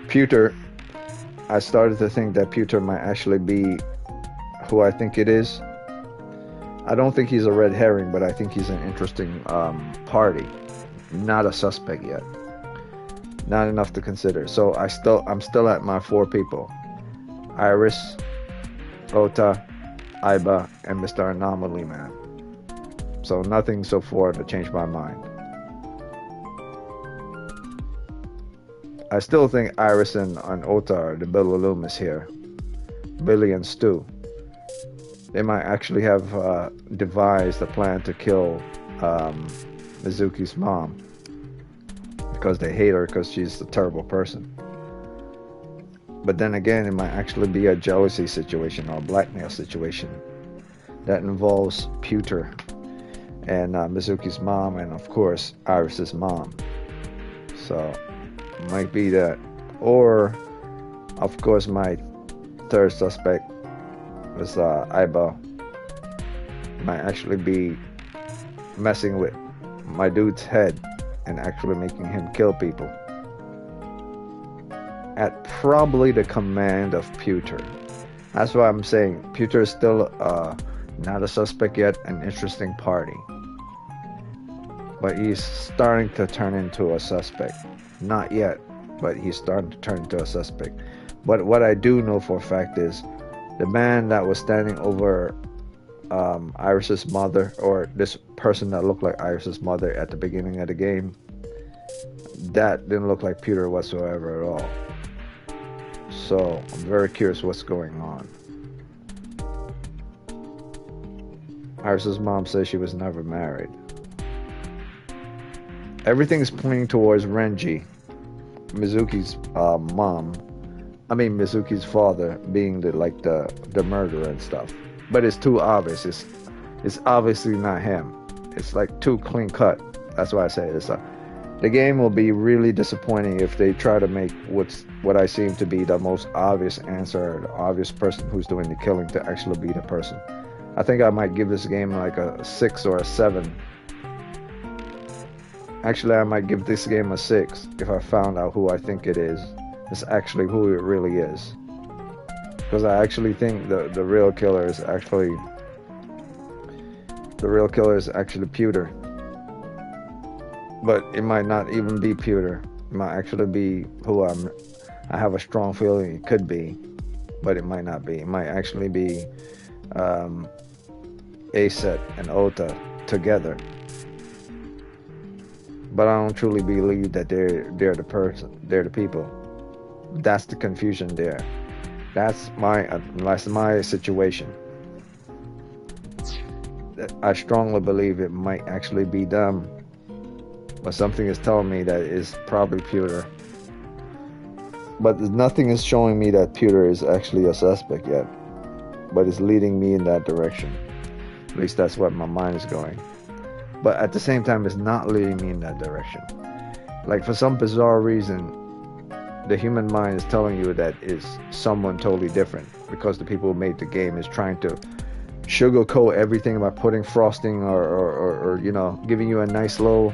Pewter, I started to think that Pewter might actually be who I think it is. I don't think he's a red herring, but I think he's an interesting party. Not a suspect yet. Not enough to consider. So I'm still at my 4 people. Iris, Ota, Aiba, and Mr. Anomaly Man. So nothing so far to change my mind. I still think Iris and Ota are the Billy Loomis here. Billy and Stu. They might actually have devised a plan to kill Mizuki's mom because they hate her because she's a terrible person. But then again, it might actually be a jealousy situation or a blackmail situation that involves Pewter and Mizuki's mom, and of course Iris's mom. So it might be that, or of course my third suspect was Aiba. Might actually be messing with my dude's head and actually making him kill people at probably the command of Pewter. That's why I'm saying Pewter is still not a suspect yet, an interesting party. But he's starting to turn into a suspect. Not yet, but he's starting to turn into a suspect. But what I do know for a fact is the man that was standing over Iris's mother, or this person that looked like Iris's mother at the beginning of the game, that didn't look like Pewter whatsoever at all. So I'm very curious what's going on. Iris's mom says she was never married. Everything's pointing towards Renji, Mizuki's Mizuki's father, being the murderer and stuff. But it's too obvious. It's obviously not him. It's like too clean cut. That's why I say it's the game will be really disappointing if they try to make what I seem to be the most obvious answer, the obvious person who's doing the killing, to actually be the person. I think I might give this game like a 6 or a 7. Actually, I might give this game a 6 if I found out who I think it is. It's actually who it really is. Because I actually think the real killer is actually Pewter. But it might not even be Pewter. It might actually be who I have a strong feeling it could be, but it might not be. It might actually be Aset and Ota together. But I don't truly believe that they're the person. They're the people. That's the confusion there. That's my situation. I strongly believe it might actually be them, but something is telling me that it's probably Pewter. But nothing is showing me that Pewter is actually a suspect yet, but it's leading me in that direction. At least that's what my mind is going. But at the same time, it's not leading me in that direction. Like, for some bizarre reason, the human mind is telling you that it's someone totally different, because the people who made the game is trying to sugarcoat everything by putting frosting or giving you a nice little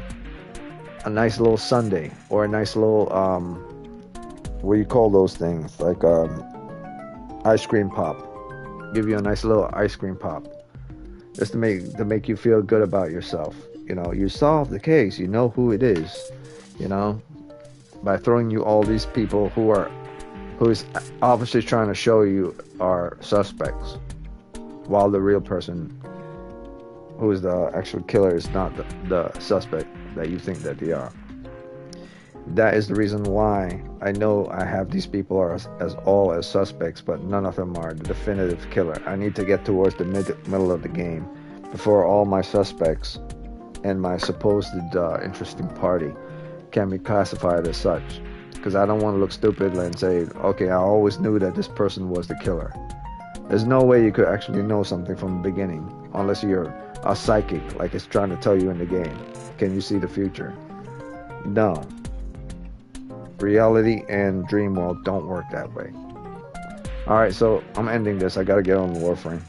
sundae, or a nice little what do you call those things, like ice cream pop. Give you a nice little ice cream pop, just to make you feel good about yourself. You solve the case, you know who it is, by throwing you all these people who is obviously trying to show you are suspects, while the real person, who is the actual killer, is not the suspect that you think that they are. That is the reason why I know I have these people as suspects, but none of them are the definitive killer. I need to get towards the middle of the game before all my suspects and my supposed interesting party can be classified as such. Because I don't want to look stupid and say, okay, I always knew that this person was the killer. There's no way you could actually know something from the beginning, unless you're a psychic, like it's trying to tell you in the game. Can you see the future? No. Reality and dream world don't work that way. Alright, so I'm ending this. I gotta get on the Warframe.